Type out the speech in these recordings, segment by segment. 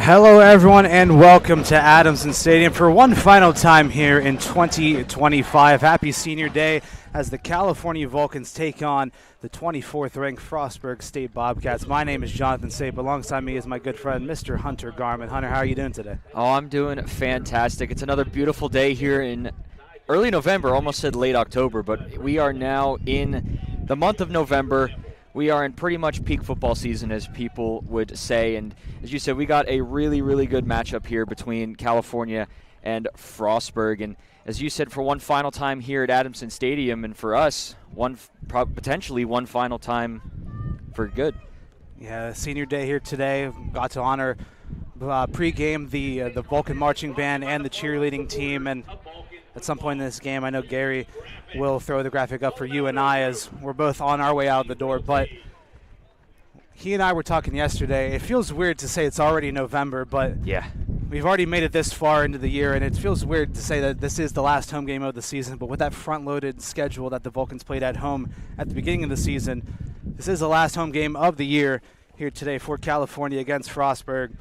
Hello, everyone, and welcome to Adamson Stadium for one final time here in 2025. Happy Senior Day as the California Vulcans take on the 24th-ranked Frostburg State Bobcats. My name is Jonathan Sape. Alongside me is my good friend, Mr. Hunter Garman. Hunter, how are you doing today? Oh, I'm doing fantastic. It's another beautiful day here in early November, almost said late October, but we are now in the month of November. We are in pretty much peak football season, as people would say, and as you said, we got a really, really good matchup here between California and Frostburg, and as you said, for one final time here at Adamson Stadium, and for us, potentially one final time for good. Yeah, Senior Day here today. Got to honor pregame the Vulcan marching band and the cheerleading team, and at some point in this game, I know Gary will throw the graphic up for you and I as we're both on our way out the door, but he and I were talking yesterday. It feels weird to say it's already November, but Yeah. we've already made it this far into the year, and it feels weird to say that this is the last home game of the season, but with that front-loaded schedule that the Vulcans played at home at the beginning of the season, this is the last home game of the year here today for California against Frostburg.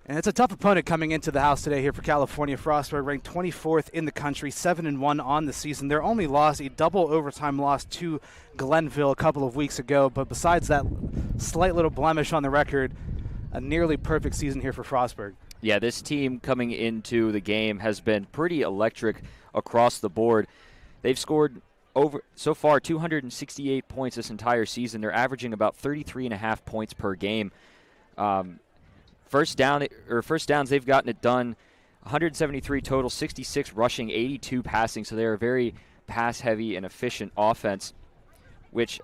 And it's a tough opponent coming into the house today here for California. Frostburg ranked 24th in the country, 7-1 on the season. Their only loss, a double overtime loss to Glenville a couple of weeks ago. But besides that slight little blemish on the record, a nearly perfect season here for Frostburg. Yeah, this team coming into the game has been pretty electric across the board. They've scored so far 268 points this entire season. They're averaging about 33.5 points per game. First downs, they've gotten it done. 173 total, 66 rushing, 82 passing. So they're a very pass-heavy and efficient offense, which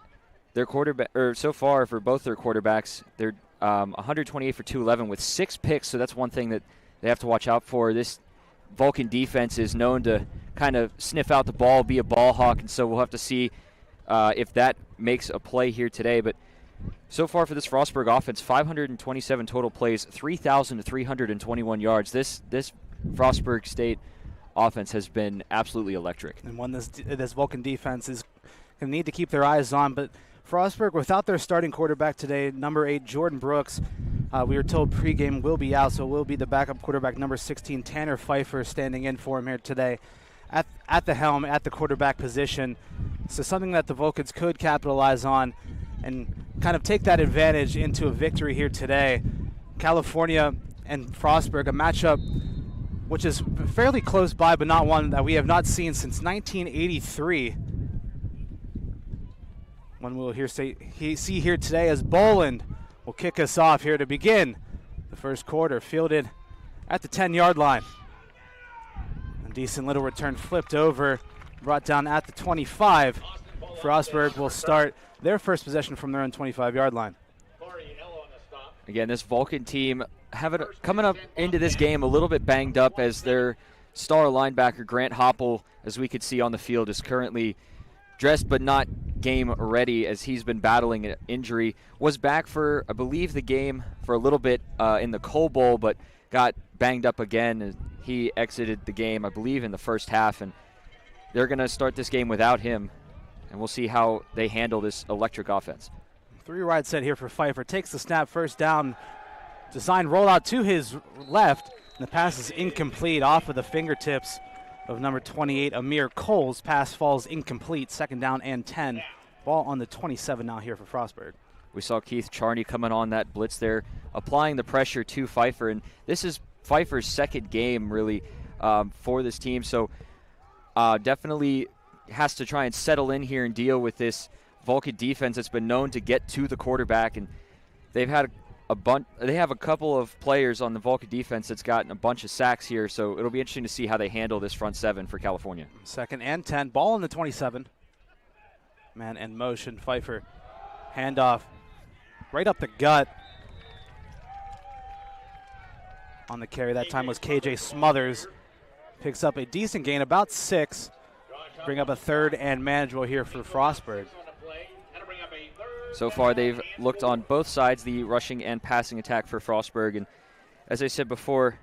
their quarterback, or so far for both their quarterbacks, they're 128 for 211 with 6 picks. So that's one thing that they have to watch out for. This Vulcan defense is known to kind of sniff out the ball, be a ball hawk, and so we'll have to see if that makes a play here today. But so far for this Frostburg offense, 527 total plays, 3,321 yards. This Frostburg State offense has been absolutely electric. And one this Vulcan defense is going to need to keep their eyes on. But Frostburg, without their starting quarterback today, number 8, Jordan Brooks, we were told pregame will be out, so will be the backup quarterback, number 16, Tanner Pfeiffer, standing in for him here today at the helm, at the quarterback position. So something that the Vulcans could capitalize on and kind of take that advantage into a victory here today. California and Frostburg, a matchup which is fairly close by, but not one that we have not seen since 1983. One we'll see here today as Boland will kick us off here to begin the first quarter, fielded at the 10-yard line. A decent little return flipped over, brought down at the 25. Frostburg will start their first possession from their own 25-yard line. Again, this Vulcan team coming up into this game a little bit banged up, as their star linebacker, Grant Hopple, as we could see on the field, is currently dressed but not game ready, as he's been battling an injury. Was back for, I believe, the game for a little bit in the Coal Bowl, but got banged up again. And he exited the game, I believe, in the first half, and they're going to start this game without him. And we'll see how they handle this electric offense. 3 wide set here for Pfeiffer. Takes the snap, first down. Designed rollout to his left. And the pass is incomplete off of the fingertips of number 28, Amir Coles. Pass falls incomplete. Second down and 10. Ball on the 27 now here for Frostburg. We saw Keith Charney coming on that blitz there, applying the pressure to Pfeiffer. And this is Pfeiffer's second game, really, for this team. So definitely has to try and settle in here and deal with this Vulcan defense that's been known to get to the quarterback, and they've had they have a couple of players on the Vulcan defense that's gotten a bunch of sacks here, so it'll be interesting to see how they handle this front seven for California. Second and 10, ball on the 27. Man in motion, Pfeiffer, handoff right up the gut. On the carry that time was KJ Smothers. Picks up a decent gain, about 6. Bring up a third and manageable here for Frostburg. So far, they've looked on both sides, the rushing and passing attack for Frostburg. And as I said before,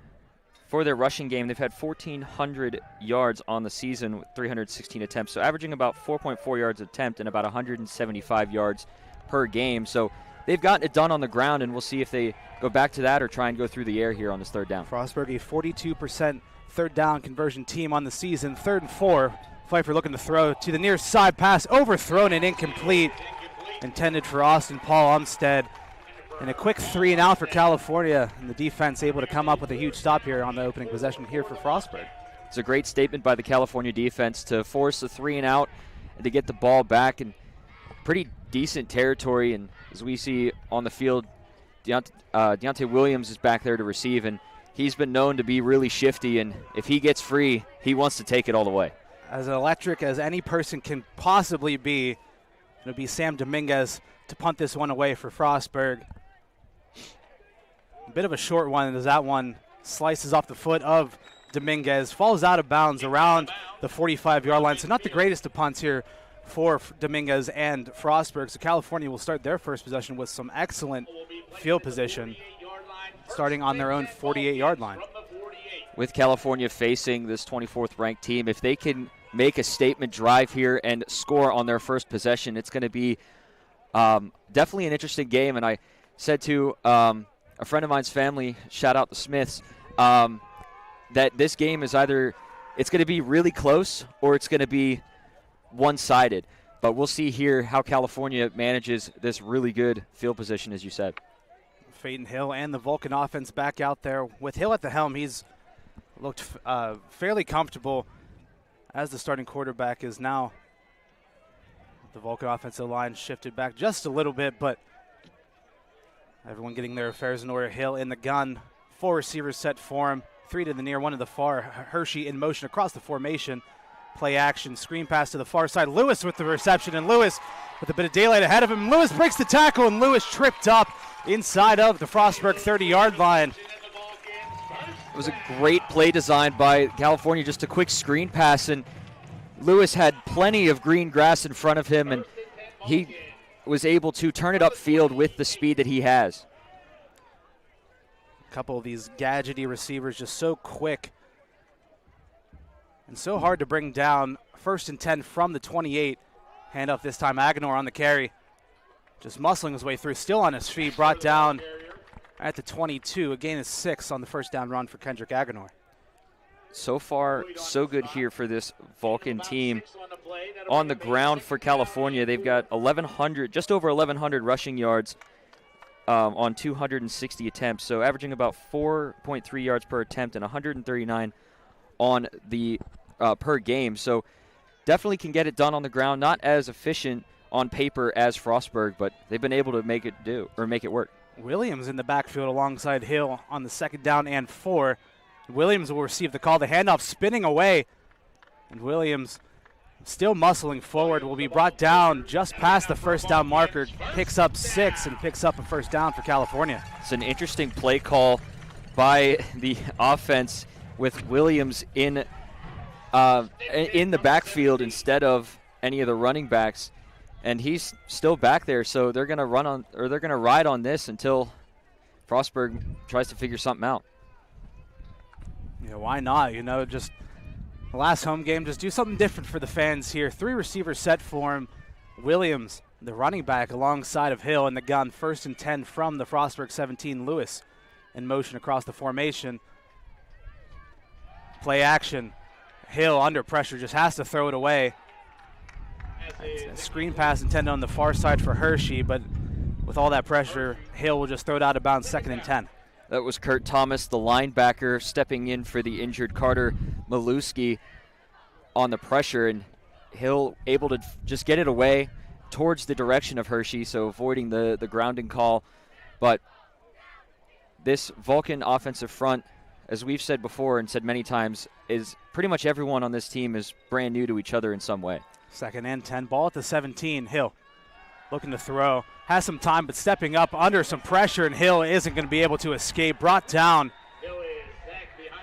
for their rushing game, they've had 1,400 yards on the season with 316 attempts. So averaging about 4.4 yards an attempt and about 175 yards per game. So they've gotten it done on the ground, and we'll see if they go back to that or try and go through the air here on this third down. Frostburg, a 42% third down conversion team on the season. 3rd and 4. Pfeiffer looking to throw to the near side, pass overthrown and incomplete. Intended for Austin Paul Umstead. And a quick 3 and out for California, and the defense able to come up with a huge stop here on the opening possession here for Frostburg. It's a great statement by the California defense to force a 3 and out and to get the ball back in pretty decent territory. And as we see on the field, Deontay Williams is back there to receive, and he's been known to be really shifty, and if he gets free, he wants to take it all the way. As electric as any person can possibly be, it'll be Sam Dominguez to punt this one away for Frostburg. A bit of a short one as that one slices off the foot of Dominguez, falls out of bounds around the 45-yard line. So not the greatest of punts here for Dominguez and Frostburg. So California will start their first possession with some excellent field position, starting on their own 48-yard line. With California facing this 24th ranked team, if they can make a statement drive here and score on their first possession, it's going to be definitely an interesting game. And I said to a friend of mine's family, shout out the Smiths, that this game is either it's going to be really close or it's going to be one-sided. But we'll see here how California manages this really good field position, as you said. Peyton Hill and the Vulcan offense back out there. With Hill at the helm, he's looked fairly comfortable as the starting quarterback is now. The Vulcan offensive line shifted back just a little bit, but everyone getting their affairs in order. Hill in the gun, 4 receivers set for him, 3 to the near, 1 to the far. Hershey in motion across the formation. Play action, screen pass to the far side. Lewis with the reception, and Lewis with a bit of daylight ahead of him. Lewis breaks the tackle, and Lewis tripped up inside of the Frostburg 30-yard line. It was a great play designed by California, just a quick screen pass, and Lewis had plenty of green grass in front of him, and he was able to turn it upfield with the speed that he has. A couple of these gadgety receivers just so quick and so hard to bring down. 1st and 10 from the 28. Handoff this time, Aguilar on the carry. Just muscling his way through, still on his feet, brought down at the 22. A gain of 6 on the first down run for Kendrick Aguilar. So far, so good here for this Vulcan team. On the ground for California, they've got 1,100, just over 1,100 rushing yards on 260 attempts, so averaging about 4.3 yards per attempt and 139 on the per game. So definitely can get it done on the ground. Not as efficient on paper as Frostburg, but they've been able to make it work. Williams in the backfield alongside Hill on the 2nd down and 4. Williams will receive the call. The handoff spinning away, and Williams still muscling forward, will be brought down just past the first down marker, picks up 6 and picks up a first down for California. It's an interesting play call by the offense with Williams in the backfield instead of any of the running backs, and he's still back there, so they're going to ride on this until Frostburg tries to figure something out. Yeah, why not? Just the last home game, just do something different for the fans here. 3 receivers set for him. Williams, the running back, alongside of Hill in the gun. 1st and 10 from the Frostburg 17. Lewis in motion across the formation. Play action. Hill under pressure, just has to throw it away. A screen pass intended on the far side for Hershey, but with all that pressure, Hill will just throw it out of bounds, 2nd and 10. That was Kurt Thomas, the linebacker, stepping in for the injured Carter Maluski on the pressure, and Hill able to just get it away towards the direction of Hershey, so avoiding the grounding call. But this Vulcan offensive front, as we've said before and said many times, is pretty much everyone on this team is brand new to each other in some way. 2nd and 10, ball at the 17. Hill looking to throw, has some time, but stepping up under some pressure, and Hill isn't going to be able to escape. Brought down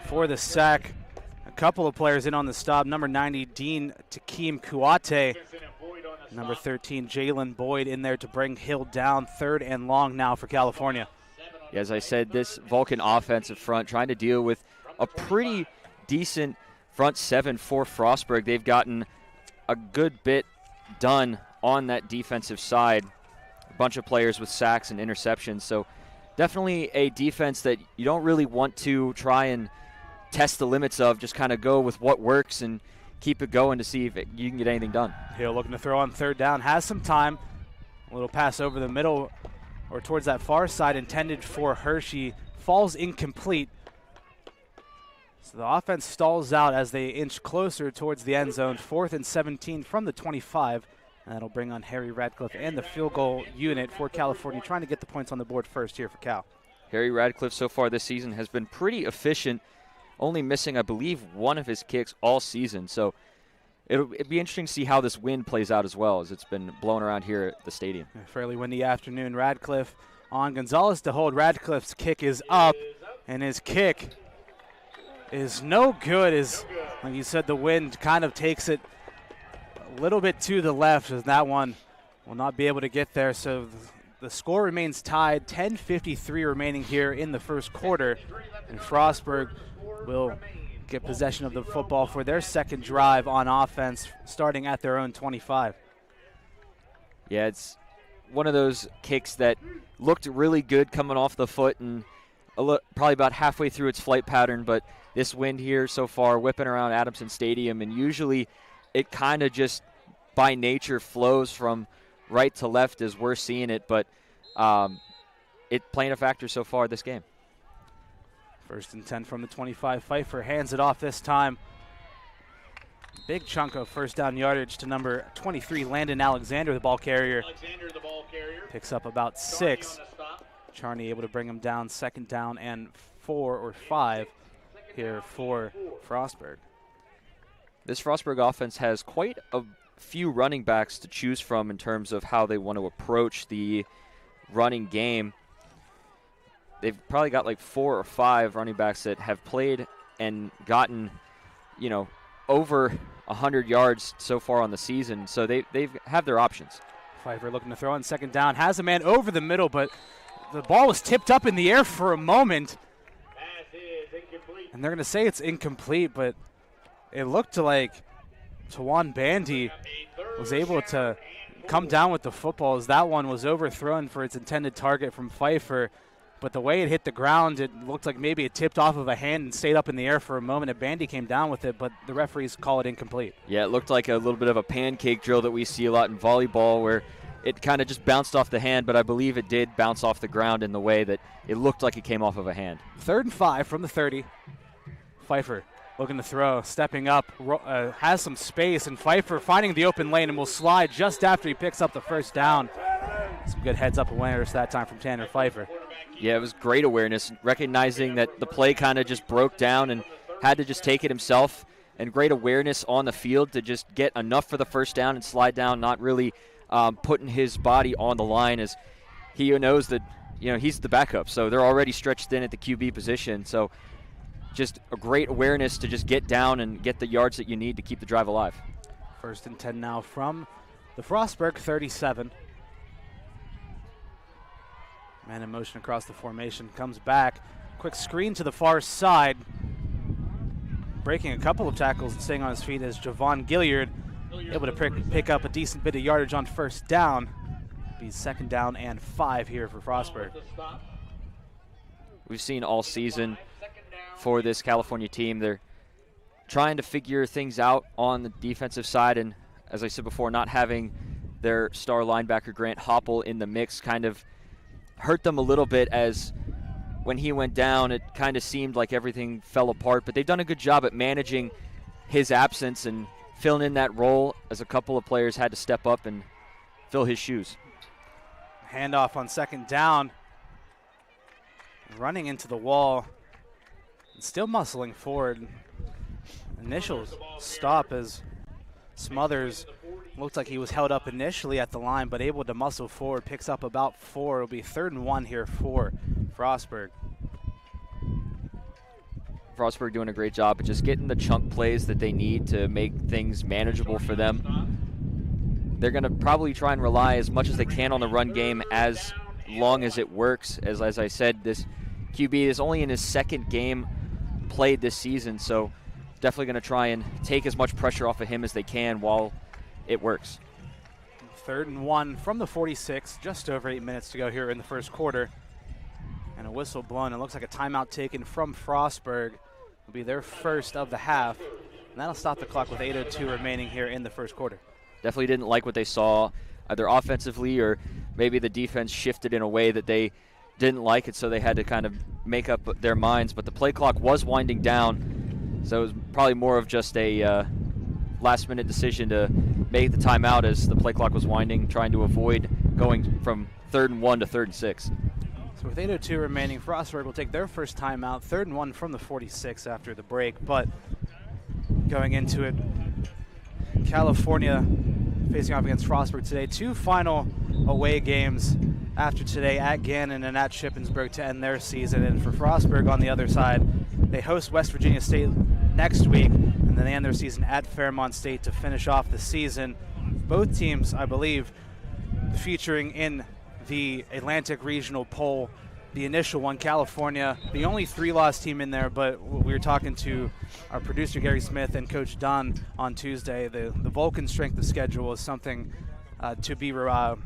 for the sack. A couple of players in on the stop. Number 90, Dean Takeem Kuate. Number 13, Jalen Boyd in there to bring Hill down. 3rd and long now for California. As I said, this Vulcan offensive front trying to deal with a pretty decent front 7 for Frostburg. They've gotten a good bit done on that defensive side, bunch of players with sacks and interceptions. So definitely a defense that you don't really want to try and test the limits of. Just kind of go with what works and keep it going to see if you can get anything done. Hill looking to throw on third down, has some time. A little pass over the middle or towards that far side intended for Hershey. Falls incomplete. So the offense stalls out as they inch closer towards the end zone. 4th and 17 from the 25. And that'll bring on Harry Radcliffe and the field goal unit for California, trying to get the points on the board first here for Cal. Harry Radcliffe so far this season has been pretty efficient, only missing, I believe, one of his kicks all season. So it'd be interesting to see how this wind plays out as well, as it's been blowing around here at the stadium. A fairly windy afternoon. Radcliffe on Gonzalez to hold. Radcliffe's kick is up, and his kick is no good. Like you said, the wind kind of takes it a little bit to the left, as that one will not be able to get there. So the score remains tied. 10:53 remaining here in the first quarter, and Frostburg will get possession of the football for their second drive on offense, starting at their own 25. Yeah, it's one of those kicks that looked really good coming off the foot and probably about halfway through its flight pattern, but this wind here so far whipping around Adamson Stadium, and usually it kind of just by nature flows from right to left as we're seeing it, but it playing a factor so far this game. 1st and 10 from the 25. Pfeiffer hands it off this time. Big chunk of first down yardage to number 23, Landon Alexander, the ball carrier. Picks up about 6. Charney able to bring him down, 2nd down and 4 or 5 here for Frostburg. This Frostburg offense has quite a few running backs to choose from in terms of how they want to approach the running game. They've probably got like 4 or 5 running backs that have played and gotten, over 100 yards so far on the season. So they have their options. Pfeiffer looking to throw on 2nd down. Has a man over the middle, but the ball was tipped up in the air for a moment. And they're going to say it's incomplete, but it looked like Tawan Bandy was able to come down with the football, as that one was overthrown for its intended target from Pfeiffer. But the way it hit the ground, it looked like maybe it tipped off of a hand and stayed up in the air for a moment. And Bandy came down with it, but the referees call it incomplete. Yeah, it looked like a little bit of a pancake drill that we see a lot in volleyball, where it kind of just bounced off the hand, but I believe it did bounce off the ground in the way that it looked like it came off of a hand. 3rd and 5 from the 30. Pfeiffer looking to throw, stepping up, has some space, and Pfeiffer finding the open lane and will slide just after he picks up the first down. Some good heads-up awareness that time from Tanner Pfeiffer. Yeah, it was great awareness, recognizing that the play kind of just broke down and had to just take it himself, and great awareness on the field to just get enough for the first down and slide down, not really putting his body on the line, as he knows that he's the backup, so they're already stretched in at the QB position. So just a great awareness to just get down and get the yards that you need to keep the drive alive. 1st and 10 now from the Frostburg 37. Man in motion across the formation, comes back. Quick screen to the far side. Breaking a couple of tackles and staying on his feet is Javon Gilliard, able to pick up a decent bit of yardage on first down. Be 2nd down and 5 here for Frostburg. We've seen all season for this California team, they're trying to figure things out on the defensive side, and as I said before, not having their star linebacker Grant Hopple in the mix kind of hurt them a little bit, as when he went down it kind of seemed like everything fell apart, but they've done a good job at managing his absence and filling in that role, as a couple of players had to step up and fill his shoes. Handoff on 2nd down, running into the wall and still muscling forward. Initial stop as Smothers looked like he was held up initially at the line, but able to muscle forward, picks up about 4. It'll be 3rd and 1 here for Frostburg. Frostburg doing a great job at just getting the chunk plays that they need to make things manageable for them. They're going to probably try and rely as much as they can on the run game as long as it works. As I said, this QB is only in his 2nd game played this season, so definitely going to try and take as much pressure off of him as they can while it works. 3rd and 1 from the 46, just over 8 minutes to go here in the first quarter. And a whistle blown. It looks like a timeout taken from Frostburg. Will be their first of the half. And that'll stop the clock with 8:02 remaining here in the first quarter. Definitely didn't like what they saw, either offensively or maybe the defense shifted in a way that they didn't like it, so they had to kind of make up their minds. But the play clock was winding down, so it was probably more of just a last-minute decision to make the timeout as the play clock was winding, trying to avoid going from 3rd and 1 to 3rd and 6. So with 8:02 remaining, Frostburg will take their first timeout, 3rd and 1 from the 46 after the break. But going into it, California facing off against Frostburg today. 2 final away games after today, at Gannon and at Shippensburg to end their season. And for Frostburg on the other side, they host West Virginia State next week, and then they end their season at Fairmont State to finish off the season. Both teams, I believe, featuring in the Atlantic Regional Poll, the initial one, California, the only 3-loss team in there. But we were talking to our producer Gary Smith and Coach Dunn on Tuesday. The Vulcan strength of schedule is something to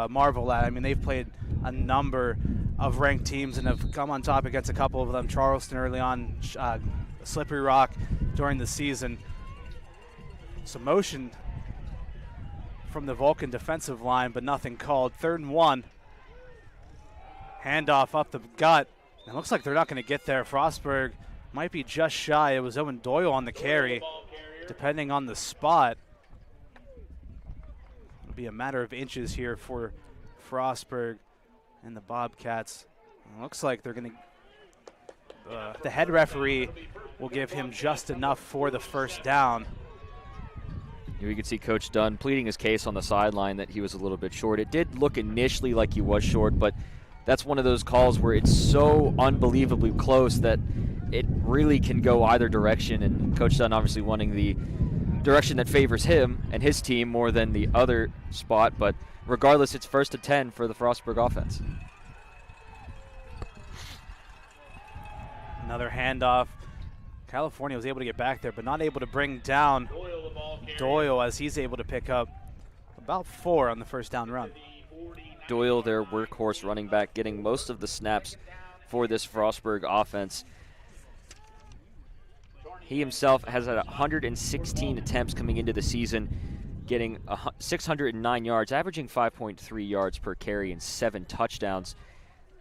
marvel at. I mean, they've played a number of ranked teams and have come on top against a couple of them. Charleston early on, Slippery Rock during the season. Some motion from the Vulcan defensive line, but nothing called. 3rd and 1. Handoff up the gut. It looks like they're not going to get there. Frostburg might be just shy. It was Owen Doyle on the carry, depending on the spot. It'll be a matter of inches here for Frostburg and the Bobcats. It looks like they're going to the head referee will give him just enough for the first down. You can see Coach Dunn pleading his case on the sideline that he was a little bit short. It did look initially like he was short, but that's one of those calls where it's so unbelievably close that it really can go either direction, and Coach Dunn obviously wanting the direction that favors him and his team more than the other spot, but regardless, it's 1st and 10 for the Frostburg offense. Another handoff. California was able to get back there, but not able to bring down Doyle as he's able to pick up about 4 on the first down run. Doyle, their workhorse running back, getting most of the snaps for this Frostburg offense. He himself has had 116 attempts coming into the season, getting 609 yards, averaging 5.3 yards per carry and 7 touchdowns,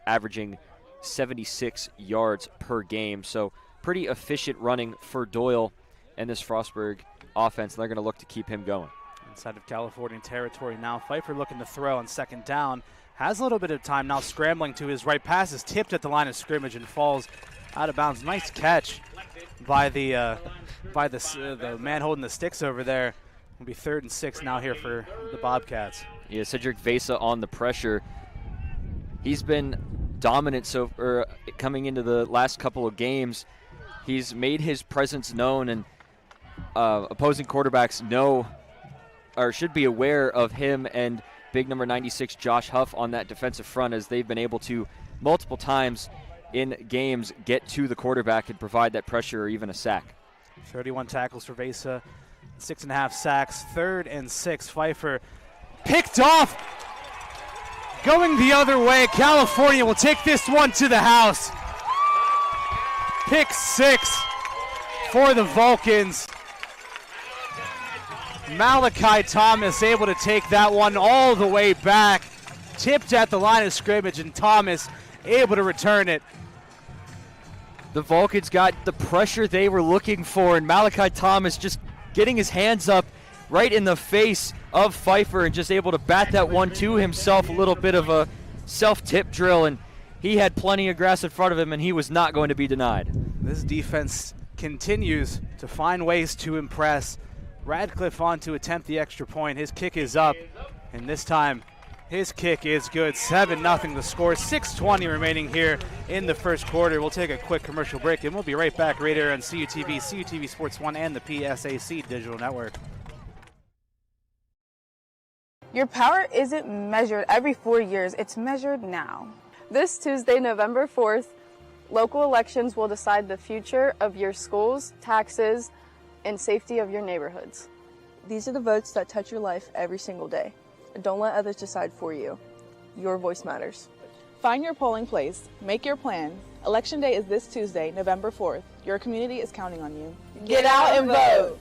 averaging 76 yards per game. So pretty efficient running for Doyle and this Frostburg offense. They're going to look to keep him going. Inside of California territory now. Pfeiffer looking to throw on 2nd down. Has a little bit of time now, scrambling to his right. Pass is tipped at the line of scrimmage and falls out of bounds. Nice catch by the man holding the sticks over there. It'll be 3rd and 6 now here for the Bobcats. Yeah, Cedric Vesa on the pressure. He's been dominant coming into the last couple of games. He's made his presence known, and opposing quarterbacks know or should be aware of him and big number 96 Josh Huff on that defensive front, as they've been able to multiple times in games get to the quarterback and provide that pressure or even a sack. 31 tackles for Vesa, 6.5 sacks. 3rd and 6. Pfeiffer picked off. Going the other way, California will take this one to the house. Pick 6 for the Vulcans. Malachi Thomas able to take that one all the way back. Tipped at the line of scrimmage, and Thomas able to return it. The Vulcans got the pressure they were looking for, and Malachi Thomas just getting his hands up right in the face of Pfeiffer and just able to bat that one to himself. A little bit of a self-tip drill, and he had plenty of grass in front of him, and he was not going to be denied. This defense continues to find ways to impress. Radcliffe on to attempt the extra point. His kick is up, and this time his kick is good. 7-0 the score. 6:20 remaining here in the first quarter. We'll take a quick commercial break, and we'll be right back right here on CUTV, CUTV Sports 1, and the PSAC Digital Network. Your power isn't measured every 4 years, it's measured now. This Tuesday, November 4th, local elections will decide the future of your schools, taxes, and safety of your neighborhoods. These are the votes that touch your life every single day. Don't let others decide for you. Your voice matters. Find your polling place. Make your plan. Election Day is this Tuesday, November 4th. Your community is counting on you. Get out and vote!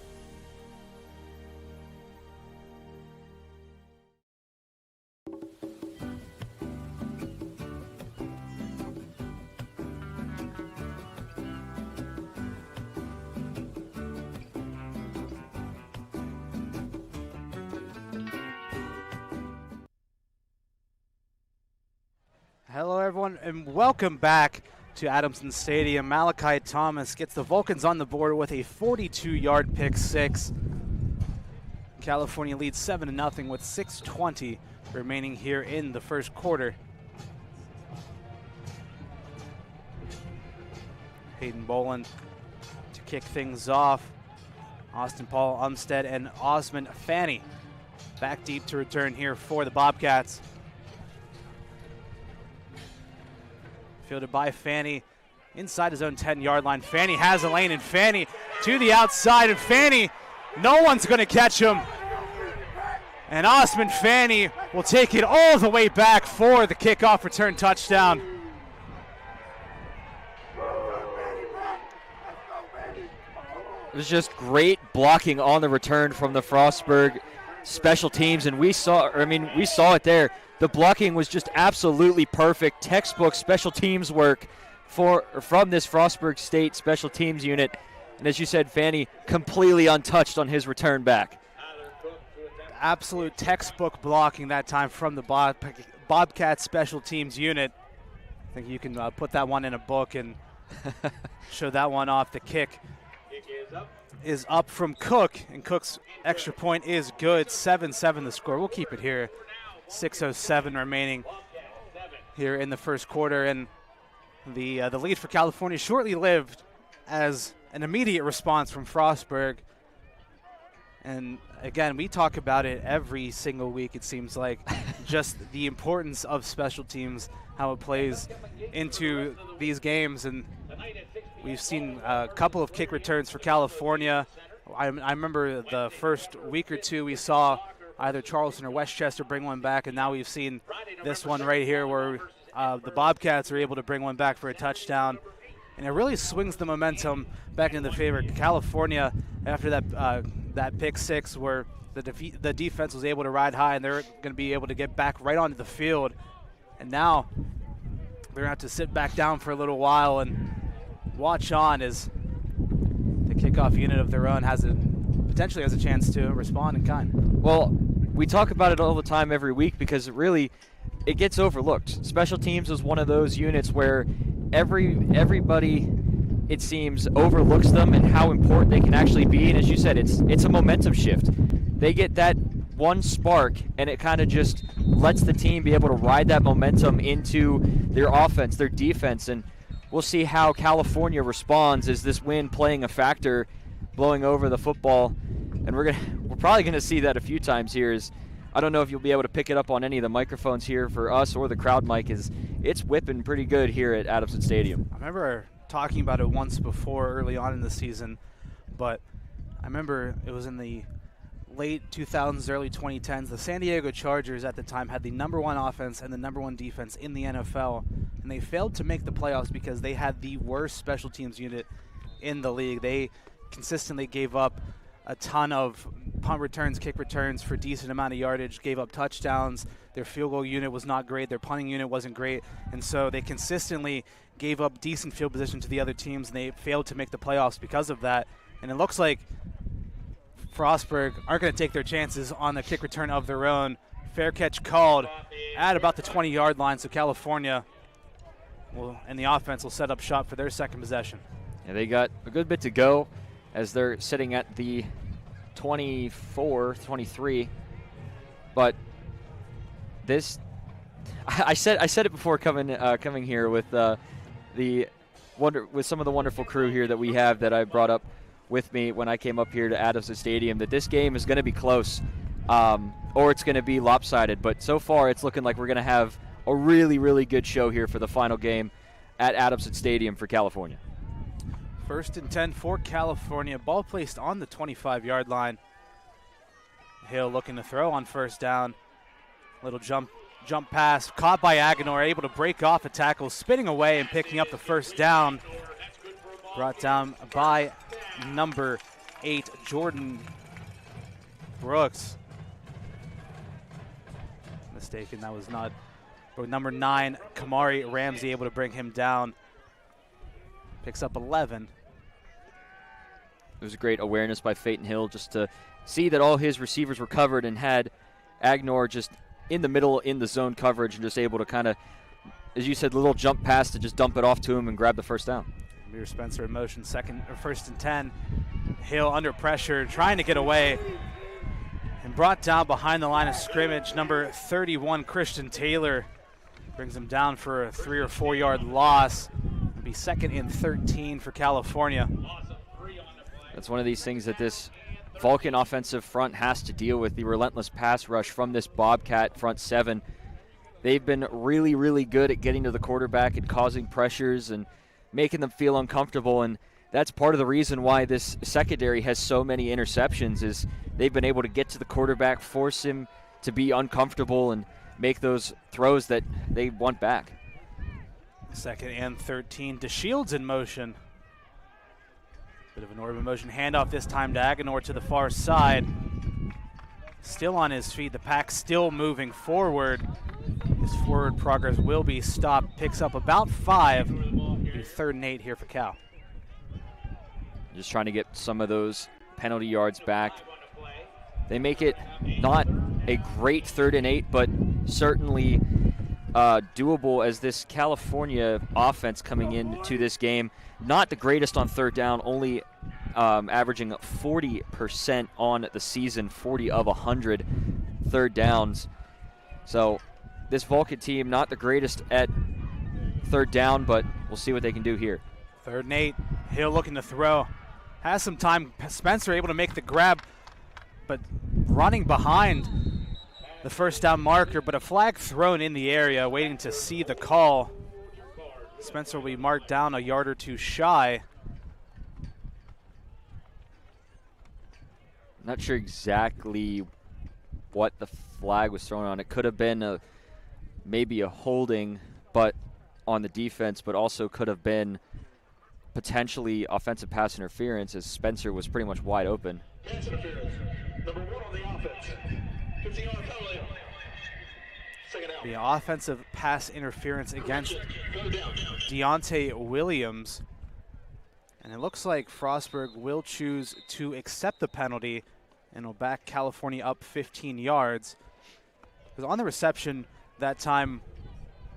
Hello, everyone, and welcome back to Adamson Stadium. Malachi Thomas gets the Vulcans on the board with a 42-yard pick six. California leads 7-0 with 6:20 remaining here in the first quarter. Hayden Boland to kick things off. Austin Paul Umstead and Osmond Fanny back deep to return here for the Bobcats. Fielded by Fanny inside his own 10-yard line. Fanny has a lane, and Fanny to the outside, and Fanny, no one's going to catch him. And Osmond Fanny will take it all the way back for the kickoff return touchdown. It was just great blocking on the return from the Frostburg special teams, and we saw it there. The blocking was just absolutely perfect. Textbook special teams work from this Frostburg State special teams unit. And as you said, Fanny completely untouched on his return back. Absolute textbook blocking that time from the Bobcat special teams unit. I think you can put that one in a book and show that one off. The kick is up from Cook, and Cook's extra point is good. 7-7 the score. We'll keep it here. 6:07 remaining here in the first quarter, and the lead for California shortly lived as an immediate response from Frostburg. And again, we talk about it every single week, it seems like, just the importance of special teams, how it plays into these games. And we've seen a couple of kick returns for California. I remember the first week or two we saw either Charleston or Westchester bring one back, and now we've seen this one right here where the Bobcats are able to bring one back for a touchdown. And it really swings the momentum back into the favor of California after that pick six, where the defense was able to ride high, and they're going to be able to get back right onto the field. And now they're going to have to sit back down for a little while and watch on as the kickoff unit of their own potentially has a chance to respond in kind. Well, we talk about it all the time every week because it gets overlooked. Special teams is one of those units where everybody, it seems, overlooks them and how important they can actually be. And as you said, it's a momentum shift. They get that one spark, and it kind of just lets the team be able to ride that momentum into their offense, their defense. And we'll see how California responds. Is this win playing a factor, blowing over the football? And we're probably gonna see that a few times here. I don't know if you'll be able to pick it up on any of the microphones here for us or the crowd mic. It's whipping pretty good here at Adamson Stadium. I remember talking about it once before early on in the season, but I remember it was in the late 2000s, early 2010s. The San Diego Chargers at the time had the #1 offense and the #1 defense in the NFL, and they failed to make the playoffs because they had the worst special teams unit in the league. They consistently gave up a ton of punt returns, kick returns for decent amount of yardage, gave up touchdowns. Their field goal unit was not great. Their punting unit wasn't great. And so they consistently gave up decent field position to the other teams, and they failed to make the playoffs because of that. And it looks like Frostburg aren't going to take their chances on the kick return of their own. Fair catch called at about the 20-yard line, so California and the offense will set up shop for their second possession. Yeah, they got a good bit to go as they're sitting at the 24, 23. But this, I said it before coming here with with some of the wonderful crew here that we have that I brought up with me when I came up here to Adamson Stadium, that this game is going to be close, or it's going to be lopsided. But so far, it's looking like we're going to have a really, really good show here for the final game at Adamson Stadium for California. 1st and 10 for California. Ball placed on the 25-yard line. Hill looking to throw on first down. Little jump pass, caught by Aguilar, able to break off a tackle, spinning away and picking up the first down. Brought down by number 8, Jordan Brooks. Mistaken, that was not. But number 9, Kamari Ramsey, able to bring him down. Picks up 11. It was a great awareness by Phaeton Hill just to see that all his receivers were covered and had Aguilar just in the middle in the zone coverage and just able to kind of, as you said, little jump pass to just dump it off to him and grab the first down. Amir Spencer in motion, first and 10. Hill under pressure, trying to get away. And brought down behind the line of scrimmage, number 31, Christian Taylor. Brings him down for a 3 or 4 yard loss. It'll be 2nd and 13 for California. That's one of these things that this Vulcan offensive front has to deal with, the relentless pass rush from this Bobcat front 7. They've been really, really good at getting to the quarterback and causing pressures and making them feel uncomfortable, and that's part of the reason why this secondary has so many interceptions is they've been able to get to the quarterback, force him to be uncomfortable, and make those throws that they want back. 2nd and 13. DeShields in motion. Bit of an Orban motion handoff this time to Aguilar to the far side. Still on his feet. The pack still moving forward. His forward progress will be stopped. Picks up about 5. 3rd and 8 here for Cal. Just trying to get some of those penalty yards back. They make it not a great 3rd and 8, but certainly doable as this California offense coming into this game. Not the greatest on 3rd down, only averaging 40% on the season, 40 of 100 3rd downs. So this Vulcan team, not the greatest at 3rd down, but we'll see what they can do here. 3rd and 8. Hill looking to throw. Has some time. Spencer able to make the grab, but running behind the first down marker, but a flag thrown in the area, waiting to see the call. Spencer will be marked down a yard or 2 shy. Not sure exactly what the flag was thrown on. It could have been maybe a holding, but on the defense, but also could have been potentially offensive pass interference, as Spencer was pretty much wide open. Pass interference. Number 1 on the offense. 15-yard penalty. Second out. The offensive pass interference against Deontay Williams. And it looks like Frostburg will choose to accept the penalty and will back California up 15 yards. Because on the reception that time,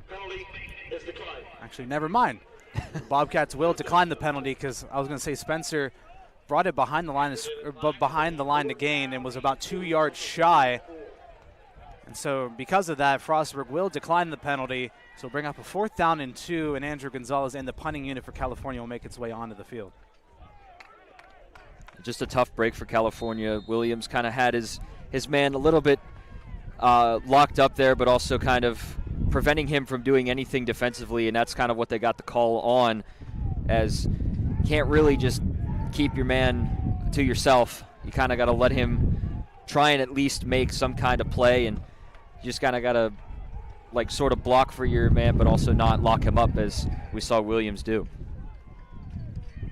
Penalty is declined. actually, never mind. The Bobcats will decline the penalty because I was going to say Spencer brought it behind the line to gain and was about 2 yards shy. And so because of that, Frostburg will decline the penalty. So bring up a 4th down and 2, and Andrew Gonzalez and the punting unit for California will make its way onto the field. Just a tough break for California. Williams kind of had his man a little bit locked up there, but also kind of preventing him from doing anything defensively, and that's kind of what they got the call on, as can't really just keep your man to yourself. You kind of got to let him try and at least make some kind of play, and you just kind of got to like sort of block for your man, but also not lock him up, as we saw Williams do.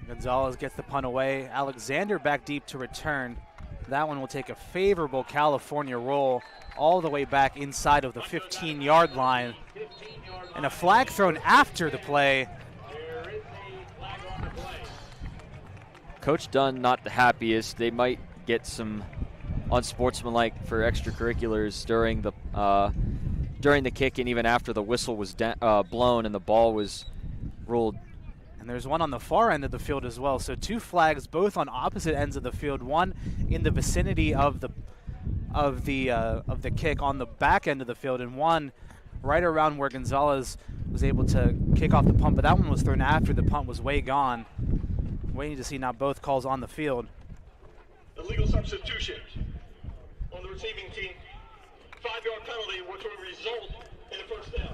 Gonzalez gets the punt away. Alexander back deep to return. That one will take a favorable California roll all the way back inside of the 15-yard line. And a flag thrown after the play. Coach Dunn not the happiest. They might get some unsportsmanlike for extracurriculars during the kick and even after the whistle was blown and the ball was ruled. And there's one on the far end of the field as well. So 2 flags, both on opposite ends of the field. One in the vicinity of the kick on the back end of the field, and one right around where Gonzalez was able to kick off the punt. But that one was thrown after the punt was way gone. Waiting to see now both calls on the field. Illegal substitution on the receiving team. 5-yard penalty, which will result in a first down.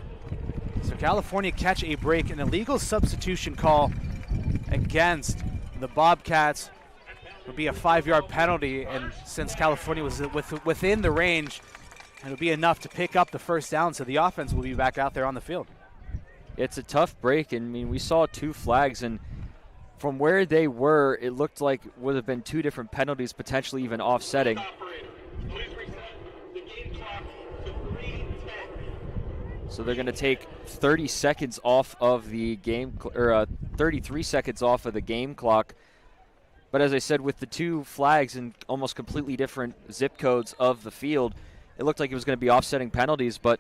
So California catch a break, an illegal substitution call against the Bobcats. would be a 5-yard penalty, and since California was within the range, it would be enough to pick up the first down, so the offense will be back out there on the field. It's a tough break, and I mean, we saw 2 flags, and from where they were, it looked like would have been 2 different penalties, potentially even offsetting. So they're going to take 30 seconds off of the game, or 33 seconds off of the game clock. But as I said, with the 2 flags and almost completely different zip codes of the field, it looked like it was going to be offsetting penalties. But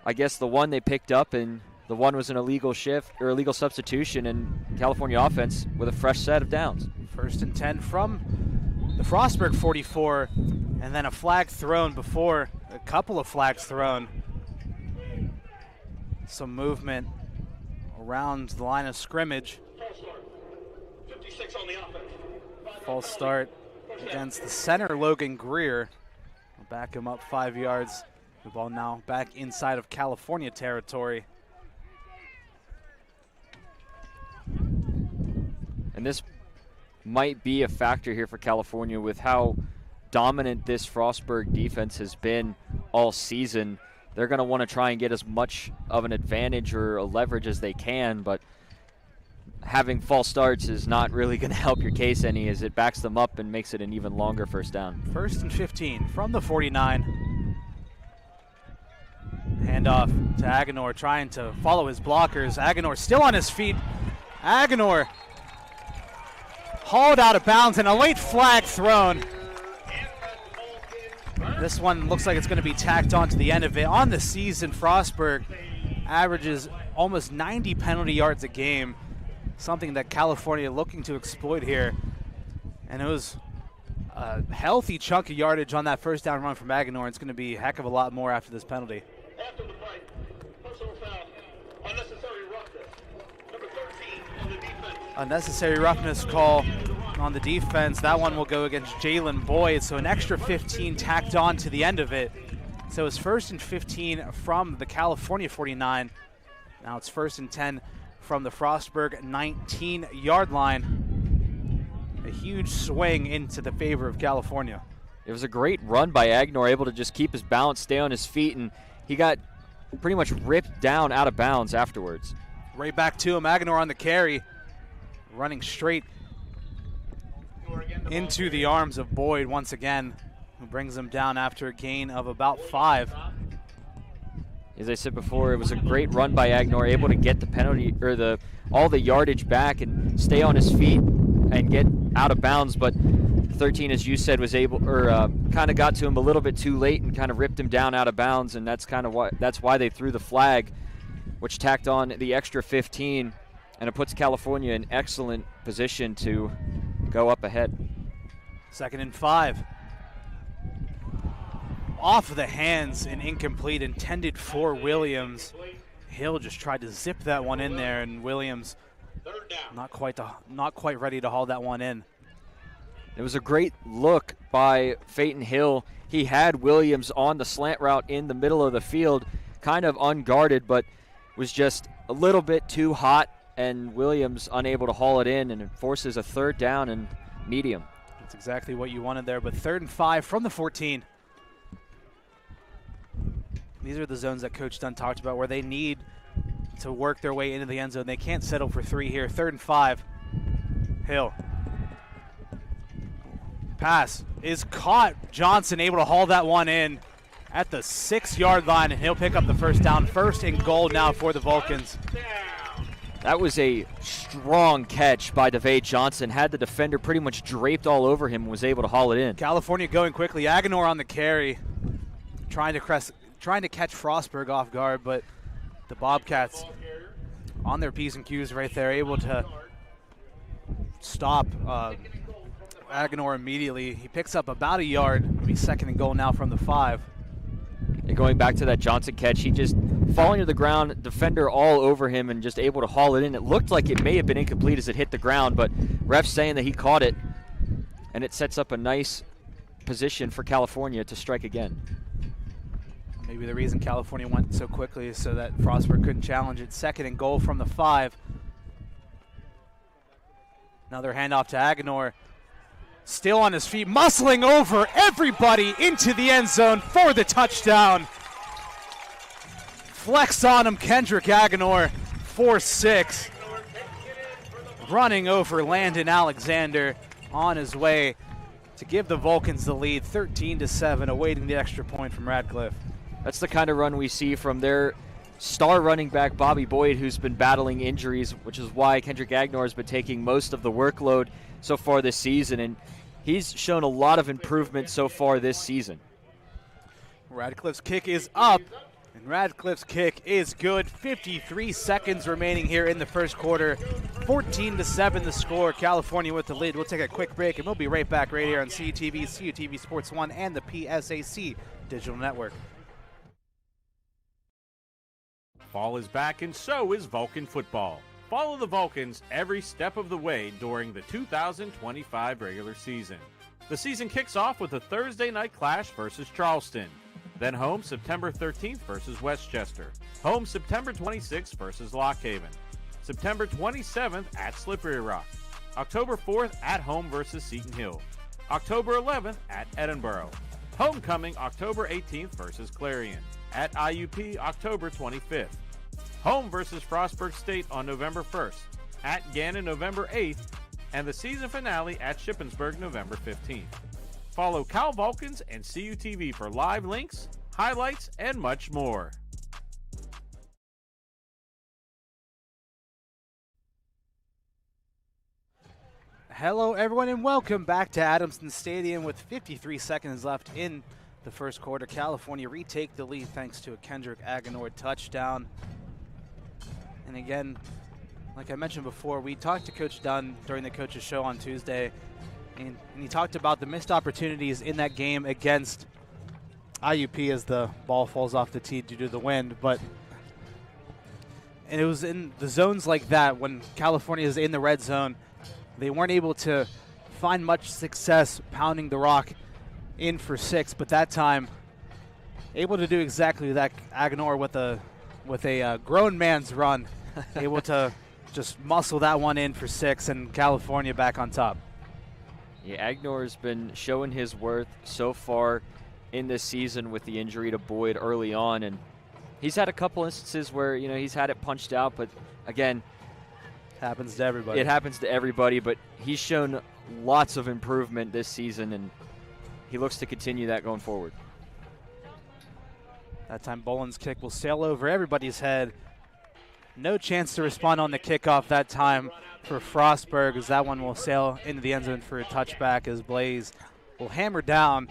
I guess the one they picked up, and the one was an illegal shift or illegal substitution, and California offense with a fresh set of downs. 1st and 10 from the Frostburg 44, and then a flag thrown before, a couple of flags thrown. Some movement around the line of scrimmage. False start against the center, Logan Greer. We'll back him up 5 yards. The ball now back inside of California territory. And this might be a factor here for California with how dominant this Frostburg defense has been all season. They're going to want to try and get as much of an advantage or a leverage as they can, but having false starts is not really going to help your case any, as it backs them up and makes it an even longer first down. 1st and 15 from the 49. Handoff to Aguilar, trying to follow his blockers. Aguilar still on his feet. Aguilar hauled out of bounds, and a late flag thrown. This one looks like it's going to be tacked on to the end of it. On the season, Frostburg averages almost 90 penalty yards a game, something that California looking to exploit here. And it was a healthy chunk of yardage on that first down run from Aguilar. It's going to be a heck of a lot more after this penalty. After the fight, personal foul, unnecessary roughness, number 13 on the defense. Unnecessary roughness call on the defense. That one will go against Jalen Boyd, so an extra 15 tacked on to the end of it. So it's 1st and 15 from the California 49. Now it's 1st and 10 from the Frostburg 19-yard line. A huge swing into the favor of California. It was a great run by Aguilar, able to just keep his balance, stay on his feet, and he got pretty much ripped down out of bounds afterwards. Right back to him, Aguilar on the carry, running straight into the arms of Boyd once again, who brings him down after a gain of about 5. As I said before, it was a great run by Aguilar, able to get the penalty or all the yardage back and stay on his feet and get out of bounds. But 13, as you said, was able, or kind of got to him a little bit too late and kind of ripped him down out of bounds, and that's why they threw the flag, which tacked on the extra 15, and it puts California in excellent position to go up ahead. 2nd and 5. Off of the hands and incomplete, intended for Williams. Hill just tried to zip that one in there, and Williams not quite ready to haul that one in. It was a great look by Peyton Hill. He had Williams on the slant route in the middle of the field, kind of unguarded, but was just a little bit too hot, and Williams unable to haul it in, and it forces a 3rd down and medium. That's exactly what you wanted there, but 3rd and 5 from the 14. These are the zones that Coach Dunn talked about where they need to work their way into the end zone. They can't settle for 3 here. 3rd and 5. Hill. Pass is caught. Johnson able to haul that one in at the 6-yard line, and he'll pick up the first down. 1st and goal now for the Vulcans. That was a strong catch by DeVay Johnson. Had the defender pretty much draped all over him and was able to haul it in. California going quickly. Aguilar on the carry, trying to catch Frostburg off guard, but the Bobcats on their P's and Q's right there, able to stop Aguilar immediately. He picks up about a yard. It'll be 2nd and goal now from the 5. And going back to that Johnson catch, he just falling to the ground, defender all over him, and just able to haul it in. It looked like it may have been incomplete as it hit the ground, but ref's saying that he caught it, and it sets up a nice position for California to strike again. Maybe the reason California went so quickly is so that Frostburg couldn't challenge it. 2nd and goal from the 5. Another handoff to Aguilar. still on his feet, muscling over everybody into the end zone for the touchdown. Flex on him, Kendrick Aganor, 4-6. Running over Landon Alexander on his way to give the Vulcans the lead, 13-7, awaiting the extra point from Radcliffe. That's the kind of run we see from their star running back, Bobby Boyd, who's been battling injuries, which is why Kendrick Aganor has been taking most of the workload so far this season, and he's shown a lot of improvement so far this season. Radcliffe's kick is up, and Radcliffe's kick is good. 53 seconds remaining here in the first quarter. 14-7 the score. California with the lead. We'll take a quick break, and we'll be right back right here on CUTV, CUTV Sports 1, and the PSAC Digital Network. Fall is back, and so is Vulcan football. Follow the Vulcans every step of the way during the 2025 regular season. The season kicks off with a Thursday night clash versus Charleston. Then home September 13th versus Westchester. Home September 26th versus Lock Haven. September 27th at Slippery Rock. October 4th at home versus Seton Hill. October 11th at Edinburgh. Homecoming October 18th versus Clarion. At IUP October 25th. Home versus Frostburg State on November 1st. At Gannon November 8th. And the season finale at Shippensburg November 15th. Follow Cal Vulcans and CUTV for live links, highlights, and much more. Hello, everyone, and welcome back to Adamson Stadium with 53 seconds left in the first quarter. California retake the lead thanks to a Kendrick Aganor touchdown. And again, like I mentioned before, we talked to Coach Dunn during the coach's show on Tuesday, and he talked about the missed opportunities in that game against IUP as the ball falls off the tee due to the wind. And it was in the zones like that when California is in the red zone, they weren't able to find much success pounding the rock in for 6, but that time able to do exactly that. Aganor with a grown man's run, able to just muscle that one in for 6, and California back on top. Yeah, Agnor's been showing his worth so far in this season with the injury to Boyd early on, and he's had a couple instances where he's had it punched out, but again, happens to everybody. It happens to everybody, but he's shown lots of improvement this season, and he looks to continue that going forward. That time Boland's kick will sail over everybody's head. No chance to respond on the kickoff that time for Frostburg, as that one will sail into the end zone for a touchback as Blaze will hammer down.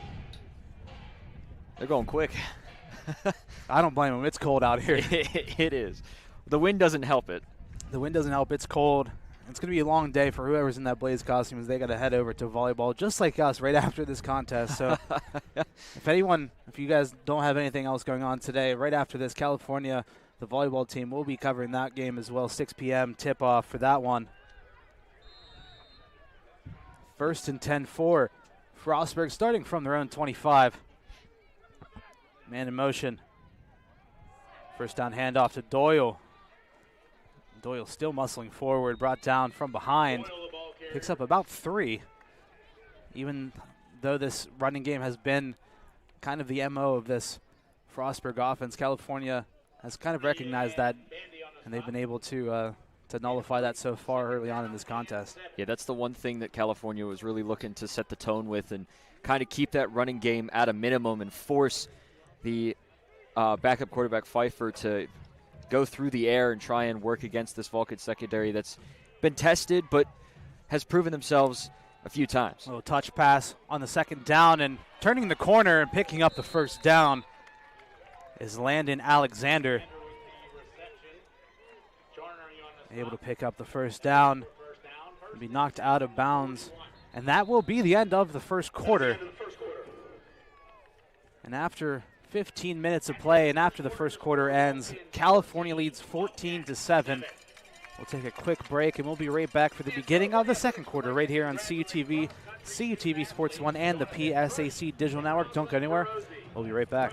They're going quick. I don't blame them. It's cold out here. It is. The wind doesn't help it. The wind doesn't help. It's cold. It's going to be a long day for whoever's in that Blaze costume, as they got to head over to volleyball just like us right after this contest. So if you guys don't have anything else going on today, right after this, California, the volleyball team will be covering that game as well. 6 p.m. tip-off for that one. 1st and 10 for Frostburg, starting from their own 25. Man in motion. First down handoff to Doyle. Doyle still muscling forward, brought down from behind. Picks up about 3. Even though this running game has been kind of the MO of this Frostburg offense, California has kind of recognized that, and they've been able to nullify that so far early on in this contest. Yeah, that's the one thing that California was really looking to set the tone with and kind of keep that running game at a minimum and force the backup quarterback Pfeiffer to go through the air and try and work against this Vulcan secondary that's been tested but has proven themselves a few times. A little touch pass on the second down, and turning the corner and picking up the first down is Landon Alexander. Able to pick up the first down and be knocked out of bounds. And that will be the end of the first quarter. And after 15 minutes of play and after the first quarter ends, California leads 14-7. We'll take a quick break, and we'll be right back for the beginning of the second quarter right here on CUTV, CUTV Sports 1, and the PSAC Digital Network. Don't go anywhere. We'll be right back.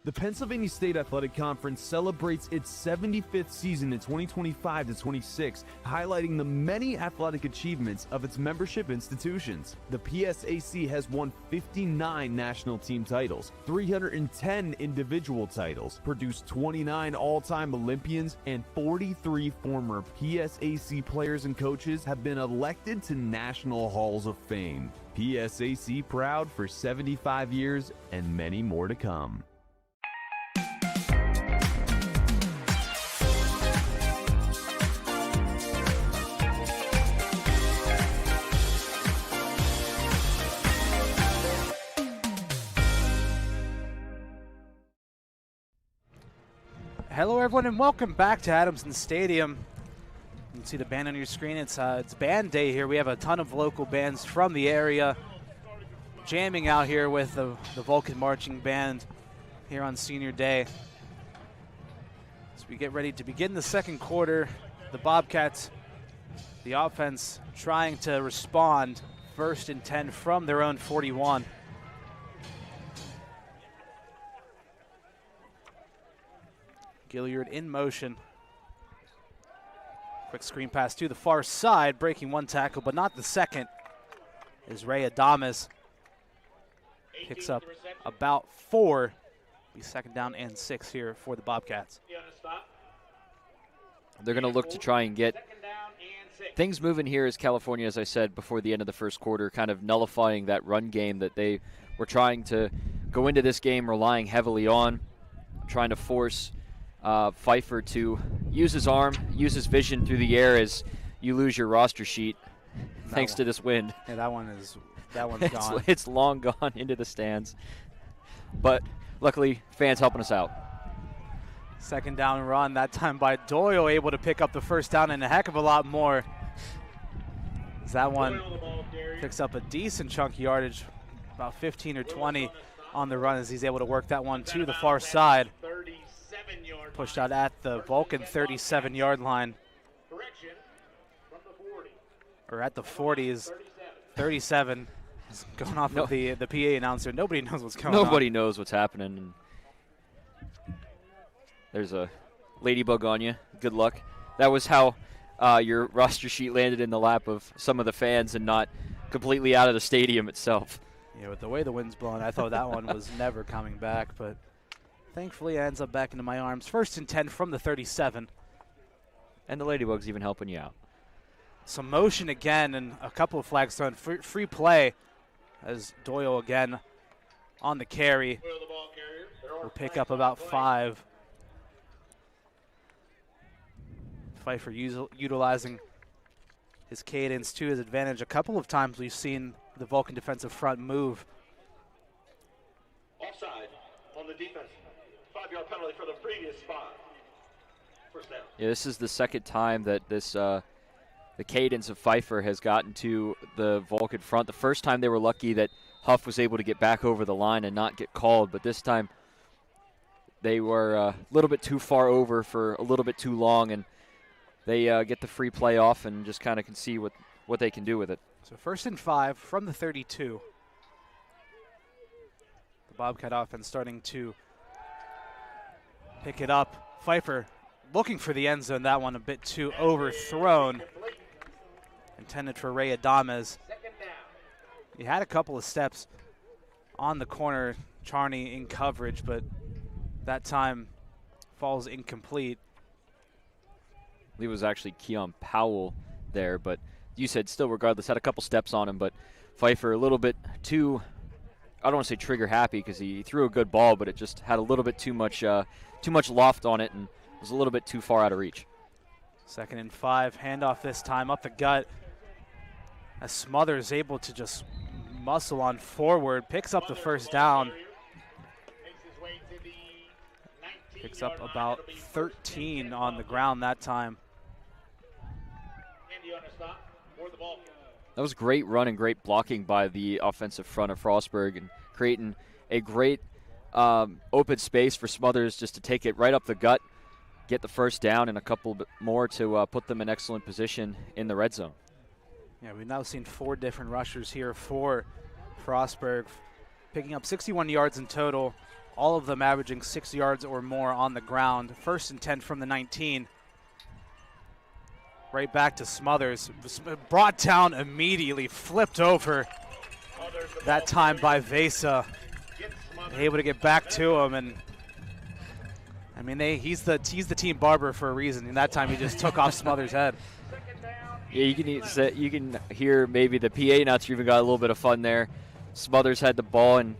The Pennsylvania State Athletic Conference celebrates its 75th season in 2025 to 26, highlighting the many athletic achievements of its membership institutions. The PSAC has won 59 national team titles, 310 individual titles, produced 29 all-time Olympians, and 43 former PSAC players and coaches have been elected to National Halls of Fame. PSAC proud for 75 years and many more to come. Hello, everyone, and welcome back to Adamson Stadium. You can see the band on your screen. It's band day here. We have a ton of local bands from the area jamming out here with the Vulcan Marching Band here on Senior Day. As we get ready to begin the second quarter, the Bobcats, the offense, trying to respond. 1st and 10 from their own 41. Gilliard in motion. Quick screen pass to the far side, breaking one tackle, but not the second, is Ray Adames. Picks up about 4. Be 2nd down and 6 here for the Bobcats. They're going to look to try and get things moving here as California, as I said, before the end of the first quarter, kind of nullifying that run game that they were trying to go into this game relying heavily on, trying to force Pfeiffer to use his arm, use his vision through the air as you lose your roster sheet thanks to this wind. Yeah, that one's gone. It's long gone into the stands. But luckily, fans helping us out. 2nd down run, that time by Doyle, able to pick up the 1st down and a heck of a lot more. As that one picks up a decent chunk of yardage, about 15 or 20 on the run as he's able to work that one to the far side. Pushed out at the Vulcan 37-yard line. Or at the 40s. 37 is going off of the PA announcer. Nobody knows what's going on. Nobody knows what's happening. There's a ladybug on you. Good luck. That was how your roster sheet landed in the lap of some of the fans and not completely out of the stadium itself. Yeah, with the way the wind's blowing, I thought that one was never coming back, but thankfully it ends up back into my arms. 1st and 10 from the 37. And the ladybug's even helping you out. Some motion again and a couple of flags thrown. Free play as Doyle again on the carry. Will pick up about 5. Pfeiffer utilizing his cadence to his advantage. A couple of times we've seen the Vulcan defensive front move. Offside on the defense. 5-yard penalty for the previous spot. 1st down. Yeah, this is the second time that this the cadence of Pfeiffer has gotten to the Vulcan front. The first time they were lucky that Huff was able to get back over the line and not get called, but this time they were a little bit too far over for a little bit too long, and they get the free play off and just kind of can see what they can do with it. So 1st and 5 from the 32. The Bobcat offense starting to pick it up. Pfeiffer looking for the end zone. That one a bit too overthrown. Intended for Ray Adames. He had a couple of steps on the corner. Charney in coverage, but that time falls incomplete. I believe it was actually Keon Powell there, but you said still regardless, had a couple steps on him, but Pfeiffer a little bit too, I don't want to say trigger happy because he threw a good ball, but it just had a little bit too much loft on it and was a little bit too far out of reach. 2nd and 5, handoff this time up the gut. As Smothers able to just muscle on forward, picks up the 1st down. Picks up about 13 on the ground that time. That was great run and great blocking by the offensive front of Frostburg and creating a great open space for Smothers just to take it right up the gut, get the 1st down and a couple bit more to put them in excellent position in the red zone. Yeah, we've now seen 4 different rushers here for Frostburg, picking up 61 yards in total, all of them averaging 6 yards or more on the ground. 1st and 10 from the 19. Right back to Smothers. Brought down immediately, flipped over. That time by Vesa. Able to get back to him, and I mean he's the team barber for a reason, and that time he just took off Smothers' head. Yeah, you can hear maybe the PA announcer even got a little bit of fun there. Smothers had the ball, and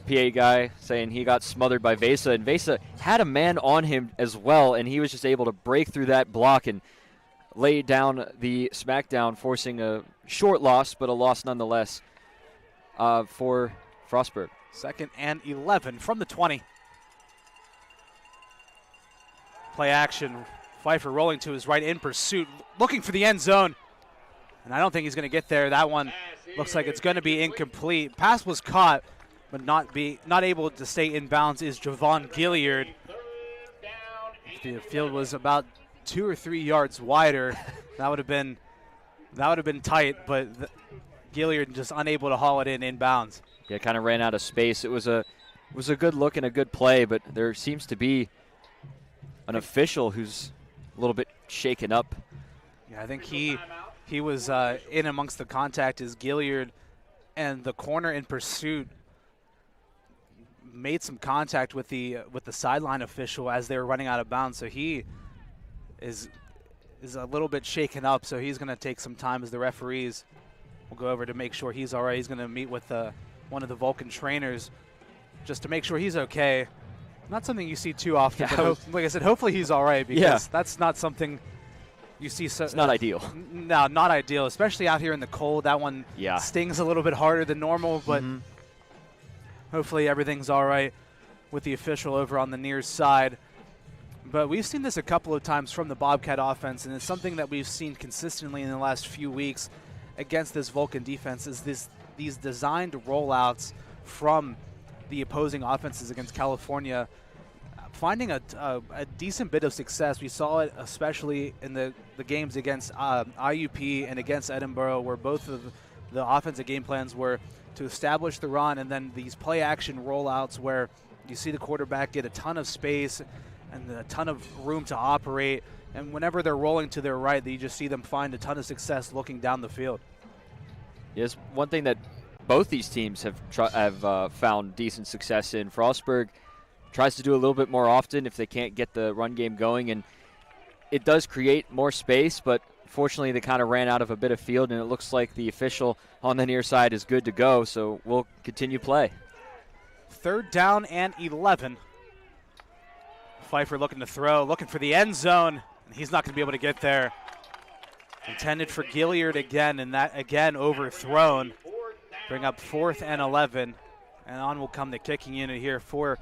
PA guy saying he got smothered by Vesa, and Vesa had a man on him as well, and he was just able to break through that block and lay down the smackdown, forcing a short loss, but a loss nonetheless for Frostburg. 2nd and 11 from the 20. Play action. Pfeiffer rolling to his right in pursuit, looking for the end zone. And I don't think he's going to get there. That one looks like it's going to be incomplete. Pass was caught, but not able to stay in bounds is Javon Gilliard. If the field was about 2 or 3 yards wider, that would have been tight, but Gilliard just unable to haul it in bounds. Yeah, kind of ran out of space. It was a good look and a good play, but there seems to be an official who's a little bit shaken up. Yeah, I think he was in amongst the contact as Gilliard and the corner in pursuit made some contact with the sideline official as they were running out of bounds. So he is a little bit shaken up. So he's going to take some time as the referees will go over to make sure he's all right. He's going to meet with one of the Vulcan trainers just to make sure he's okay. Not something you see too often, Yeah, but like I said, hopefully he's all right, because that's not something you see. It's not ideal. No, not ideal, especially out here in the cold. That one stings a little bit harder than normal, but hopefully everything's all right with the official over on the near side. But we've seen this a couple of times from the Bobcat offense, and it's something that we've seen consistently in the last few weeks against this Vulcan defense, is these designed rollouts from the opposing offenses against California, finding a decent bit of success. We saw it especially in the games against IUP and against Edinburgh, where both of the offensive game plans were to establish the run, and then these play action rollouts where you see the quarterback get a ton of space and a ton of room to operate, and whenever they're rolling to their right, you just see them find a ton of success looking down the field. Yes, one thing that both these teams have found decent success in. Frostburg tries to do a little bit more often if they can't get the run game going, and it does create more space, but fortunately they kind of ran out of a bit of field, and it looks like the official on the near side is good to go, so we'll continue play. 3rd down and 11. Pfeiffer looking to throw, looking for the end zone, and he's not going to be able to get there. Intended for Gilliard again, and that again overthrown. Bring up 4th and 11, and on will come the kicking unit here for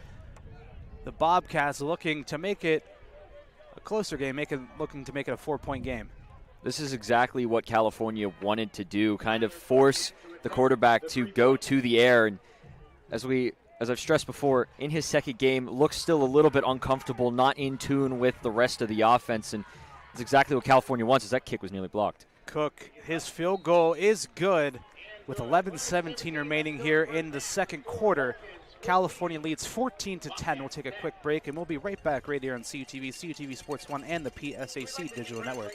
the Bobcats, looking to make it a closer game, looking to make it a 4-point game. This is exactly what California wanted to do, kind of force the quarterback to go to the air. And as I've stressed before, in his second game, looks still a little bit uncomfortable, not in tune with the rest of the offense, and it's exactly what California wants, as that kick was nearly blocked. Cook, his field goal is good with 11:17 remaining here in the second quarter. California leads 14-10. We'll take a quick break, and we'll be right back right here on CUTV, CUTV Sports 1, and the PSAC Digital Network.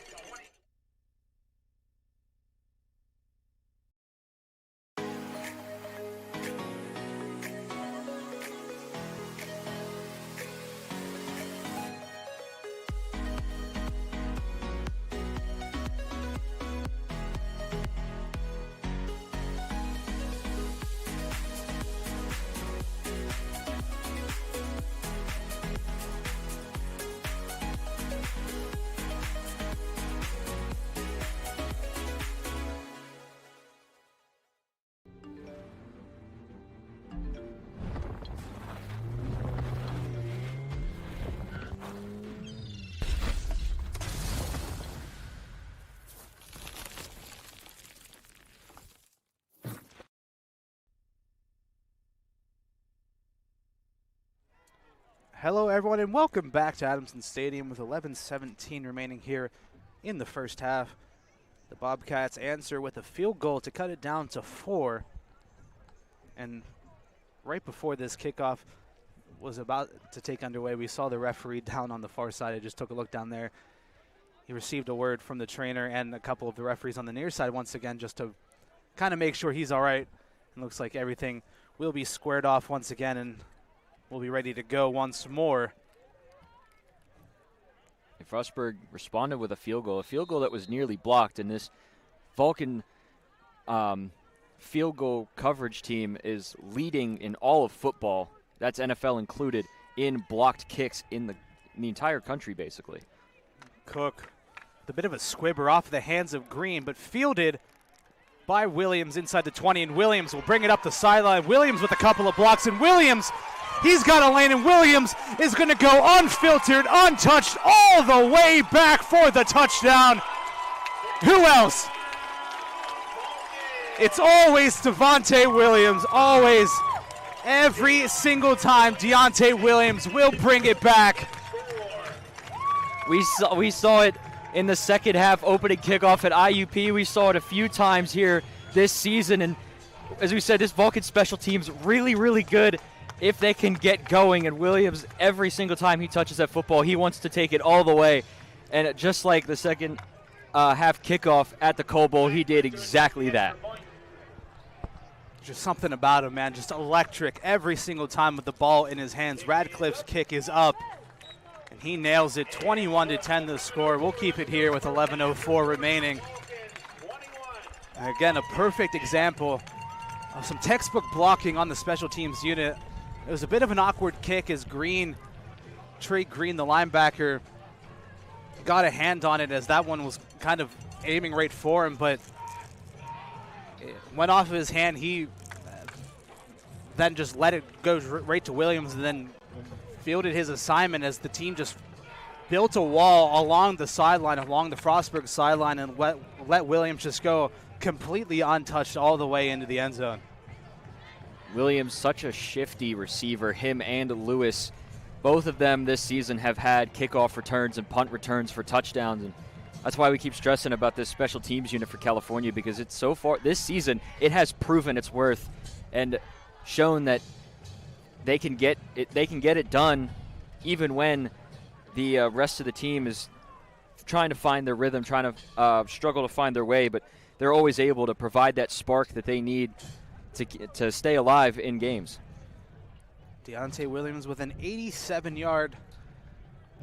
Hello, everyone, and welcome back to Adamson Stadium with 11:17 remaining here in the first half. The Bobcats answer with a field goal to cut it down to 4. And right before this kickoff, was about to take underway. We saw the referee down on the far side. I just took a look down there. He received a word from the trainer and a couple of the referees on the near side once again just to kind of make sure he's all right. It looks like everything will be squared off once again, and we'll be ready to go once more. Frostburg responded with a field goal that was nearly blocked, and this Vulcan field goal coverage team is leading in all of football, that's NFL included, in blocked kicks in the entire country, basically. Cook, with a bit of a squibber off the hands of Green, but fielded by Williams inside the 20, and Williams will bring it up the sideline. Williams with a couple of blocks, and Williams, he's got a lane, and Williams is going to go unfiltered, untouched, all the way back for the touchdown. Who else? It's always Devontae Williams, always. Every single time, Deontay Williams will bring it back. We saw it in the second half opening kickoff at IUP. We saw it a few times here this season, and as we said, this Vulcan special team's really, really good if they can get going, and Williams, every single time he touches that football, he wants to take it all the way, and just like the second half kickoff at the Coal Bowl, he did exactly that. Just something about him, man, just electric every single time with the ball in his hands. Radcliffe's kick is up, and he nails it. 21-10 the score. We'll keep it here with 11:04 remaining. And again, a perfect example of some textbook blocking on the special teams unit. It was a bit of an awkward kick as Trey Green, the linebacker, got a hand on it as that one was kind of aiming right for him, but it went off of his hand. He then just let it go right to Williams and then fielded his assignment as the team just built a wall along the sideline, along the Frostburg sideline, and let Williams just go completely untouched all the way into the end zone. Williams, such a shifty receiver, him and Lewis. Both of them this season have had kickoff returns and punt returns for touchdowns, and that's why we keep stressing about this special teams unit for California, because it's so far this season, it has proven its worth and shown that they can get it done even when the rest of the team is trying to find their rhythm, trying to struggle to find their way, but they're always able to provide that spark that they need to stay alive in games. Deontay Williams with an 87-yard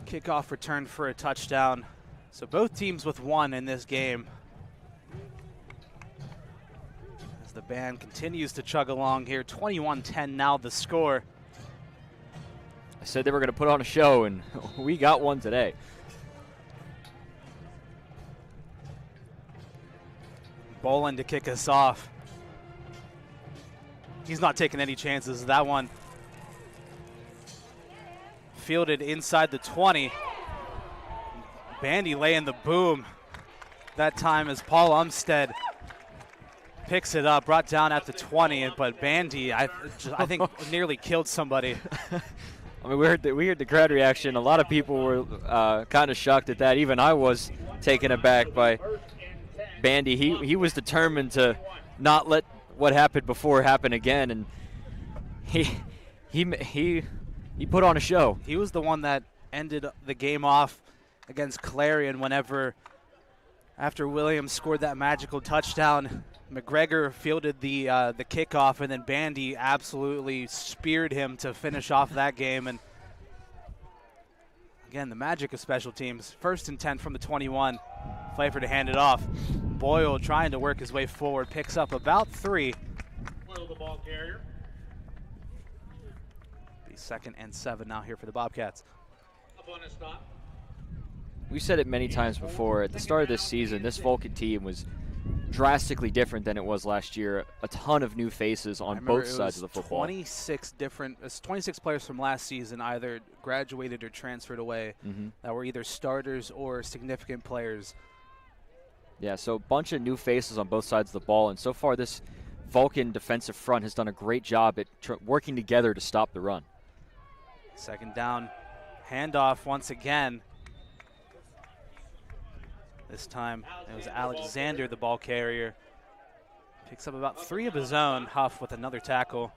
kickoff return for a touchdown. So both teams with one in this game. As the band continues to chug along here, 21-10 now the score. I said they were going to put on a show, and we got one today. Bolin to kick us off. He's not taking any chances. That one fielded inside the 20. Bandy laying the boom that time as Paul Umstead picks it up, brought down at the 20, but Bandy, I think, nearly killed somebody. I mean, we heard the crowd reaction. A lot of people were kind of shocked at that. Even I was taken aback by Bandy. He was determined to not let what happened before happen again, and he put on a show. He was the one that ended the game off against Clarion after Williams scored that magical touchdown. McGregor fielded the kickoff, and then Bandy absolutely speared him to finish off that game. And again, the magic of special teams. 1st and 10 from the 21. Pfeiffer to hand it off. Boyle trying to work his way forward, picks up about 3. Boyle, the ball carrier. Be 2nd and 7 now here for the Bobcats. Up on a stop. We've said it many times before. At the start of this season, this Vulcan team was drastically different than it was last year. A ton of new faces on both sides of the football. 26 players from last season either graduated or transferred away that were either starters or significant players. Yeah, so a bunch of new faces on both sides of the ball, and so far this Vulcan defensive front has done a great job at working together to stop the run. 2nd down, handoff once again. This time it was Alexander, the ball carrier. Picks up about 3 of his own. Huff with another tackle.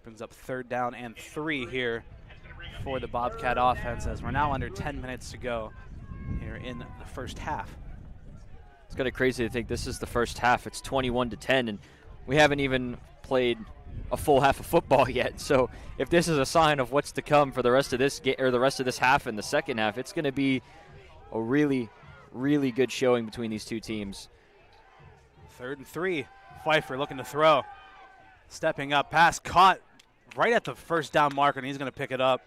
Brings up 3rd down and 3 here for the Bobcat offense as we're now under 10 minutes to go here in the first half. It's kind of crazy to think this is the first half. It's 21-10, and we haven't even played a full half of football yet. So if this is a sign of what's to come for the rest of this or the rest of this half and the second half, it's going to be a really, really good showing between these two teams. 3rd and 3. Pfeiffer looking to throw. Stepping up, pass caught right at the first down marker, and he's going to pick it up.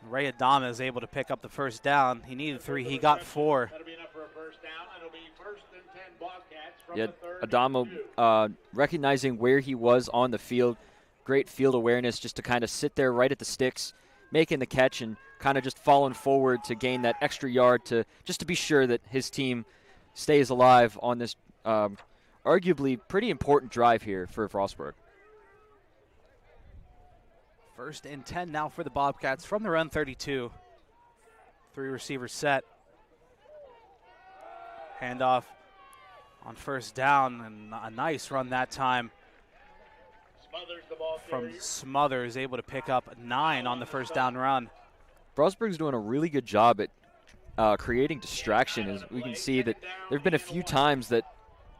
Ray Adama is able to pick up the first down. He needed 3. He got 4. Yeah, Adamo recognizing where he was on the field. Great field awareness just to kind of sit there right at the sticks, making the catch and kind of just falling forward to gain that extra yard just to be sure that his team stays alive on this arguably pretty important drive here for Frostburg. 1st and 10 now for the Bobcats from the run 32. 3 receivers set. Handoff on first down, and a nice run that time from Smothers, able to pick up 9 on the first down run. Frostburg's doing a really good job at creating distraction. As we can see that there have been a few times that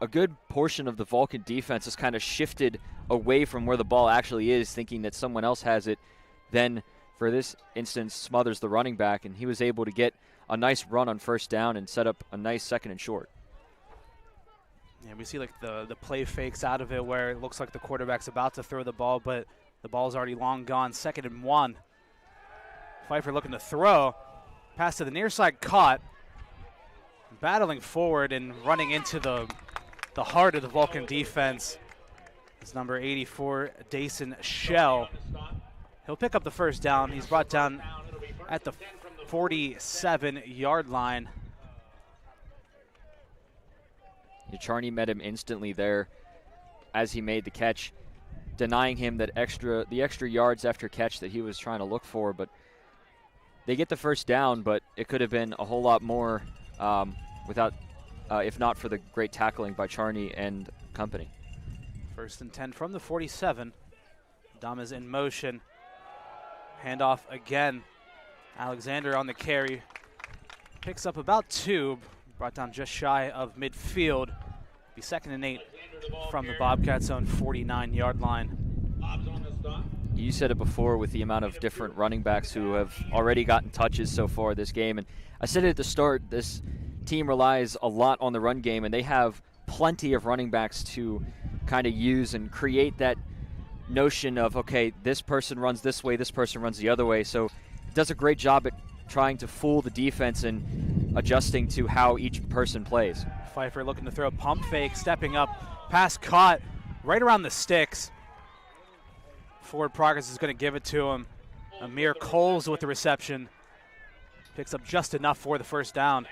a good portion of the Vulcan defense has kind of shifted away from where the ball actually is, thinking that someone else has it. Then for this instance, Smothers, the running back, and he was able to get a nice run on first down and set up a nice 2nd and short. Yeah, we see like the play fakes out of it where it looks like the quarterback's about to throw the ball, but the ball's already long gone. 2nd and 1. Pfeiffer looking to throw. Pass to the near side, caught. Battling forward and running into the heart of the Vulcan defense. It's number 84, Dason Shell. He'll pick up the first down. He's brought down at the 47-yard line. Charney met him instantly there as he made the catch, denying him the extra yards after catch that he was trying to look for. But they get the first down, but it could have been a whole lot more if not for the great tackling by Charney and company. 1st and 10 from the 47. Dama's in motion. Handoff again. Alexander on the carry. Picks up about 2. Brought down just shy of midfield. Be 2nd and 8 from the Bobcats' own 49-yard line. You said it before with the amount of different running backs who have already gotten touches so far this game. And I said it at the start, this team relies a lot on the run game, and they have plenty of running backs to kind of use and create that notion of, okay, this person runs this way, this person runs the other way. So it does a great job at trying to fool the defense and adjusting to how each person plays. Pfeiffer looking to throw a pump fake, stepping up, pass caught right around the sticks. Forward progress is going to give it to him. Amir Coles with the reception. Picks up just enough for the first down.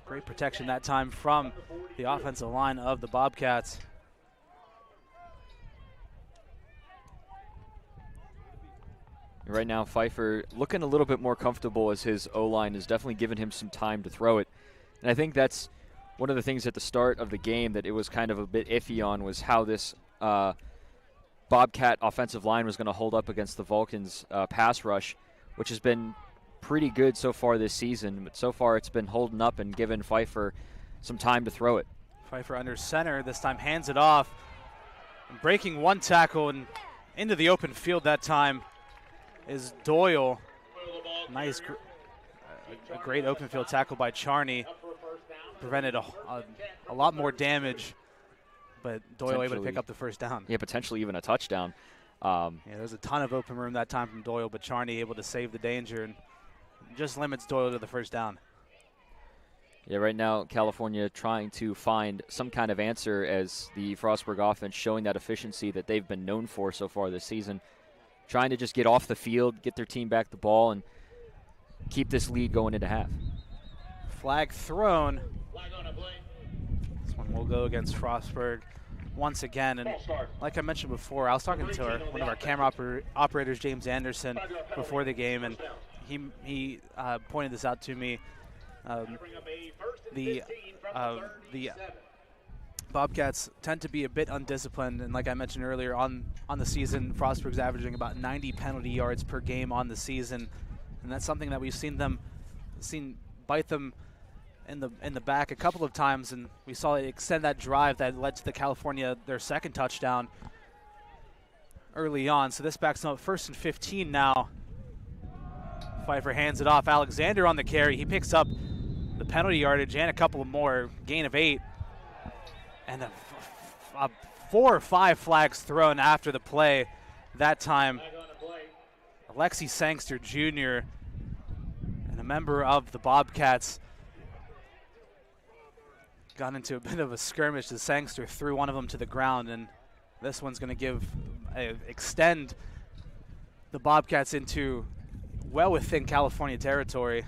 Great protection that time from the offensive line of the Bobcats. Right now, Pfeiffer looking a little bit more comfortable as his O-line has definitely given him some time to throw it. And I think that's one of the things at the start of the game that it was kind of a bit iffy on, was how this Bobcat offensive line was going to hold up against the Vulcans' pass rush, which has been pretty good so far this season. But so far it's been holding up and giving Pfeiffer some time to throw it. Pfeiffer under center, this time hands it off. And breaking one tackle and into the open field that time is Doyle. Nice, a great open field tackle by Charney. Prevented a lot more damage, but Doyle able to pick up the first down. Yeah, potentially even a touchdown. Yeah, there's a ton of open room that time from Doyle, but Charney able to save the danger and just limits Doyle to the first down. Yeah, right now California trying to find some kind of answer as the Frostburg offense showing that efficiency that they've been known for so far this season. Trying to just get off the field, get their team back the ball, and keep this lead going into half. Flag thrown. This one will go against Frostburg once again. And like I mentioned before, I was talking to one of our camera operators, James Anderson, before the game, and he pointed this out to me. The Bobcats tend to be a bit undisciplined, and like I mentioned earlier, on the season, Frostburg's averaging about 90 penalty yards per game on the season, and that's something that we've seen bite them in the back a couple of times, and we saw it extend that drive that led to the California, their second touchdown early on. So this backs them up 1st and 15 now. Pfeiffer hands it off. Alexander on the carry. He picks up the penalty yardage and a couple more, gain of 8. And 4 or 5 flags thrown after the play. That time, Alexi Sangster Jr. and a member of the Bobcats got into a bit of a skirmish as Sangster threw one of them to the ground, and this one's going to extend the Bobcats into well within California territory.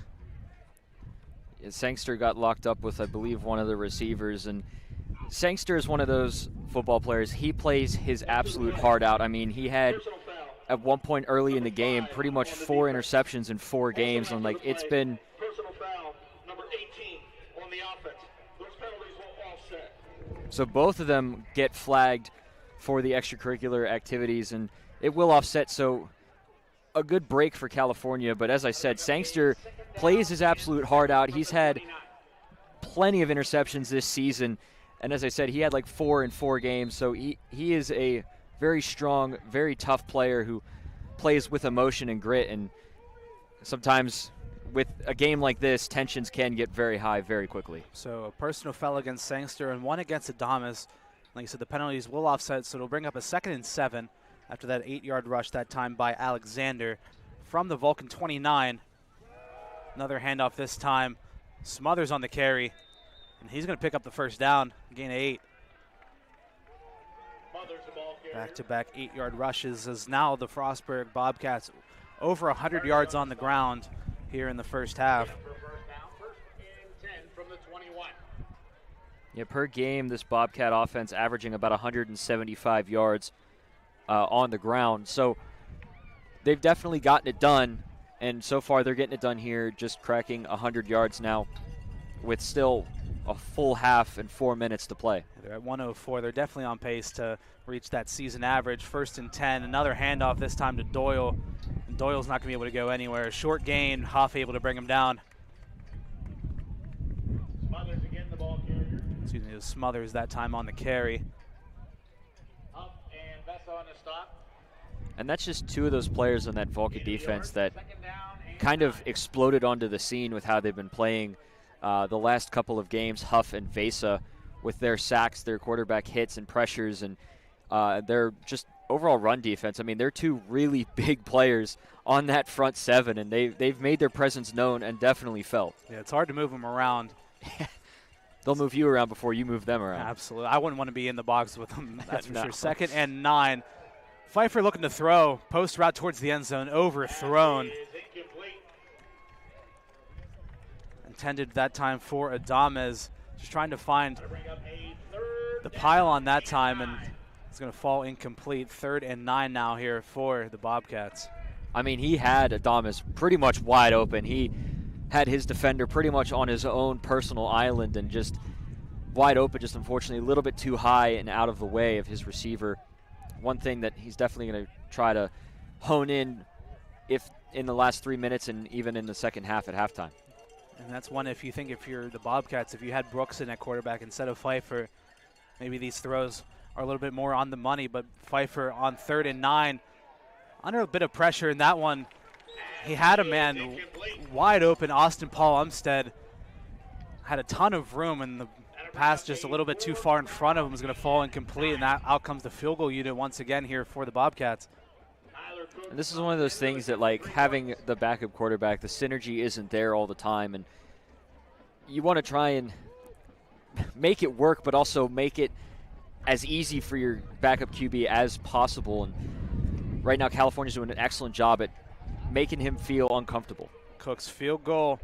Sangster got locked up with, I believe, one of the receivers, and Sangster is one of those football players. He plays his absolute heart out. I mean, he had at one point early in the game pretty much 4 interceptions in 4 games, and like it's been Personal foul, number 18 on the offense. Those penalties will offset. so both of them get flagged for the extracurricular activities, and it will offset. So a good break for California, but as I said, Sangster plays his absolute heart out. He's had plenty of interceptions this season, and as I said, he had like 4 in 4 games, so he is a very strong, very tough player who plays with emotion and grit, and sometimes with a game like this, tensions can get very high very quickly. So a personal foul against Sangster and 1 against Adamas. Like you said, the penalties will offset, so it'll bring up a 2nd and 7 after that 8-yard rush that time by Alexander from the Vulcan 29. Another handoff this time. Smothers on the carry, and he's going to pick up the first down, gain of 8. Back-to-back 8-yard rushes as now the Frostburg Bobcats over 100 yards on the ground here in the first half. Yeah, per game, this Bobcat offense averaging about 175 yards on the ground. So they've definitely gotten it done, and so far they're getting it done here, just cracking 100 yards now with still a full half and 4 minutes to play. They're at 104. They're definitely on pace to reach that season average. 1st and 10. Another handoff this time to Doyle. And Doyle's not going to be able to go anywhere. Short gain. Huff able to bring him down. Smothers again, the ball carrier. Excuse me, it was Smothers that time on the carry. Up and Vessa on the stop. And that's just 2 of those players on that Vulcan defense that kind of exploded onto the scene with how they've been playing the last couple of games. Huff and Vesa with their sacks, their quarterback hits and pressures, and their just overall run defense. I mean, they're 2 really big players on that front 7, and they've made their presence known and definitely felt. Yeah, it's hard to move them around. They'll move you around before you move them around. Absolutely. I wouldn't want to be in the box with them, that's for No. sure. 2nd and 9. Pfeiffer looking to throw. Post route towards the end zone. Overthrown. Intended that time for Adames. Just trying to find the pylon that time, and it's going to fall incomplete. 3rd and 9 now here for the Bobcats. I mean, he had Adames pretty much wide open. He had his defender pretty much on his own personal island and just wide open, just unfortunately a little bit too high and out of the way of his receiver. One thing that he's definitely going to try to hone in if in the last 3 minutes and even in the second half at halftime. And that's one, if you're the Bobcats, if you had Brooks in at quarterback instead of Pfeiffer, maybe these throws are a little bit more on the money. But Pfeiffer on 3rd and 9, under a bit of pressure in that one. He had a man wide open. Austin Paul Umstead had a ton of room, and the pass just a little bit too far in front of him was going to fall incomplete, and that out comes the field goal unit once again here for the Bobcats. And this is one of those things that, like, having the backup quarterback, the synergy isn't there all the time, and you want to try and make it work, but also make it as easy for your backup QB as possible. And right now, California's doing an excellent job at making him feel uncomfortable. Cook's field goal.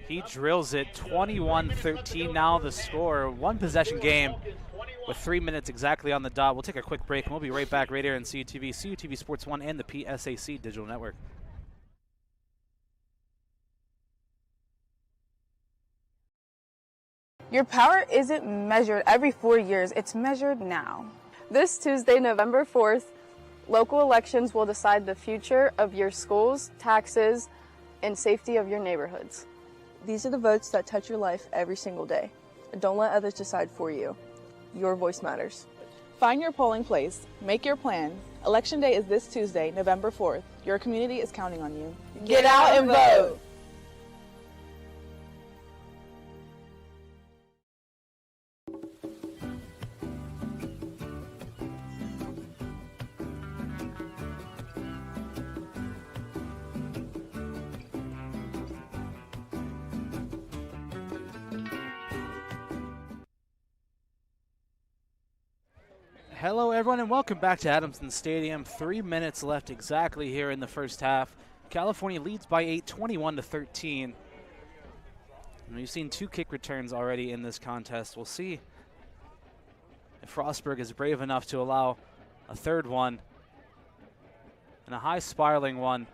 He drills it. 21-13 now the score. 1 possession game with 3 minutes exactly on the dot. We'll take a quick break, and we'll be right back right here on CUTV, CUTV Sports 1, and the PSAC Digital Network. Your power isn't measured every 4 years, it's measured now. This Tuesday, November 4th, local elections will decide the future of your schools, taxes, and safety of your neighborhoods. These are the votes that touch your life every single day. Don't let others decide for you. Your voice matters. Find your polling place. Make your plan. Election day is this Tuesday, November 4th. Your community is counting on you. Get out and vote! Hello, everyone, and welcome back to Adamson Stadium. 3 minutes left exactly here in the first half. California leads by 8, 21-13. And we've seen 2 kick returns already in this contest. We'll see if Frostburg is brave enough to allow a third one and a high spiraling one.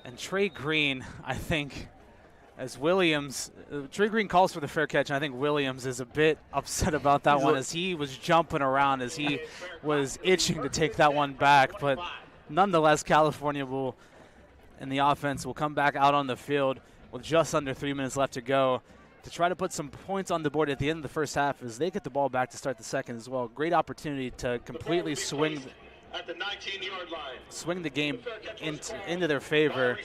And Trey Green, I think, as Williams, Trey Green calls for the fair catch, and I think Williams is a bit upset about that one as he was jumping around as he was itching to take that one back. But nonetheless, California will, in the offense, will come back out on the field with just under 3 minutes left to go to try to put some points on the board at the end of the first half as they get the ball back to start the second as well. Great opportunity to completely swing at the 19-yard line. The game into their favor.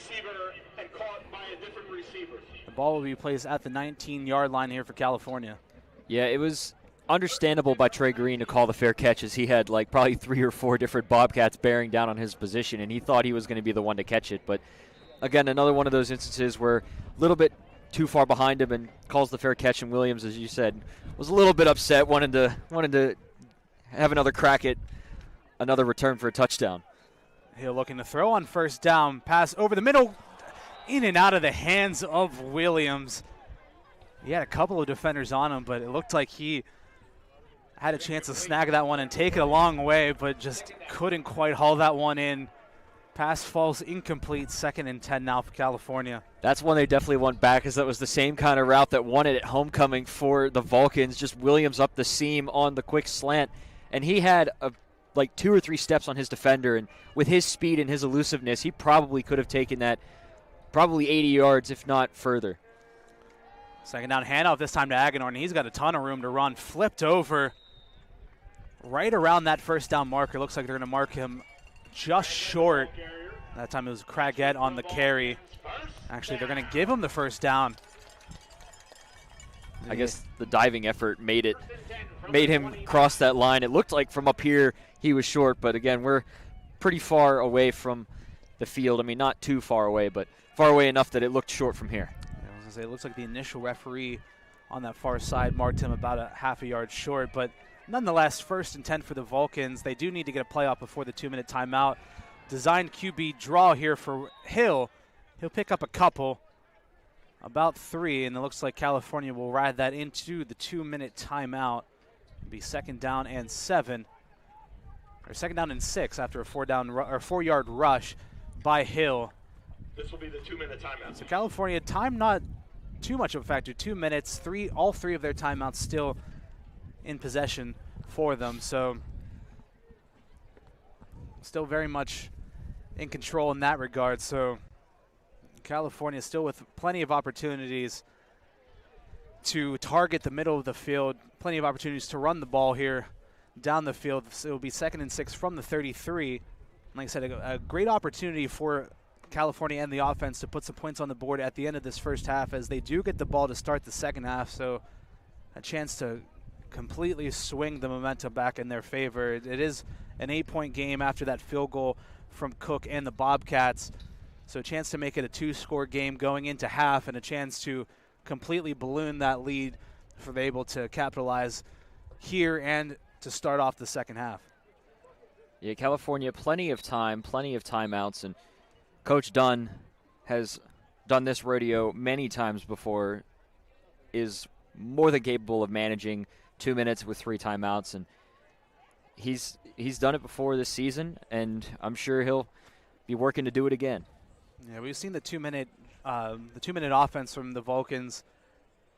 The ball will be placed at the 19-yard line here for California. Yeah, it was understandable by Trey Green to call the fair catch as he had like probably 3 or 4 different Bobcats bearing down on his position, and he thought he was going to be the one to catch it. But again, another one of those instances where a little bit too far behind him and calls the fair catch, and Williams, as you said, was a little bit upset, wanted to have another crack at another return for a touchdown. Hill looking to throw on first down, pass over the middle, in and out of the hands of Williams. He had a couple of defenders on him, but it looked like he had a chance to snag that one and take it a long way, but just couldn't quite haul that one in. Pass falls incomplete, 2nd and 10 now for California. That's one they definitely want back, as that was the same kind of route that won it at homecoming for the Vulcans. Just Williams up the seam on the quick slant, and he had like 2 or 3 steps on his defender, and with his speed and his elusiveness, he probably could have taken that probably 80 yards, if not further. Second down handoff this time to Aguilar, and he's got a ton of room to run. Flipped over right around that first down marker. Looks like they're going to mark him just short. That time it was Craggett on the carry. Actually, they're going to give him the first down. I guess the diving effort made him cross that line. It looked like from up here he was short, but again, we're pretty far away from the field. I mean, not too far away, but far away enough that it looked short from here. Yeah, I was going to say, it looks like the initial referee on that far side marked him about a half a yard short, but nonetheless, 1st and 10 for the Vulcans. They do need to get a play off before the 2-minute timeout. Designed QB draw here for Hill. He'll pick up a couple, about 3, and it looks like California will ride that into the 2-minute timeout. It'll be 2nd down and 7, or 2nd down and 6 after a 4-yard rush by Hill. This will be the 2-minute timeout. So California, time not too much of a factor. 2 minutes, all three of their timeouts still in possession for them. So still very much in control in that regard. So California still with plenty of opportunities to target the middle of the field, plenty of opportunities to run the ball here down the field. So it will be 2nd and 6 from the 33. Like I said, a great opportunity for California and the offense to put some points on the board at the end of this first half as they do get the ball to start the second half. So a chance to completely swing the momentum back in their favor. It is an 8-point game after that field goal from Cook and the Bobcats. So a chance to make it a 2-score game going into half and a chance to completely balloon that lead if they're able to capitalize here and to start off the second half. Yeah, California, plenty of time, plenty of timeouts, and Coach Dunn has done this rodeo many times before, is more than capable of managing 2 minutes with 3 timeouts, and he's done it before this season, and I'm sure he'll be working to do it again. Yeah, we've seen the 2-minute offense from the Vulcans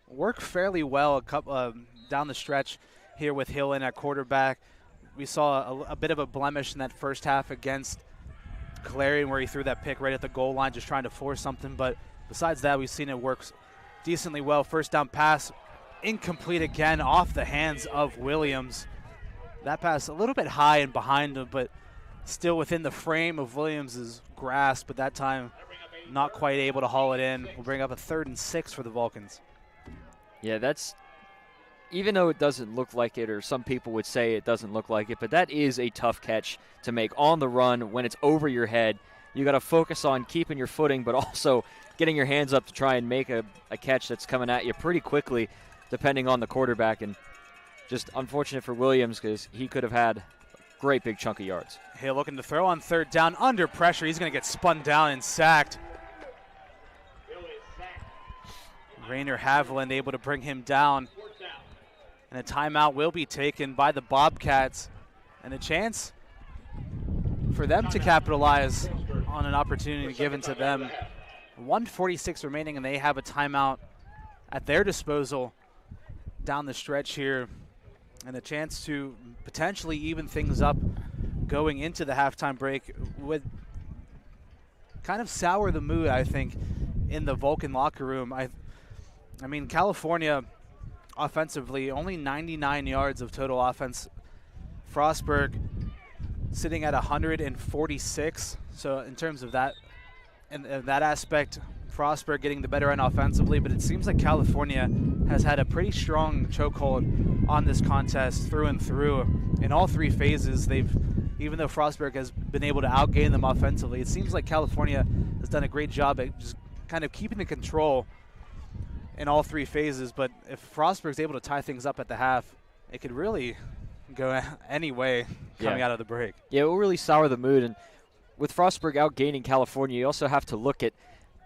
work fairly well down the stretch here with Hill in at quarterback. We saw a bit of a blemish in that first half against Clarion where he threw that pick right at the goal line just trying to force something. But besides that, we've seen it work decently well. First down pass, incomplete again off the hands of Williams. That pass a little bit high and behind him, but still within the frame of Williams' grasp, but that time not quite able to haul it in. We'll bring up a 3rd and 6 for the Vulcans. Yeah, that's, even though it doesn't look like it, or some people would say it doesn't look like it, but that is a tough catch to make on the run when it's over your head. You got to focus on keeping your footing, but also getting your hands up to try and make a catch that's coming at you pretty quickly, depending on the quarterback. And just unfortunate for Williams because he could have had a great big chunk of yards. Hill looking to throw on 3rd down under pressure. He's going to get spun down and sacked. Rainer Haviland able to bring him down. And a timeout will be taken by the Bobcats. And a chance for them to capitalize on an opportunity given to them. 1:46 remaining, and they have a timeout at their disposal down the stretch here. And a chance to potentially even things up going into the halftime break would kind of sour the mood, I think, in the Vulcan locker room. I mean, California offensively, only 99 yards of total offense. Frostburg sitting at 146. So in terms of that, and that aspect, Frostburg getting the better end offensively, but it seems like California has had a pretty strong chokehold on this contest through and through. In all 3 phases, even though Frostburg has been able to outgain them offensively, it seems like California has done a great job at just kind of keeping the control in all 3 phases. But if Frostburg's able to tie things up at the half, it could really go any way coming out of the break. Yeah, it will really sour the mood. And with Frostburg outgaining California, you also have to look at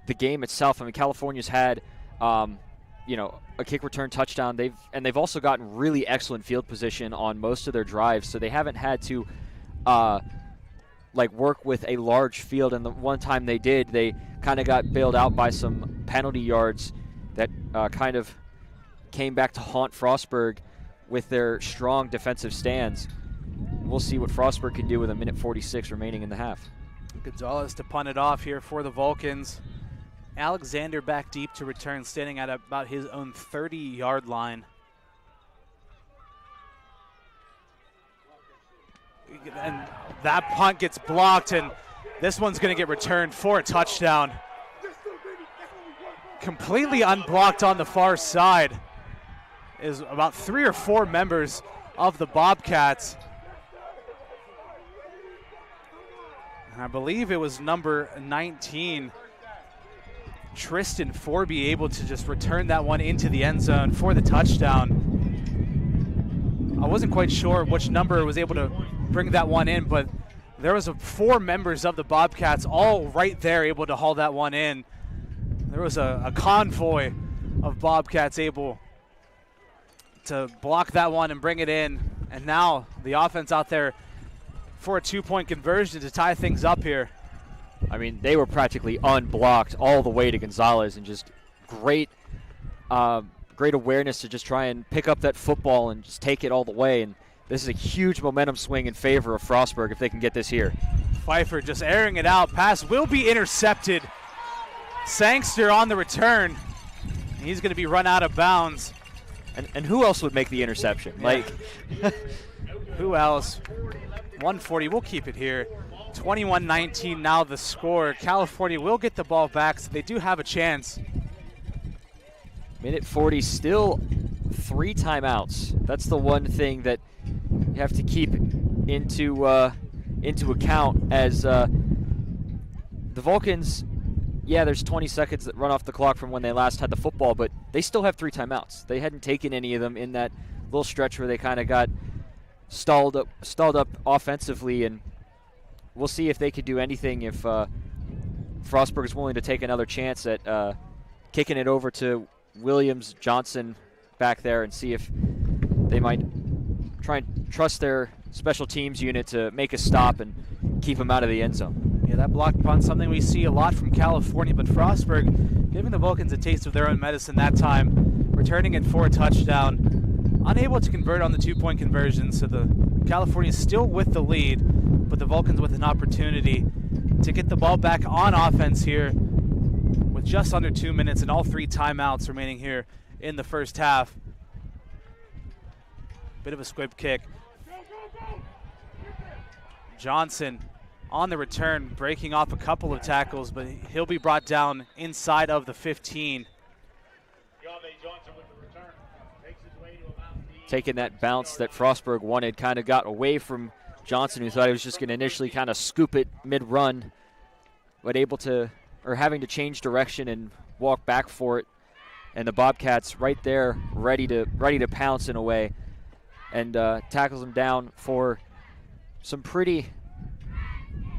the game itself. I mean, California's had, a kick return touchdown. They've also gotten really excellent field position on most of their drives, so they haven't had to work with a large field. And the one time they did, they kind of got bailed out by some penalty yards that kind of came back to haunt Frostburg with their strong defensive stands. We'll see what Frostburg can do with 1:46 remaining in the half. Gonzalez to punt it off here for the Vulcans. Alexander back deep to return, standing at about his own 30-yard line. And that punt gets blocked, and this one's going to get returned for a touchdown. Completely unblocked on the far side is about 3 or 4 members of the Bobcats. And I believe it was number 19, Tristan Forby, able to just return that one into the end zone for the touchdown. I wasn't quite sure which number was able to bring that one in, but there was 4 members of the Bobcats all right there able to haul that one in. There was a convoy of Bobcats able to block that one and bring it in. And now the offense out there for a 2-point conversion to tie things up here. I mean, they were practically unblocked all the way to Gonzalez, and just great awareness to just try and pick up that football and just take it all the way. And this is a huge momentum swing in favor of Frostburg if they can get this here. Pfeiffer just airing it out. Pass will be intercepted. Sangster on the return. He's going to be run out of bounds. And who else would make the interception? Yeah. Who else? 140. We'll keep it here. 21-19 now the score. California will get the ball back, so they do have a chance. 1:40, still 3 timeouts. That's the one thing that you have to keep into account as the Vulcans. Yeah, there's 20 seconds that run off the clock from when they last had the football, but they still have 3 timeouts. They hadn't taken any of them in that little stretch where they kind of got stalled up offensively, and we'll see if they could do anything if Frostburg is willing to take another chance at kicking it over to Williams Johnson back there and see if they might try and trust their special teams unit to make a stop and keep them out of the end zone. Yeah, that block punt, something we see a lot from California, but Frostburg giving the Vulcans a taste of their own medicine that time. returning it for a touchdown. Unable to convert on the 2-point conversion, so the California still with the lead, but the Vulcans with an opportunity to get the ball back on offense here with just under 2 minutes and all 3 timeouts remaining here in the first half. Bit of a squib kick. Johnson on the return, breaking off a couple of tackles, but he'll be brought down inside of the 15. Taking that bounce that Frostburg wanted, kind of got away from Johnson, who thought he was just going to initially kind of scoop it mid-run, but having to change direction and walk back for it. And the Bobcats right there, ready to pounce in a way, and tackles him down for some pretty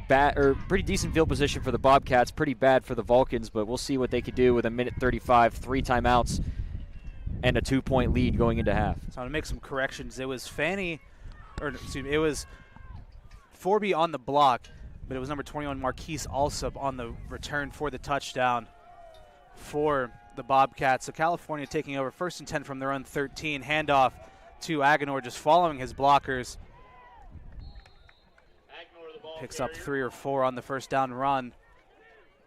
decent field position for the Bobcats, pretty bad for the Vulcans, but we'll see what they could do with a minute 35, 3 timeouts, and a 2-point lead going into half. So to make some corrections, it was it was Forby on the block, but it was number 21 Marquise Alsop on the return for the touchdown for the Bobcats. So California taking over 1st and 10 from their own 13. Handoff to Agenor, just following his blockers. Picks up 3 or 4 on the first down run.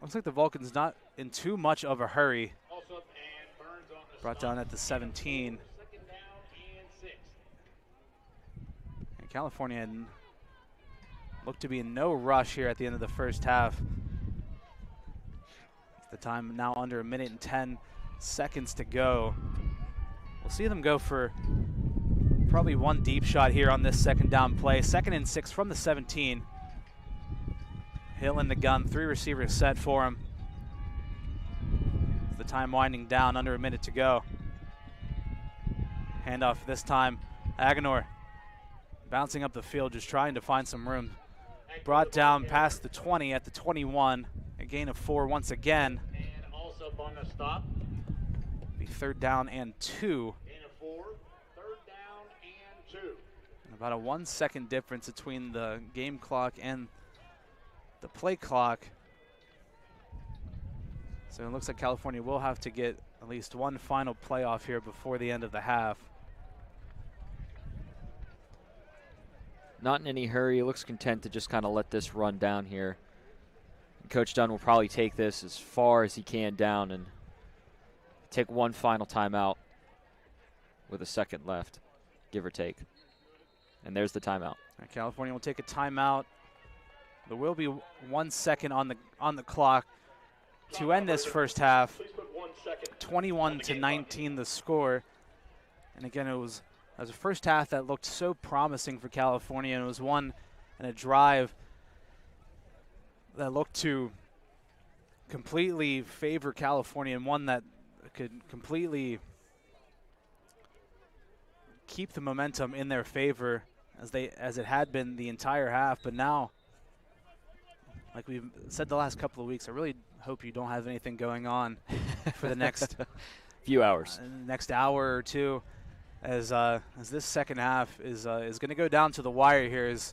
Looks like the Vulcans not in too much of a hurry. Brought down at the 17. And California looked to be in no rush here at the end of the first half. The time now under a minute and 10 seconds to go. We'll see them go for probably one deep shot here on this second down play. 2nd and 6 from the 17. Hill in the gun, 3 receivers set for him. The time winding down, under a minute to go. Handoff this time, Agenor bouncing up the field, just trying to find some room. Brought down past the 20 at the 21, a gain of 4 once again. And also on the stop. Be 3rd down and 2. Gain of 4, 3rd down and 2. About a 1 second difference between the game clock and the play clock. So it looks like California will have to get at least one final playoff here before the end of the half. Not in any hurry. He looks content to just kind of let this run down here. And Coach Dunn will probably take this as far as he can down and take one final timeout with a second left, give or take. And there's the timeout. California will take a timeout. There will be 1 second on the clock to end this first half. 21-19 the score. And again, it was a first half that looked so promising for California, and it was one and a drive that looked to completely favor California, and one that could completely keep the momentum in their favor as it had been the entire half. But now, like we've said the last couple of weeks, I really hope you don't have anything going on for the next few hours, next hour or two, as this second half is going to go down to the wire here. Is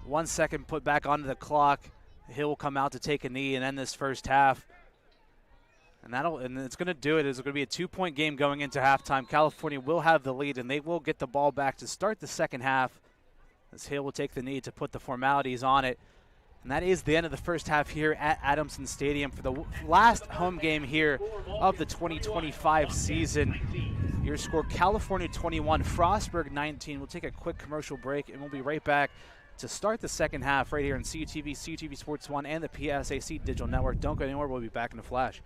1 second put back onto the clock. Hill will come out to take a knee and end this first half, and it's going to do it. It's going to be a 2-point game going into halftime. California will have the lead, and they will get the ball back to start the second half, as Hill will take the knee to put the formalities on it. And that is the end of the first half here at Adamson Stadium for the last home game here of the 2025 season. Your score, California 21, Frostburg 19. We'll take a quick commercial break, and we'll be right back to start the second half right here on CUTV, CUTV Sports 1, and the PSAC Digital Network. Don't go anywhere. We'll be back in a flash.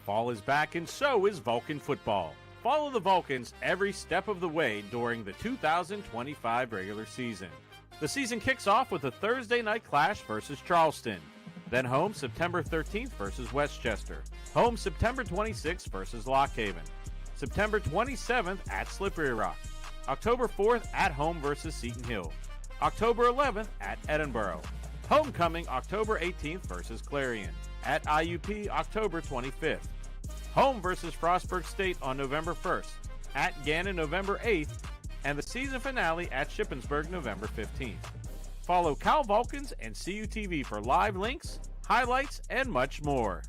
Fall is back, and so is Vulcan football. Follow the Vulcans every step of the way during the 2025 regular season. The season kicks off with a Thursday night clash versus Charleston. Then home September 13th versus Westchester. Home September 26th versus Lock Haven. September 27th at Slippery Rock. October 4th at home versus Seton Hill. October 11th at Edinburgh. Homecoming October 18th versus Clarion. At IUP October 25th. Home versus Frostburg State on November 1st. At Gannon November 8th. And the season finale at Shippensburg November 15th. Follow Cal Vulcans and CUTV for live links, highlights, and much more.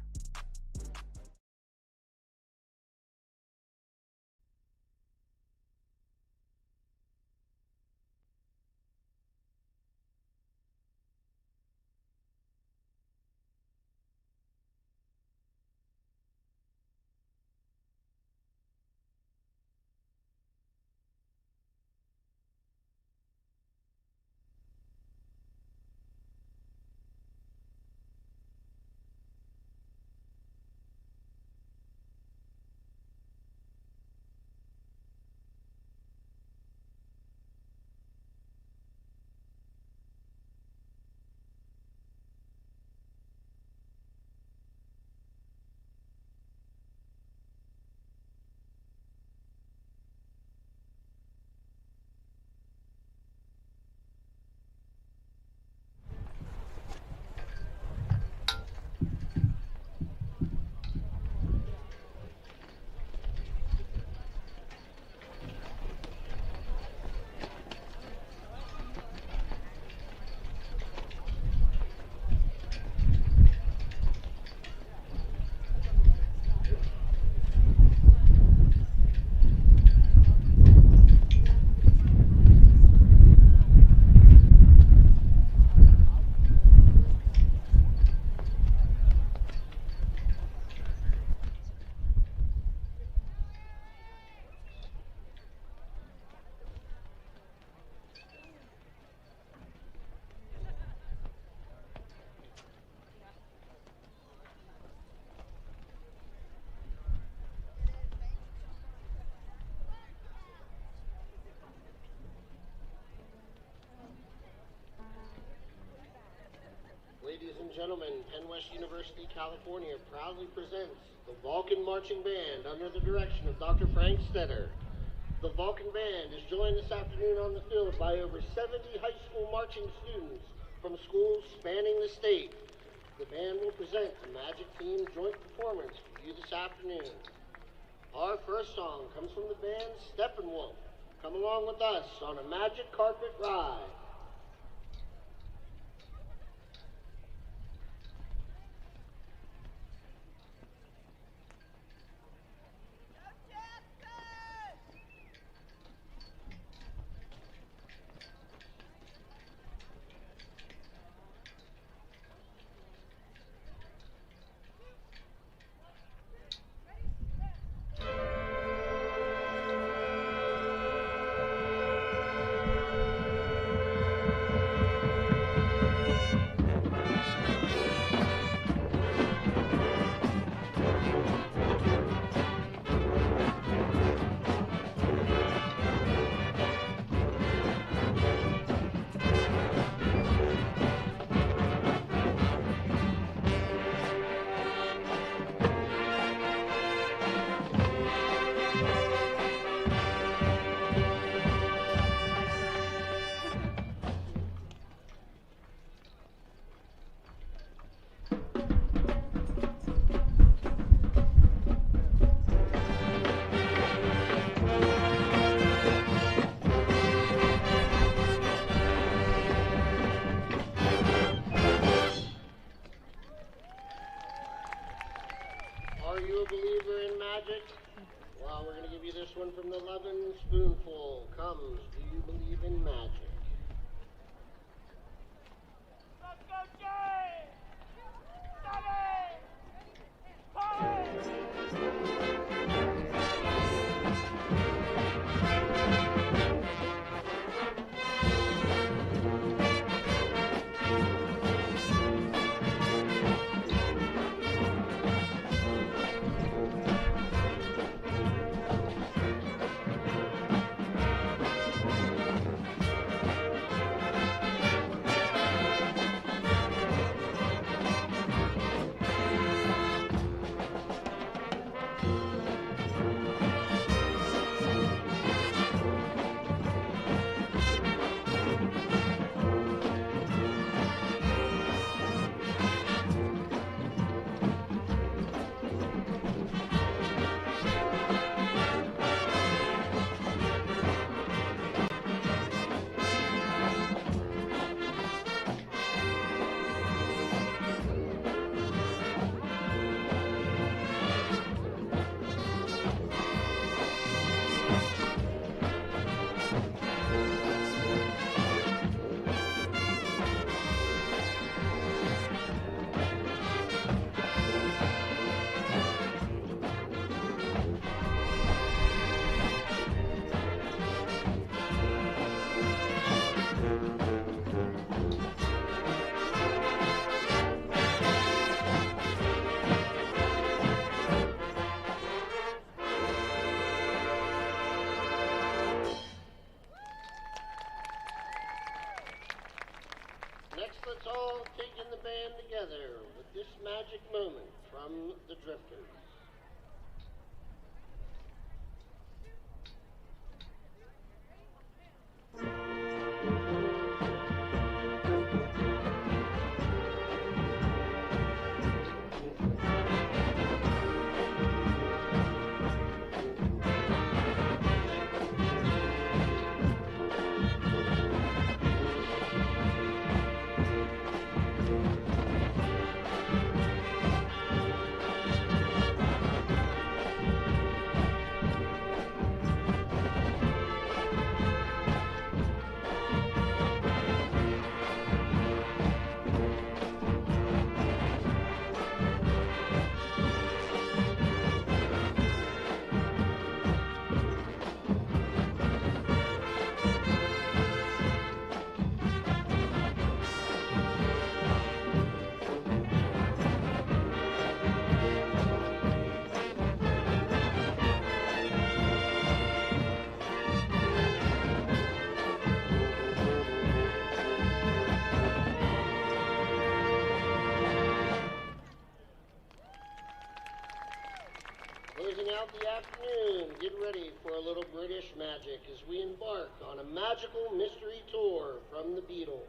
gentlemen, Penn West University, California proudly presents the Vulcan Marching Band under the direction of Dr. Frank Stetter. The Vulcan Band is joined this afternoon on the field by over 70 high school marching students from schools spanning the state. The band will present a Magic-themed joint performance for you this afternoon. Our first song comes from the band Steppenwolf. Come along with us on a Magic Carpet Ride. Are you a believer in magic? Well, we're going to give you this one from the Lovin' Spoonful. Comes, do you believe in magic? Let's go, Jay! 7, afternoon, get ready for a little British magic as we embark on a magical mystery tour from the Beatles.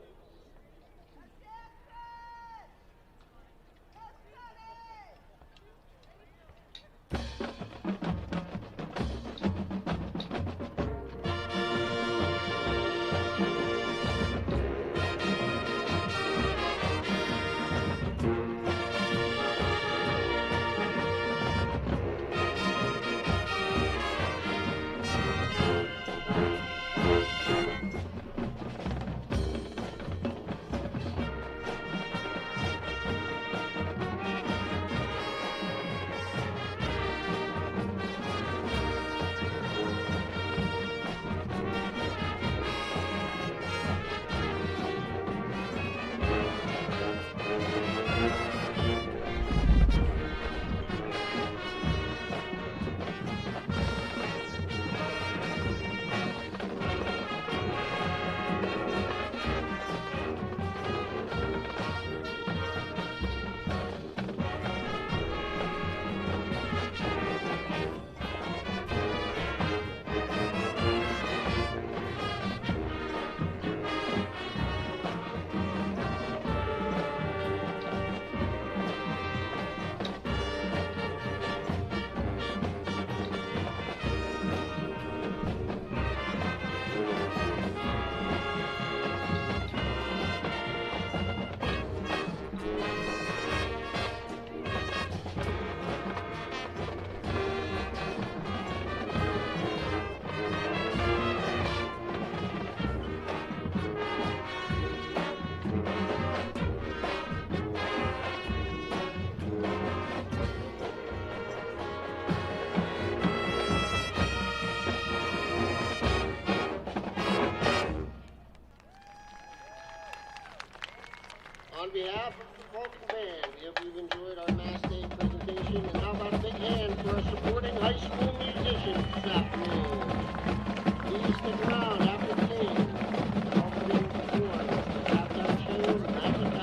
On behalf of the Vulcan Band, we hope you've enjoyed our Mass Day presentation. And how about a big hand for our supporting high school musicians this afternoon? Please stick around after the game. Vulcan will perform the halftime show, Magical.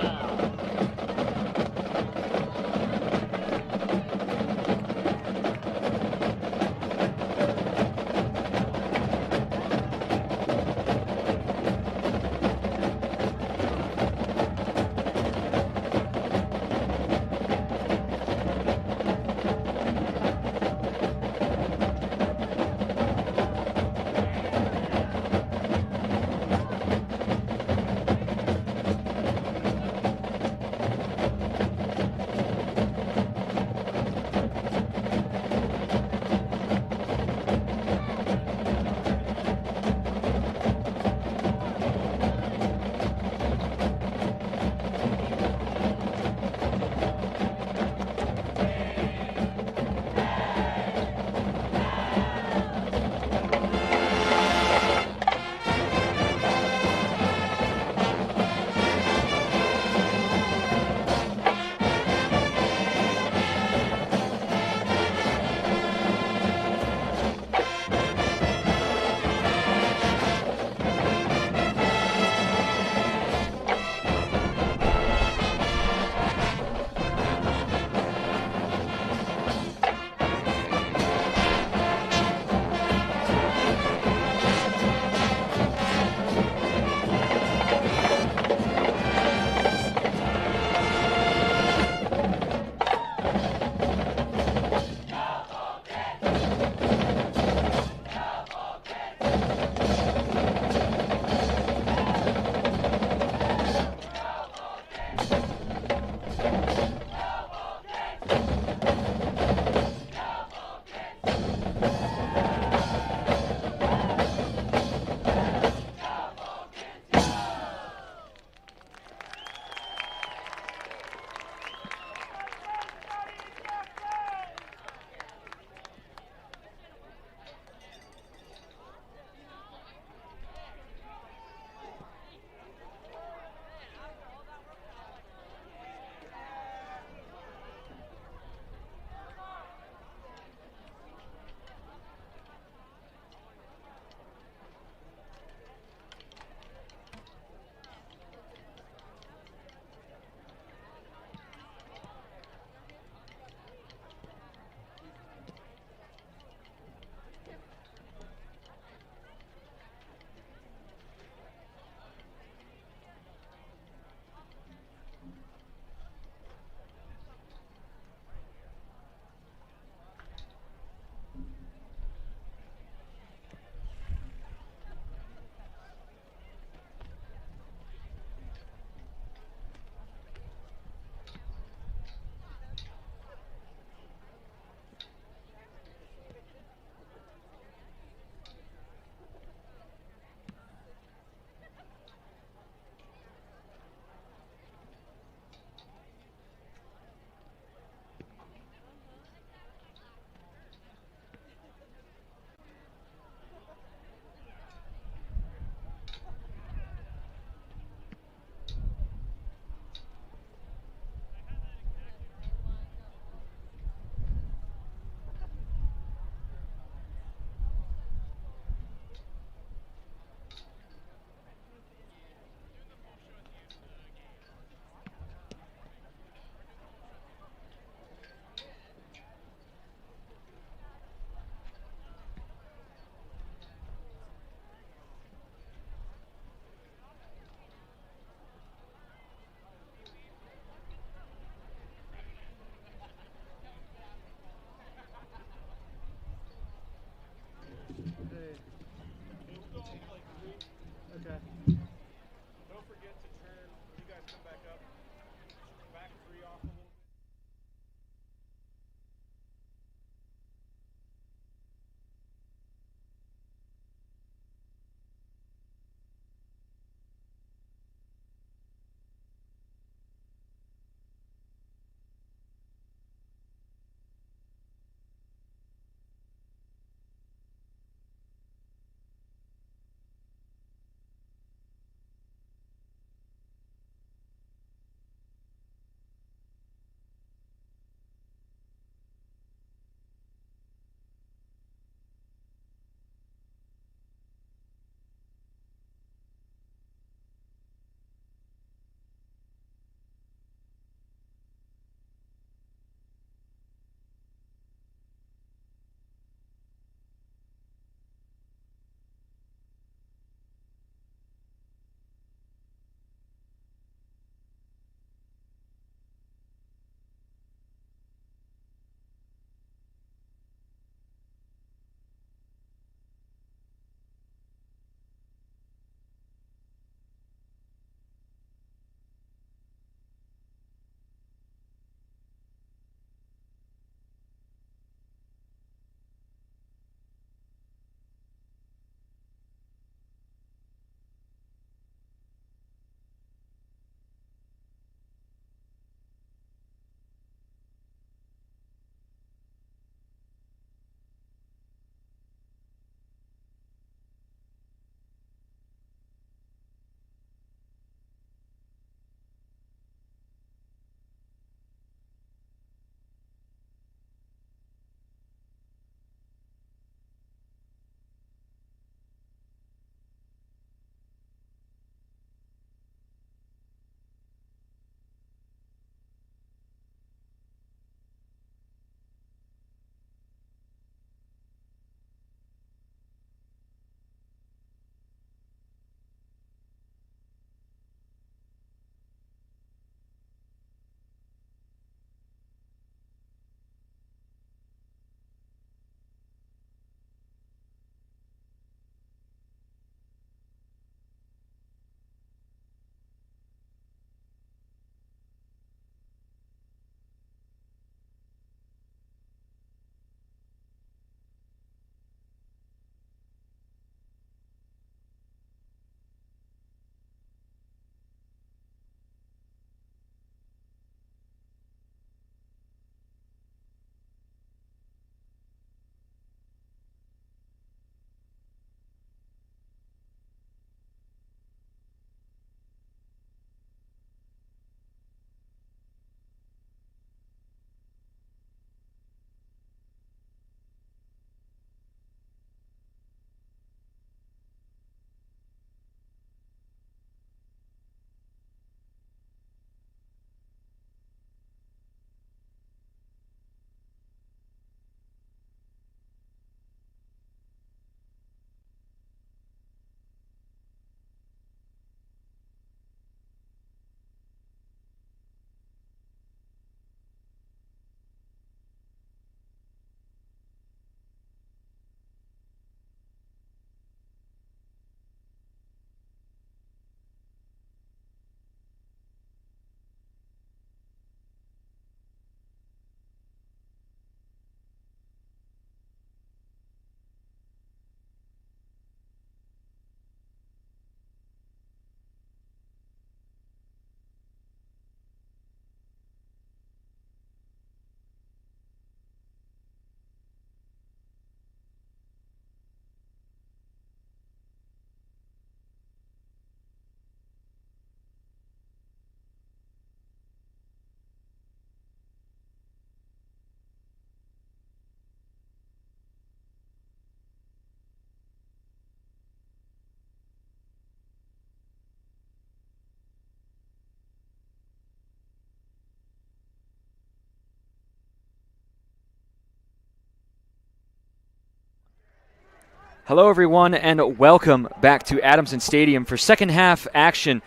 Hello, everyone, and welcome back to Adamson Stadium for second half action,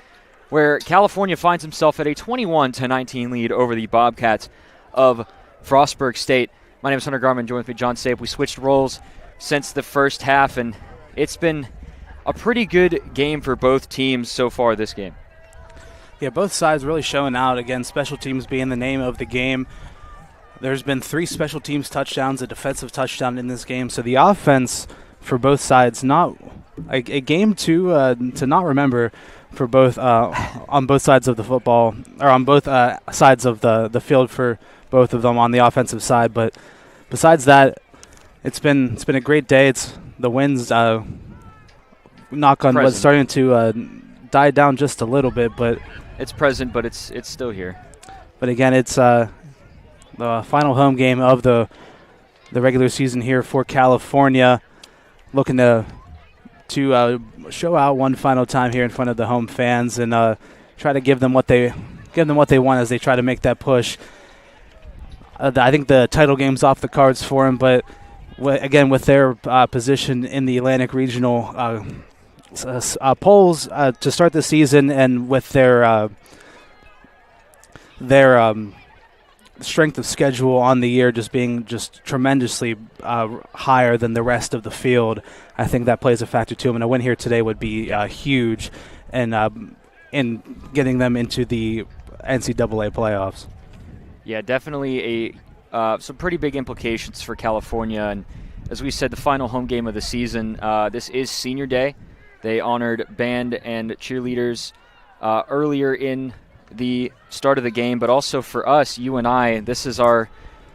where California finds himself at a 21-19 lead over the Bobcats of Frostburg State. My name is Hunter Garman, joined with me John Sape. We switched roles since the first half, and it's been a pretty good game for both teams so far this game. Yeah, both sides really showing out. Again, special teams being the name of the game. There's been 3 special teams touchdowns, a defensive touchdown in this game. So the offense for both sides, not a game to not remember for both on both sides of the football, or on both sides of the field for both of them on the offensive side. But besides that, it's been a great day. It's the winds, knock on wood, starting to die down just a little bit, but it's present, but it's still here. But again, it's the final home game of the regular season here for California. Looking to show out one final time here in front of the home fans and try to give them what they want as they try to make that push. I think the title game's off the cards for them, but again, with their position in the Atlantic Regional polls to start the season, and with their strength of schedule on the year just being tremendously higher than the rest of the field, I think that plays a factor to them. And a win here today would be huge in getting them into the NCAA playoffs. Yeah, definitely some pretty big implications for California. And as we said, the final home game of the season, this is Senior Day. They honored band and cheerleaders earlier in the start of the game, but also for us, you and I, this is our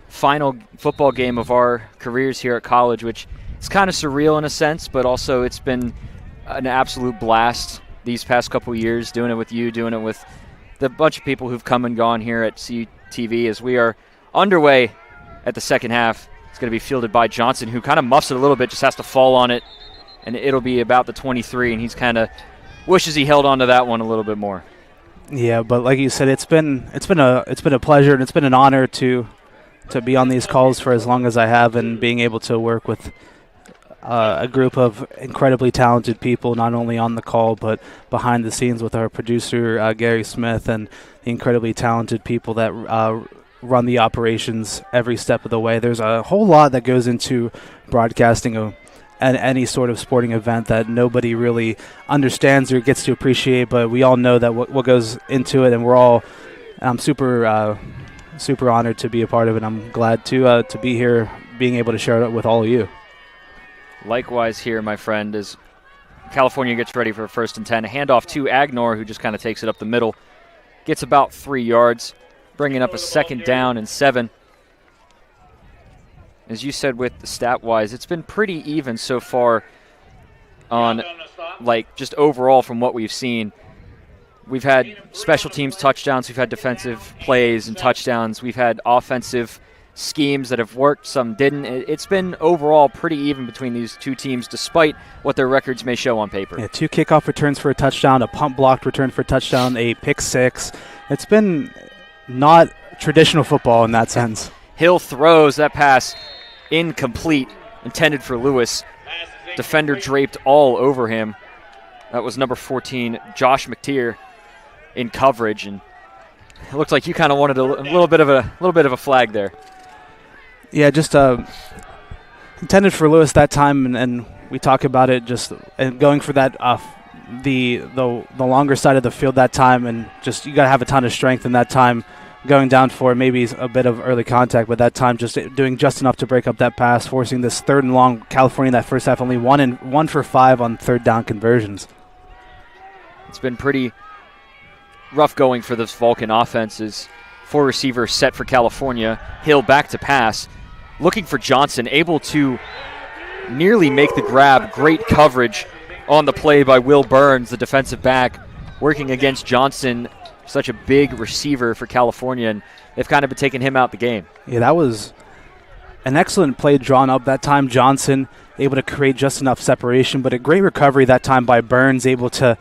final football game of our careers here at college, which is kind of surreal in a sense, but also it's been an absolute blast these past couple years, doing it with you, doing it with the bunch of people who've come and gone here at CTV as we are underway at the second half. It's going to be fielded by Johnson, who kind of muffs it a little bit, just has to fall on it, and it'll be about the 23, and he's kind of wishes he held on to that one a little bit more. Yeah, but like you said, it's been a pleasure and it's been an honor to be on these calls for as long as I have, and being able to work with a group of incredibly talented people, not only on the call but behind the scenes with our producer Gary Smith, and the incredibly talented people that run the operations every step of the way. There's a whole lot that goes into broadcasting any sort of sporting event that nobody really understands or gets to appreciate, but we all know that what goes into it, and I'm super honored to be a part of it. I'm glad to be here, being able to share it with all of you. Likewise here, my friend, as California gets ready for 1st and 10. A handoff to Agnor, who just kind of takes it up the middle, gets about 3 yards, bringing up a 2nd down and 7. As you said, with the stat-wise, it's been pretty even so far on, just overall from what we've seen. We've had special teams touchdowns, we've had defensive plays and touchdowns, we've had offensive schemes that have worked, some didn't. It's been overall pretty even between these two teams, despite what their records may show on paper. Yeah, 2 kickoff returns for a touchdown, a punt blocked return for a touchdown, a pick 6. It's been not traditional football in that sense. Hill throws that pass. Incomplete, intended for Lewis. Defender draped all over him. That was number 14, Josh McTeer, in coverage, and it looked like you kind of wanted a little bit of a flag there. Yeah, just intended for Lewis that time, and we talk about it just going for that the longer side of the field that time, and just you got to have a ton of strength in that time. Going down for maybe a bit of early contact, but that time just doing just enough to break up that pass, forcing this 3rd and long. California in that first half only 1 for 5 on 3rd down conversions. It's been pretty rough going for this Vulcan offense. As 4 receivers set for California. Hill back to pass, looking for Johnson, able to nearly make the grab. Great coverage on the play by Will Burns, the defensive back, working against Johnson. Such a big receiver for California, and they've kind of been taking him out the game. Yeah, that was an excellent play drawn up that time. Johnson able to create just enough separation, but a great recovery that time by Burns, able to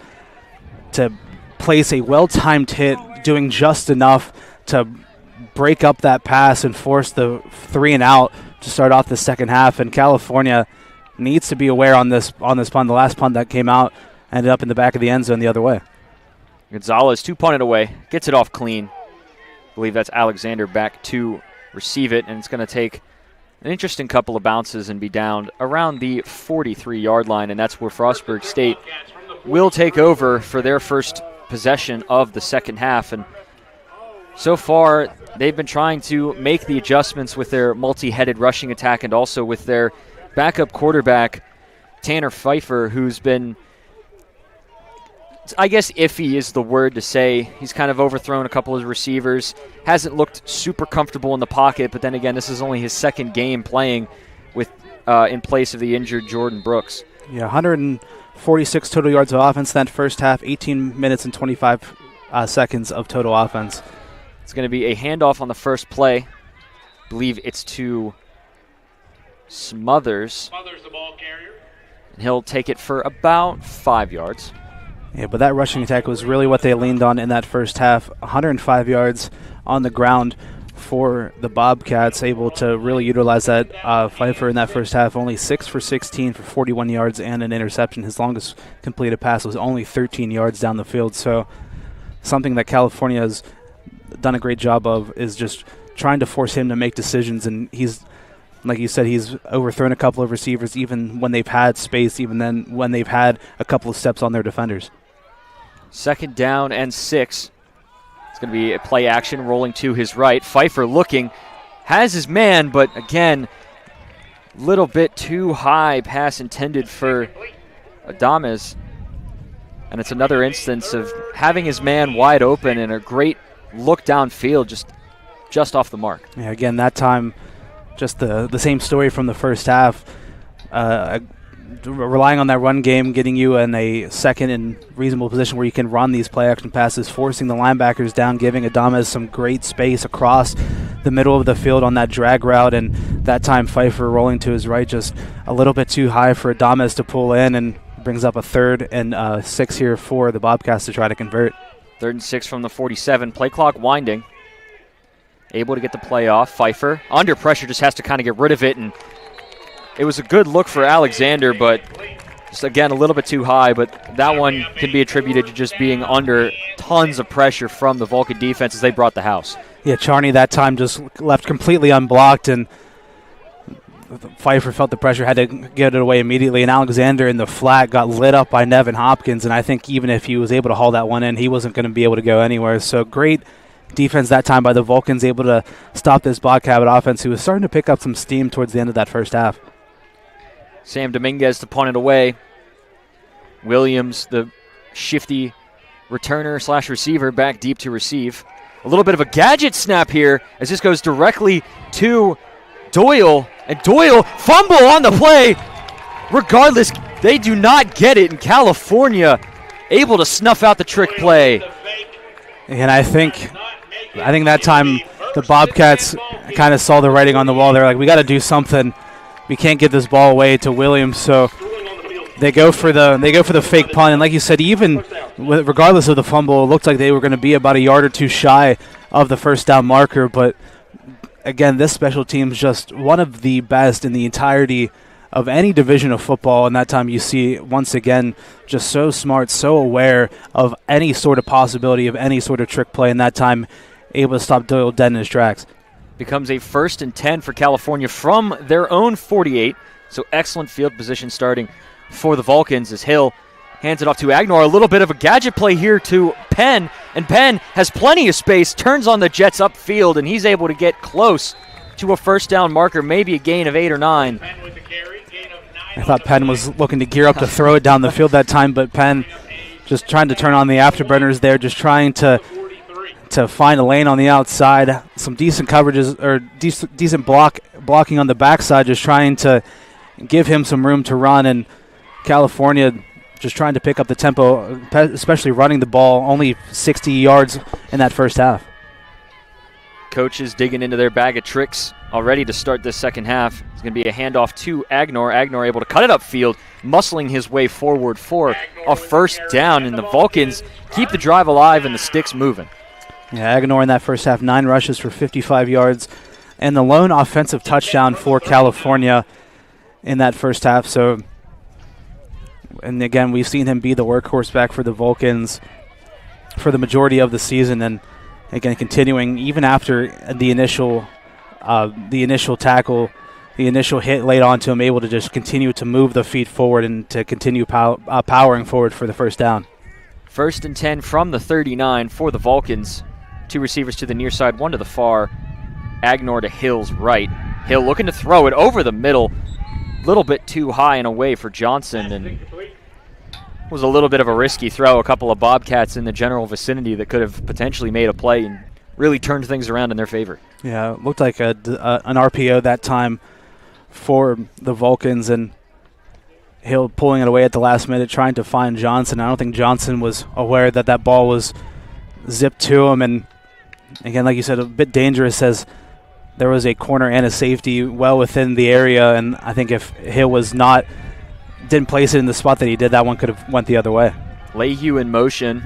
place a well-timed hit, doing just enough to break up that pass and force the 3 and out to start off the second half. And California needs to be aware on this punt. The last punt that came out ended up in the back of the end zone the other way. Gonzalez 2-punted away, gets it off clean. I believe that's Alexander back to receive it, and it's going to take an interesting couple of bounces and be down around the 43-yard line, and that's where Frostburg State will take over for their first possession of the second half. And so far, they've been trying to make the adjustments with their multi-headed rushing attack and also with their backup quarterback, Tanner Pfeiffer, who's been, I guess iffy is the word to say. He's kind of overthrown a couple of receivers, hasn't looked super comfortable in the pocket, but then again, this is only his second game playing with in place of the injured Jordan Brooks. Yeah, 146 total yards of offense that first half, 18 minutes and 25 seconds of total offense. It's going to be a handoff on the first play. I believe it's to Smothers. The ball carrier. And he'll take it for about 5 yards. Yeah, but that rushing attack was really what they leaned on in that first half. 105 yards on the ground for the Bobcats, able to really utilize that. Pfeiffer in that first half, only 6 for 16 for 41 yards and an interception. His longest completed pass was only 13 yards down the field. So something that California has done a great job of is just trying to force him to make decisions, and he's, like you said, he's overthrown a couple of receivers even when they've had space, even then when they've had a couple of steps on their defenders. 2nd down and 6. It's going to be a play action rolling to his right. Pfeiffer looking, has his man, but again, a little bit too high pass intended for Adames. And it's another instance of having his man wide open and a great look downfield just off the mark. Yeah, again, that time, just the same story from the first half. Relying on that run game, getting you in a second and reasonable position where you can run these play-action passes, forcing the linebackers down, giving Adames some great space across the middle of the field on that drag route, and that time Pfeiffer rolling to his right, just a little bit too high for Adames to pull in, and brings up a 3rd and 6 here for the Bobcats to try to convert. 3rd and 6 from the 47. Play clock winding. Able to get the play off. Pfeiffer, under pressure, just has to kind of get rid of it, and it was a good look for Alexander, but just, again, a little bit too high, but that one can be attributed to just being under tons of pressure from the Vulcan defense as they brought the house. Yeah, Charney that time just left completely unblocked, and Pfeiffer felt the pressure, had to get it away immediately, and Alexander in the flat got lit up by Nevin Hopkins, and I think even if he was able to haul that one in, he wasn't going to be able to go anywhere. So great defense that time by the Vulcans, able to stop this Bobcat offense, who was starting to pick up some steam towards the end of that first half. Sam Dominguez to punt it away. Williams, the shifty returner / receiver, back deep to receive. A little bit of a gadget snap here as this goes directly to Doyle. And Doyle, fumble on the play. Regardless, they do not get it in California. Able to snuff out the trick play. And I think that time the Bobcats kind of saw the writing on the wall. They're like, we got to do something. We can't get this ball away to Williams, so they go for the fake punt. And like you said, even regardless of the fumble, it looked like they were going to be about a yard or two shy of the first down marker. But again, this special team's just one of the best in the entirety of any division of football. And that time you see, once again, just so smart, so aware of any sort of possibility of any sort of trick play. And that time able to stop Doyle dead in his tracks. Becomes a 1st and 10 for California from their own 48. So excellent field position starting for the Vulcans as Hill hands it off to Agnor. A little bit of a gadget play here to Penn, and Penn has plenty of space, turns on the Jets upfield, and he's able to get close to a first down marker, maybe a gain of 8 or 9. I thought Penn was looking to gear up to throw it down the field that time, but Penn just trying to turn on the afterburners there, just trying to find a lane on the outside, some decent coverages or decent blocking on the backside, just trying to give him some room to run. And California just trying to pick up the tempo, especially running the ball, only 60 yards in that first half. Coaches digging into their bag of tricks already to start this second half. It's going to be a handoff to Agnor. Agnor able to cut it upfield, muscling his way forward for a first down, and the Vulcans keep the drive alive and the sticks moving. Yeah, Agnor in that first half, 9 rushes for 55 yards, and the lone offensive touchdown for California. in that first half. So, and again, we've seen him be the workhorse back for the Vulcans for the majority of the season, and again, continuing even after the initial tackle, the initial hit laid onto him, able to just continue to move the feet forward and to continue powering forward for the first down. 1st and 10 from the 39 for the Vulcans. 2 receivers to the near side, 1 to the far. Agnor to Hill's right. Hill looking to throw it over the middle. A little bit too high and away for Johnson, and was a little bit of a risky throw. A couple of Bobcats in the general vicinity that could have potentially made a play and really turned things around in their favor. Yeah, it looked like an RPO that time for the Vulcans, and Hill pulling it away at the last minute, trying to find Johnson. I don't think Johnson was aware that that ball was zipped to him, and again, like you said, a bit dangerous as there was a corner and a safety well within the area, and I think if Hill didn't place it in the spot that he did, that one could have went the other way. Lehue in motion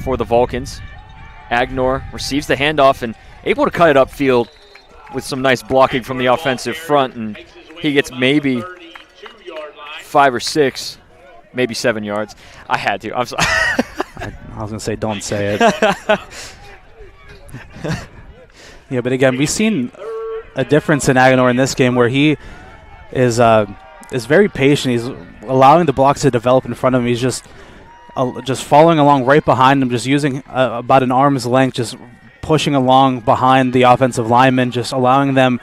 for the Vulcans. Agnor receives the handoff and able to cut it upfield with some nice blocking from the offensive front, and he gets maybe 5 or 6, maybe 7 yards. I had to. I'm sorry. I was going to say, don't say it. Yeah, but again, we've seen a difference in Agnor in this game where he is very patient. He's allowing the blocks to develop in front of him. He's just following along right behind him, just using about an arm's length, just pushing along behind the offensive linemen, just allowing them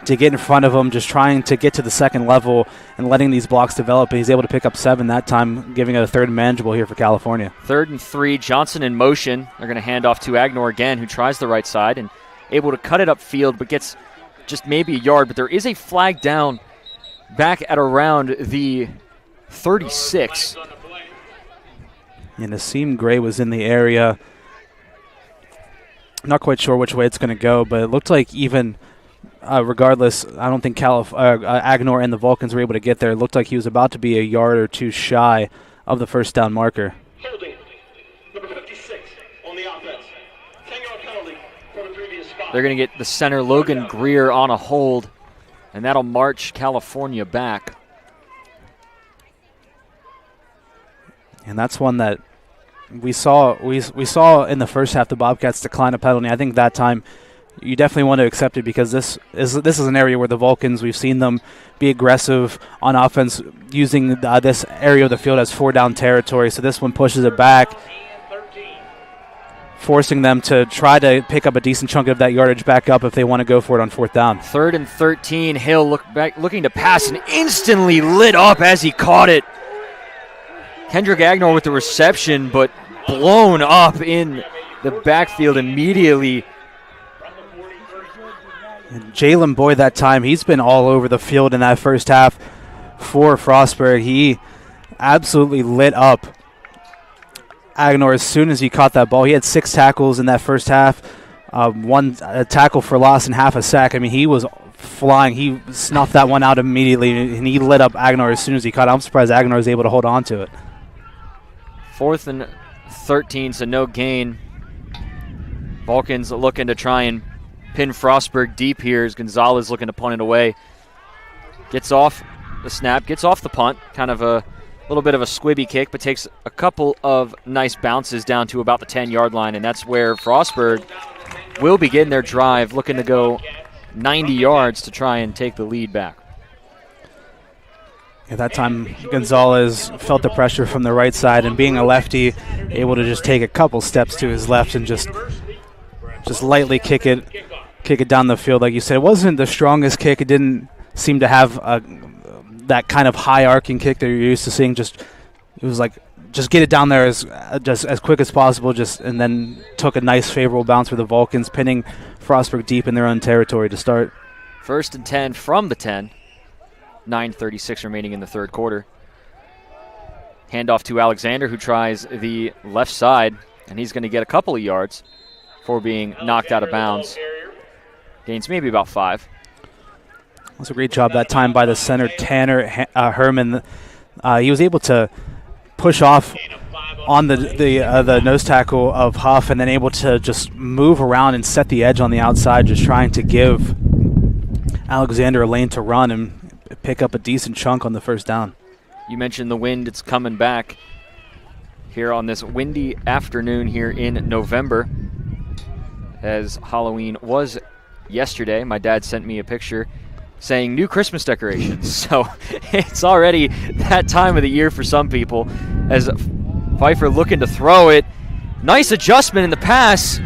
to get in front of him, just trying to get to the second level and letting these blocks develop. And he's able to pick up 7 that time, giving it a 3rd and manageable here for California. 3rd and 3, Johnson in motion. They're going to hand off to Agnor again, who tries the right side and able to cut it upfield, but gets just maybe a yard. But there is a flag down back at around the 36. And Asim Gray was in the area. Not quite sure which way it's going to go, but it looked like even regardless, I don't think Agnor and the Vulcans were able to get there. It looked like he was about to be a yard or 2 shy of the first down marker. Holding, number 56 on the offense. 10-yard penalty for the previous spot. They're going to get the center, Logan Greer, on a hold, and that'll march California back. And that's one that we saw in the first half the Bobcats decline a penalty. I think that time you definitely want to accept it because this is an area where the Vulcans, we've seen them be aggressive on offense using this area of the field as 4-down territory. So this one pushes it back, forcing them to try to pick up a decent chunk of that yardage back up if they want to go for it on 4th down. 3rd and 13, Hill looking to pass and instantly lit up as he caught it. Kendrick Agnor with the reception, but blown up in the backfield immediately. Jalen Boyd that time, he's been all over the field in that first half for Frostburg. He absolutely lit up Agnor as soon as he caught that ball. He had 6 tackles in that first half, 1 tackle for loss and half a sack. I mean, he was flying. He snuffed that one out immediately, and he lit up Agnor as soon as he caught it. I'm surprised Agnor was able to hold on to it. 4th and 13, so no gain. Vulcans looking to try and pin Frostburg deep here as Gonzalez looking to punt it away. Gets off the snap, gets off the punt, kind of a little bit of a squibby kick, but takes a couple of nice bounces down to about the 10-yard line, and that's where Frostburg will begin their drive, looking to go 90 yards to try and take the lead back. At that time, Gonzalez felt the pressure from the right side, and being a lefty, able to just take a couple steps to his left and just lightly kick it down the field. Like you said, it wasn't the strongest kick. It didn't seem to have that kind of high arcing kick that you're used to seeing. It was like just get it down there as quick as possible. And then took a nice favorable bounce for the Vulcans, pinning Frostburg deep in their own territory to start. 1st and 10 from the 10. 9:36 remaining in the 3rd quarter. Handoff to Alexander, who tries the left side, and he's going to get a couple of yards for being knocked out of bounds. Gains maybe about 5. That's a great job that time by the center, Tanner Herman. He was able to push off on the nose tackle of Huff, and then able to just move around and set the edge on the outside, just trying to give Alexander a lane to run, and pick up a decent chunk on the first down. You mentioned the wind. It's coming back here on this windy afternoon here in November, as Halloween was yesterday. My dad sent me a picture saying new Christmas decorations. So it's already that time of the year for some people, as Pfeiffer looking to throw it. Nice adjustment in the pass.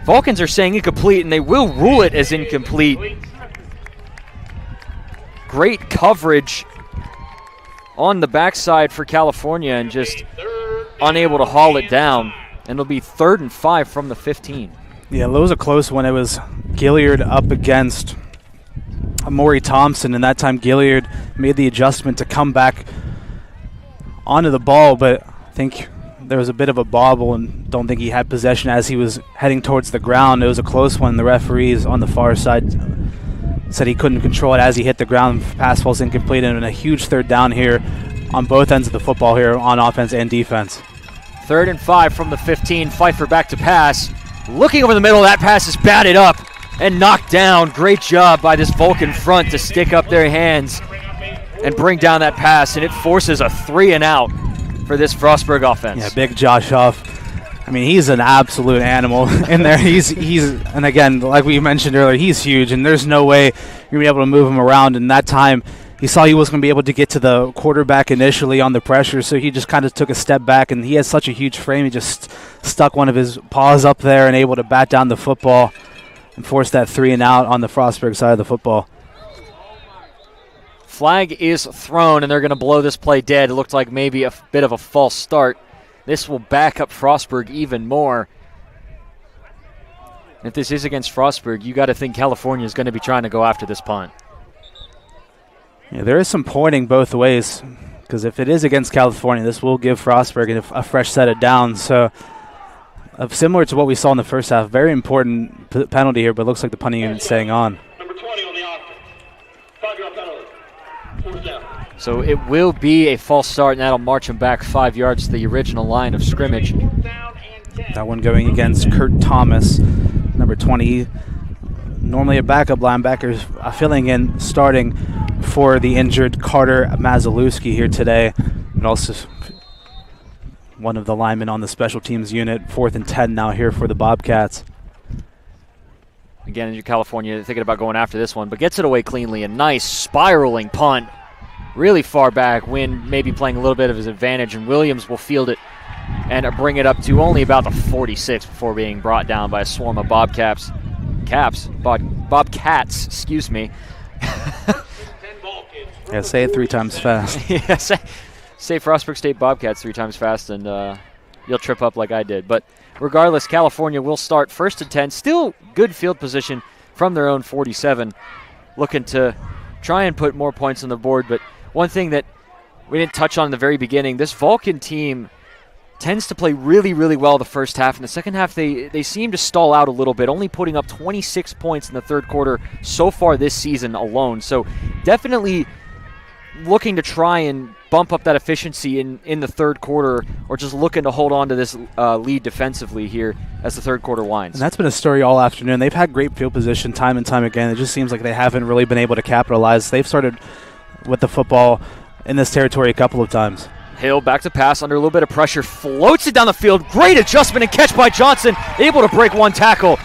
Vulcans are saying incomplete, and they will rule it as incomplete. Great coverage on the backside for California, and just unable to haul it down. And it'll be 3rd and 5 from the 15. Yeah, it was a close one. It was Gilliard up against Maury Thompson, and that time Gilliard made the adjustment to come back onto the ball, but I think there was a bit of a bobble and don't think he had possession as he was heading towards the ground. It was a close one. The referees on the far side said he couldn't control it as he hit the ground. Pass was incomplete, and a huge 3rd down here on both ends of the football here on offense and defense. 3rd and 5 from the 15. Pfeiffer back to pass. Looking over the middle, that pass is batted up and knocked down. Great job by this Vulcan front to stick up their hands and bring down that pass, and it forces a 3 and out for this Frostburg offense. Yeah, big Josh Huff. I mean, he's an absolute animal in there. He's and again, like we mentioned earlier, he's huge, and there's no way you're going to be able to move him around. And that time, he saw he wasn't going to be able to get to the quarterback initially on the pressure, so he just kind of took a step back, and he has such a huge frame. He just stuck one of his paws up there and able to bat down the football and force that 3 and out on the Frostburg side of the football. Flag is thrown, and they're going to blow this play dead. It looked like maybe a bit of a false start. This will back up Frostburg even more. If this is against Frostburg, you got to think California is going to be trying to go after this punt. Yeah, there is some pointing both ways, because if it is against California, this will give Frostburg a fresh set of downs. So similar to what we saw in the first half, very important penalty here, but it looks like the punting unit's staying on. Number 20 on the offense. 5-yard penalty. 4th down. So it will be a false start, and that'll march him back 5 yards to the original line of scrimmage. That one going against Kurt Thomas, number 20. Normally a backup linebacker, filling in, starting for the injured Carter Mazalewski here today, and also one of the linemen on the special teams unit. 4th and 10 now here for the Bobcats. Again, California thinking about going after this one, but gets it away cleanly. A nice spiraling punt, really far back. Wynn maybe playing a little bit of his advantage, and Williams will field it and bring it up to only about the 46 before being brought down by a swarm of Bobcats, excuse me. Yeah, say it 3 times fast. Yeah, say Frostburg State Bobcats 3 times fast, and you'll trip up like I did. But regardless, California will start 1st and 10. Still good field position from their own 47, looking to try and put more points on the board. But one thing that we didn't touch on in the very beginning, this Vulcan team tends to play really, really well the first half. In the second half, they seem to stall out a little bit, only putting up 26 points in the 3rd quarter so far this season alone. So definitely looking to try and bump up that efficiency in the 3rd quarter, or just looking to hold on to this lead defensively here as the 3rd quarter winds. And that's been a story all afternoon. They've had great field position time and time again. It just seems like they haven't really been able to capitalize. They've started with the football in this territory a couple of times. Hill back to pass under a little bit of pressure, floats it down the field. Great adjustment and catch by Johnson, able to break one tackle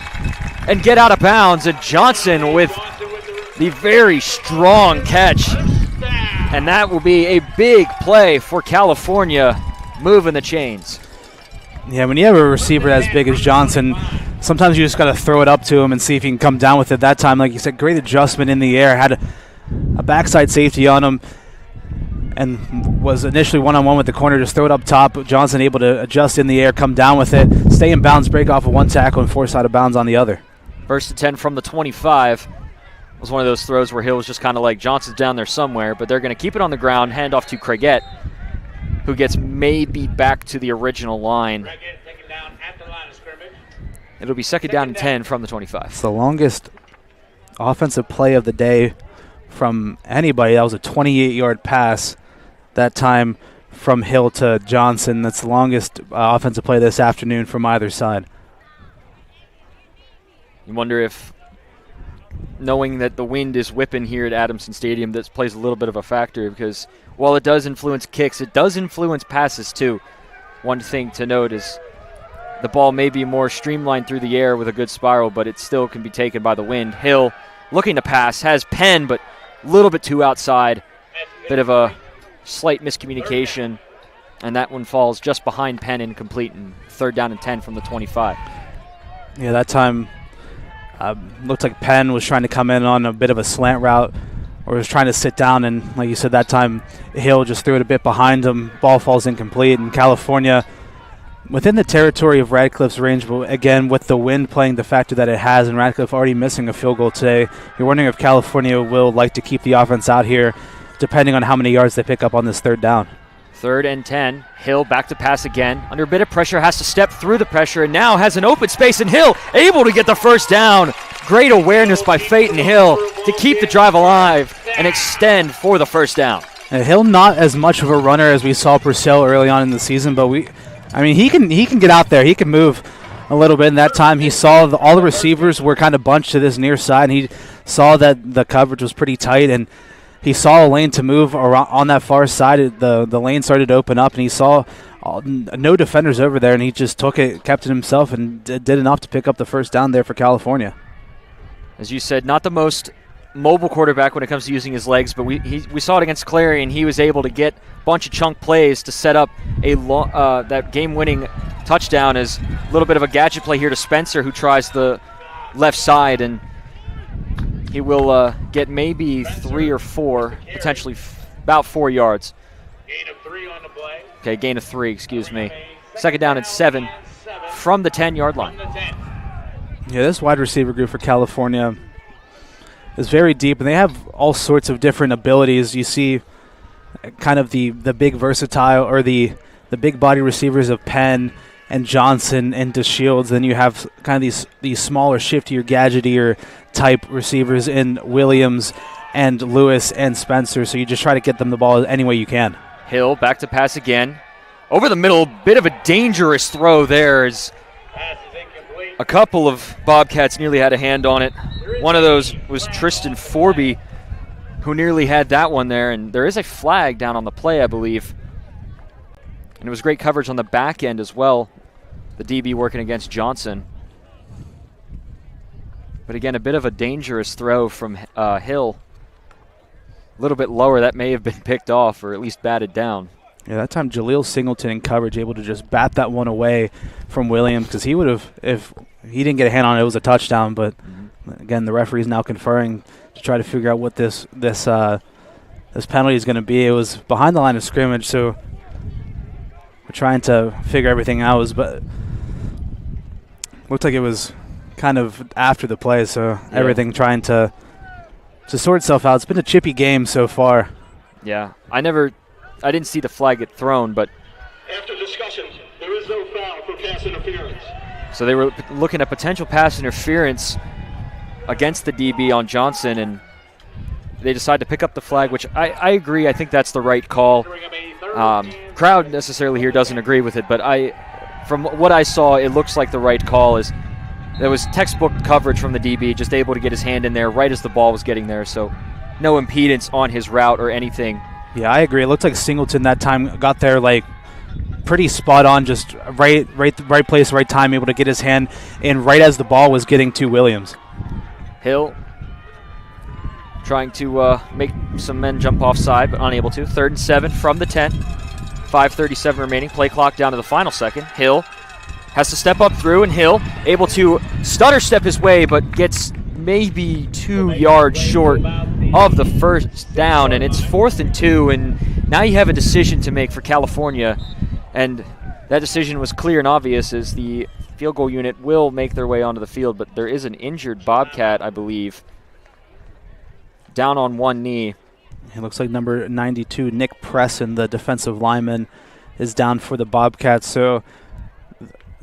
and get out of bounds. And Johnson with the very strong catch. And that will be a big play for California, moving the chains. Yeah, when you have a receiver as big as Johnson, sometimes you just got to throw it up to him and see if he can come down with it. That time, like you said, great adjustment in the air, had a backside safety on him, and was initially one-on-one with the corner. Just throw it up top. Johnson able to adjust in the air, come down with it, stay in bounds, break off of one tackle, and force out of bounds on the other. 1st and 10 from the 25. It was one of those throws where Hill was just kind of like, Johnson's down there somewhere, but they're going to keep it on the ground, hand off to Craigette, who gets maybe back to the original line. Taken down at the line of scrimmage. It'll be 2nd down and 10 from the 25. It's the longest offensive play of the day from anybody. That was a 28-yard pass that time from Hill to Johnson. That's the longest offensive play this afternoon from either side. You wonder if knowing that the wind is whipping here at Adamson Stadium, that plays a little bit of a factor because while it does influence kicks, it does influence passes too. One thing to note is the ball may be more streamlined through the air with a good spiral, but it still can be taken by the wind. Hill looking to pass, has Penn, but a little bit too outside. Bit of a slight miscommunication, and that one falls just behind Penn, incomplete, and 3rd down and 10 from the 25. Yeah, that time looked like Penn was trying to come in on a bit of a slant route or was trying to sit down, and like you said, that time Hill just threw it a bit behind him. Ball falls incomplete, and California within the territory of Radcliffe's range, but again, with the wind playing the factor that it has, and Radcliffe already missing a field goal today, you're wondering if California will like to keep the offense out here, depending on how many yards they pick up on this 3rd down. 3rd and 10. Hill back to pass again. Under a bit of pressure, has to step through the pressure, and now has an open space, and Hill able to get the 1st down. Great awareness by Phaeton Hill to keep the drive alive and extend for the 1st down. And Hill not as much of a runner as we saw Purcell early on in the season, but he can get out there. He can move a little bit. And that time he saw all the receivers were kind of bunched to this near side, and he saw that the coverage was pretty tight, and he saw a lane to move around on that far side. The lane started to open up, and he saw no defenders over there, and he just took it, kept it himself, and did enough to pick up the 1st down there for California. As you said, not the most mobile quarterback when it comes to using his legs, but we saw it against Clarion. He was able to get a bunch of chunk plays to set up that game-winning touchdown. As a little bit of a gadget play here to Spencer, who tries the left side, and he will get maybe 3 or 4, potentially about 4 yards. Gain of 3 on the play. Okay, gain of 3, excuse me. 2nd down and 7 from the 10-yard line. Yeah, this wide receiver group for California is very deep, and they have all sorts of different abilities. You see kind of the big versatile, or the big body receivers of Penn and Johnson and DeShields. Then you have kind of these smaller, shiftier, gadgetier type receivers in Williams and Lewis and Spencer. So you just try to get them the ball any way you can. Hill back to pass again. Over the middle, bit of a dangerous throw there. As a couple of Bobcats nearly had a hand on it. One of those was Tristan Forby, who nearly had that one there. And there is a flag down on the play, I believe. And it was great coverage on the back end as well. The DB working against Johnson. But again, a bit of a dangerous throw from Hill. A little bit lower. That may have been picked off or at least batted down. Yeah, that time Jaleel Singleton in coverage able to just bat that one away from Williams, because he would have, if he didn't get a hand on it, it was a touchdown. But again, the referee's now conferring to try to figure out what this penalty is going to be. It was behind the line of scrimmage, so we're trying to figure everything out. But looked like it was kind of after the play, so everything trying to sort itself out. It's been a chippy game so far. Yeah, I didn't see the flag get thrown, but after discussion, there is no foul for pass interference. So they were looking at potential pass interference against the DB on Johnson, and they decided to pick up the flag, which I agree. I think that's the right call. Crowd necessarily here doesn't agree with it, but from what I saw, it looks like the right call. Is there was textbook coverage from the DB, just able to get his hand in there right as the ball was getting there, so no impedance on his route or anything. Yeah, I agree. It looked like Singleton that time got there like pretty spot on, just right place, right time, able to get his hand in right as the ball was getting to Williams. Hill trying to make some men jump offside, but unable to. 3rd and 7 from the 10. 5:37 remaining. Play clock down to the final second. Hill has to step up through, and Hill able to stutter step his way, but gets maybe 2 yards short of the 1st down, and it's 4th and 2, and now you have a decision to make for California, and that decision was clear and obvious, as the field goal unit will make their way onto the field, but there is an injured Bobcat, I believe, down on one knee. It looks like number 92, Nick Presson, the defensive lineman, is down for the Bobcats. So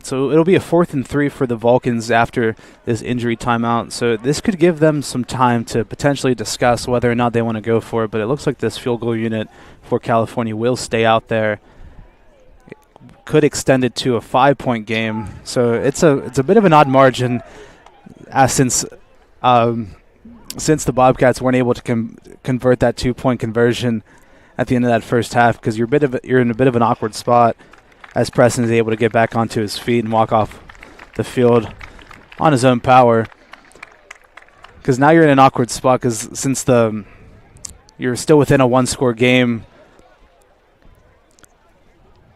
it'll be a 4th and 3 for the Vulcans after this injury timeout. So this could give them some time to potentially discuss whether or not they want to go for it. But it looks like this field goal unit for California will stay out there. It could extend it to a 5-point game. So it's a bit of an odd margin, since since the Bobcats weren't able to convert that 2-point conversion at the end of that first half, because you're in a bit of an awkward spot as Preston is able to get back onto his feet and walk off the field on his own power. Because now you're in an awkward spot, because since you're still within a one-score game,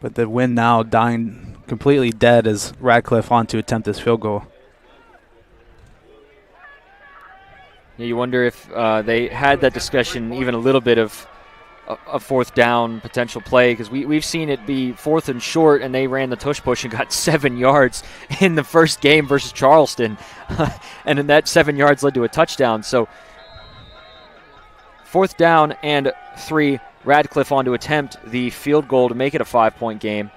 but the win now dying completely dead as Radcliffe on to attempt this field goal. Yeah, you wonder if they had that discussion, even a little bit of a fourth down potential play, because we've seen it be fourth and short, and they ran the tush push and got 7 yards in the first game versus Charleston, and then that 7 yards led to a touchdown. So fourth down and 3, Radcliffe on to attempt the field goal to make it a 5-point game.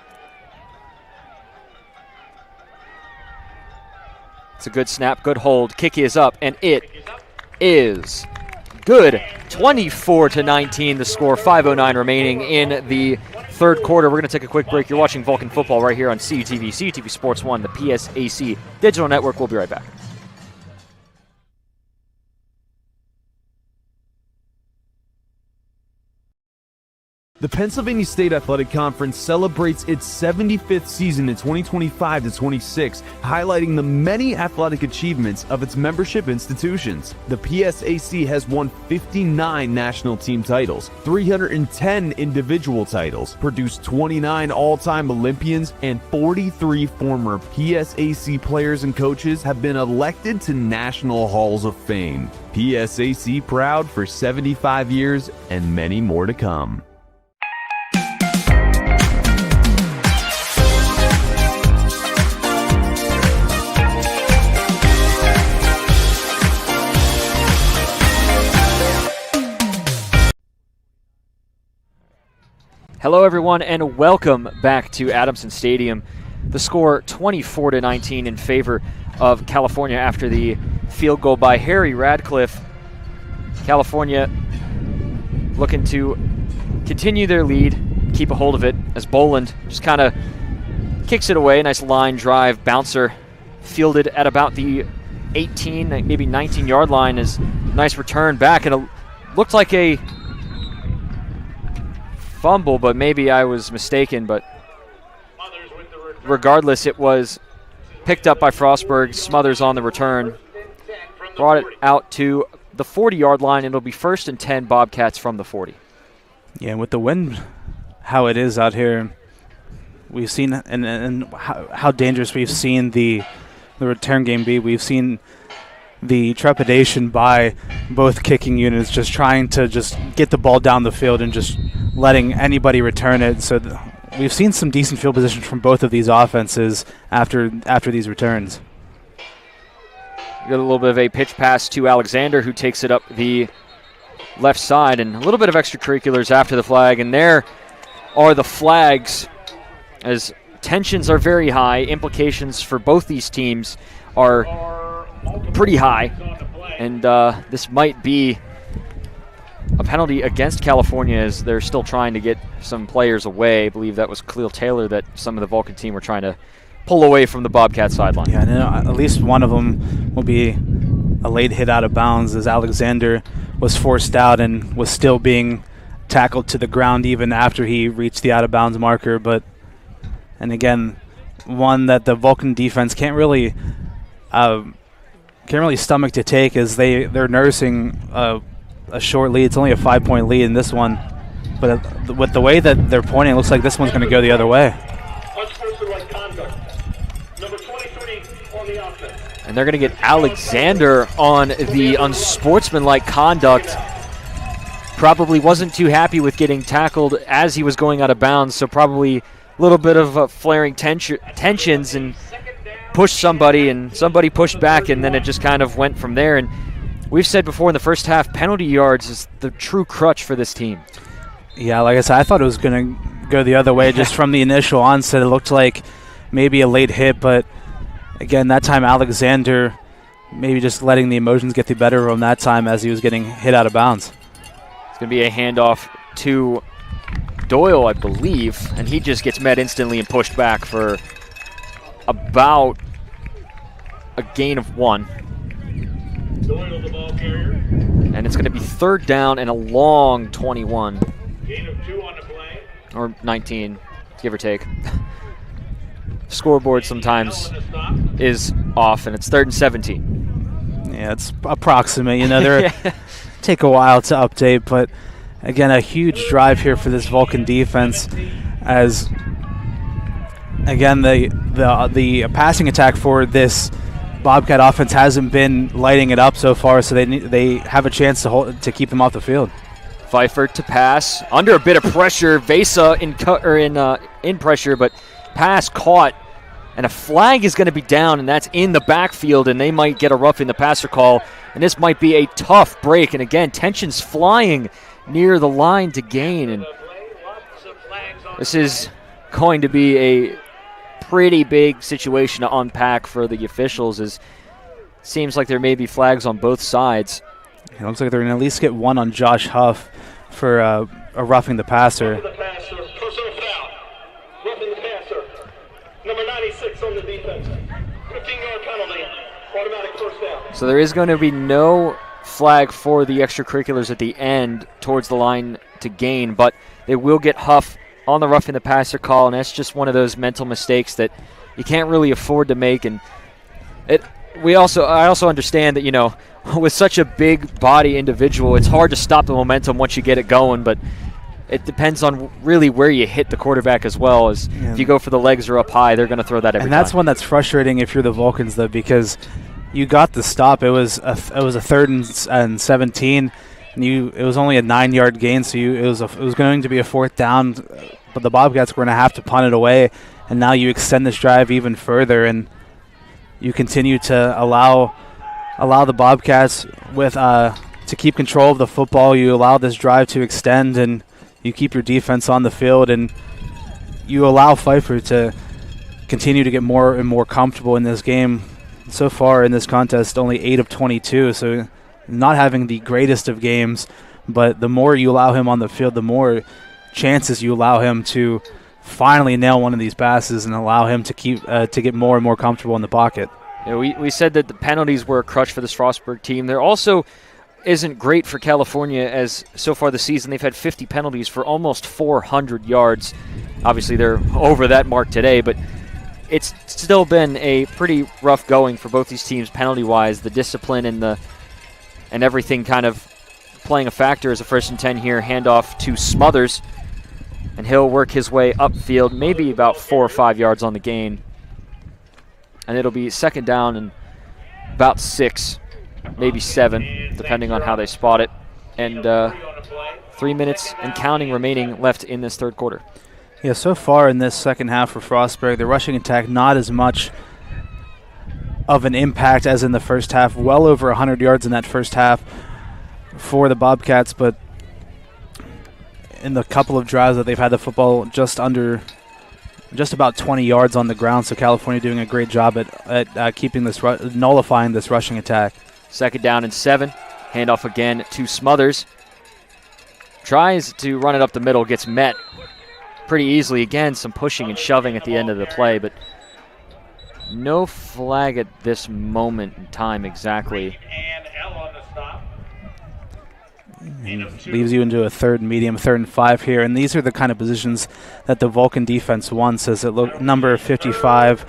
It's a good snap, good hold. Kick is up, and it is good. 24-19 the score, 5:09 remaining in the third quarter. We're going to take a quick break. You're watching Vulcan Football right here on CUTV, CUTV Sports 1, the PSAC Digital Network. We'll be right back. The Pennsylvania State Athletic Conference celebrates its 75th season in 2025-26, highlighting the many athletic achievements of its membership institutions. The PSAC has won 59 national team titles, 310 individual titles, produced 29 all-time Olympians, and 43 former PSAC players and coaches have been elected to National Halls of Fame. PSAC proud for 75 years and many more to come. Hello, everyone, and welcome back to Adamson Stadium. The score 24-19 in favor of California after the field goal by Harry Radcliffe. California looking to continue their lead, keep a hold of it, as Boland just kind of kicks it away. Nice line drive bouncer fielded at about the 18, maybe 19-yard line. Is nice return back, and it looked like a fumble, but maybe I was mistaken. But regardless, it was picked up by Frostburg. Smothers on the return, brought it out to the 40-yard line. It'll be 1st and 10 Bobcats from the 40. Yeah, and with the wind how it is out here, we've seen and how dangerous we've seen the return game be. We've seen the trepidation by both kicking units, just trying to just get the ball down the field and just letting anybody return it. So we've seen some decent field position from both of these offenses after these returns. Got a little bit of a pitch pass to Alexander, who takes it up the left side, and a little bit of extracurriculars after the flag. And there are the flags, as tensions are very high. Implications for both these teams are pretty high, and this might be a penalty against California, as they're still trying to get some players away. I believe that was Khalil Taylor that some of the Vulcan team were trying to pull away from the Bobcat sideline. Yeah, and at least one of them will be a late hit out of bounds, as Alexander was forced out and was still being tackled to the ground even after he reached the out of bounds marker. And again, one that the Vulcan defense can't really stomach to take, as they're nursing a short lead. It's only a 5-point lead in this one, but with the way that they're pointing, it looks like this one's going to go the other way. Unsportsmanlike conduct. Number 23 on the offense. And they're going to get Alexander on the unsportsmanlike conduct. Probably wasn't too happy with getting tackled as he was going out of bounds, so probably a little bit of flaring tensions, and pushed somebody, and somebody pushed back, and then it just kind of went from there. And we've said before in the first half, penalty yards is the true crutch for this team. Yeah, like I said, I thought it was going to go the other way just from the initial onset. It looked like maybe a late hit, but again, that time Alexander maybe just letting the emotions get the better of him that time as he was getting hit out of bounds. It's going to be a handoff to Doyle, I believe, and he just gets met instantly and pushed back for about a gain of 1. Doyle, the ball carrier. And it's going to be 3rd down and a long 21. Gain of 2 on the play. Or 19, give or take. Scoreboard sometimes is off, and it's 3rd and 17. Yeah, it's approximate. They're take a while to update, but again, a huge drive here for this Vulcan defense. As again, the passing attack for this Bobcat offense hasn't been lighting it up so far, so they have a chance to keep them off the field. Pfeiffer to pass under a bit of pressure. Vesa in pressure, but pass caught, and a flag is going to be down, and that's in the backfield, and they might get a roughing the passer call, and this might be a tough break. And again, tensions flying near the line to gain, and this is going to be a pretty big situation to unpack for the officials, as it seems like there may be flags on both sides. It looks like they're going to at least get one on Josh Huff for a roughing the passer. Roughing the passer, personal foul. Roughing the passer. Number 96 on the defense. 15-yard penalty, automatic first down. So there is going to be no flag for the extracurriculars at the end towards the line to gain, but they will get Huff on the roughing the passer call, and that's just one of those mental mistakes that you can't really afford to make. And I also understand that, with such a big body individual, it's hard to stop the momentum once you get it going, but it depends on really where you hit the quarterback as well. As if you go for the legs or up high, they're going to throw that every time. And that's one that's frustrating if you're the Vulcans, though, because you got the stop. It was a 3rd and 17, and it was only a 9-yard gain, so it was going to be a 4th down, but the Bobcats were going to have to punt it away, and now you extend this drive even further, and you continue to allow the Bobcats to keep control of the football. You allow this drive to extend, and you keep your defense on the field, and you allow Pfeiffer to continue to get more and more comfortable in this game. So far in this contest, only 8 of 22, so not having the greatest of games, but the more you allow him on the field, the more chances you allow him to finally nail one of these passes and allow him to get more and more comfortable in the pocket. We said that the penalties were a crutch for this Frostburg team. There also isn't great for California, as so far this season they've had 50 penalties for almost 400 yards. Obviously they're over that mark today, but it's still been a pretty rough going for both these teams penalty-wise. The discipline and everything kind of playing a factor as a 1st and 10 here. Handoff to Smothers, and he'll work his way upfield, maybe about 4 or 5 yards on the gain. And it'll be 2nd down and about 6, maybe 7, depending on how they spot it. And 3 minutes and counting remaining left in this 3rd quarter. Yeah, so far in this second half for Frostburg, the rushing attack not as much of an impact as in the first half. Well over 100 yards in that first half for the Bobcats, but in the couple of drives that they've had the football just about 20 yards on the ground. So California doing a great job at keeping this nullifying this rushing attack. 2nd down and 7. Handoff again to Smothers. Tries to run it up the middle, gets met pretty easily. Again, some pushing and shoving at the end of the play, but no flag at this moment in time exactly. Leaves you into a 3rd and medium, 3rd and 5 here, and these are the kind of positions that the Vulcan defense wants. As it number 55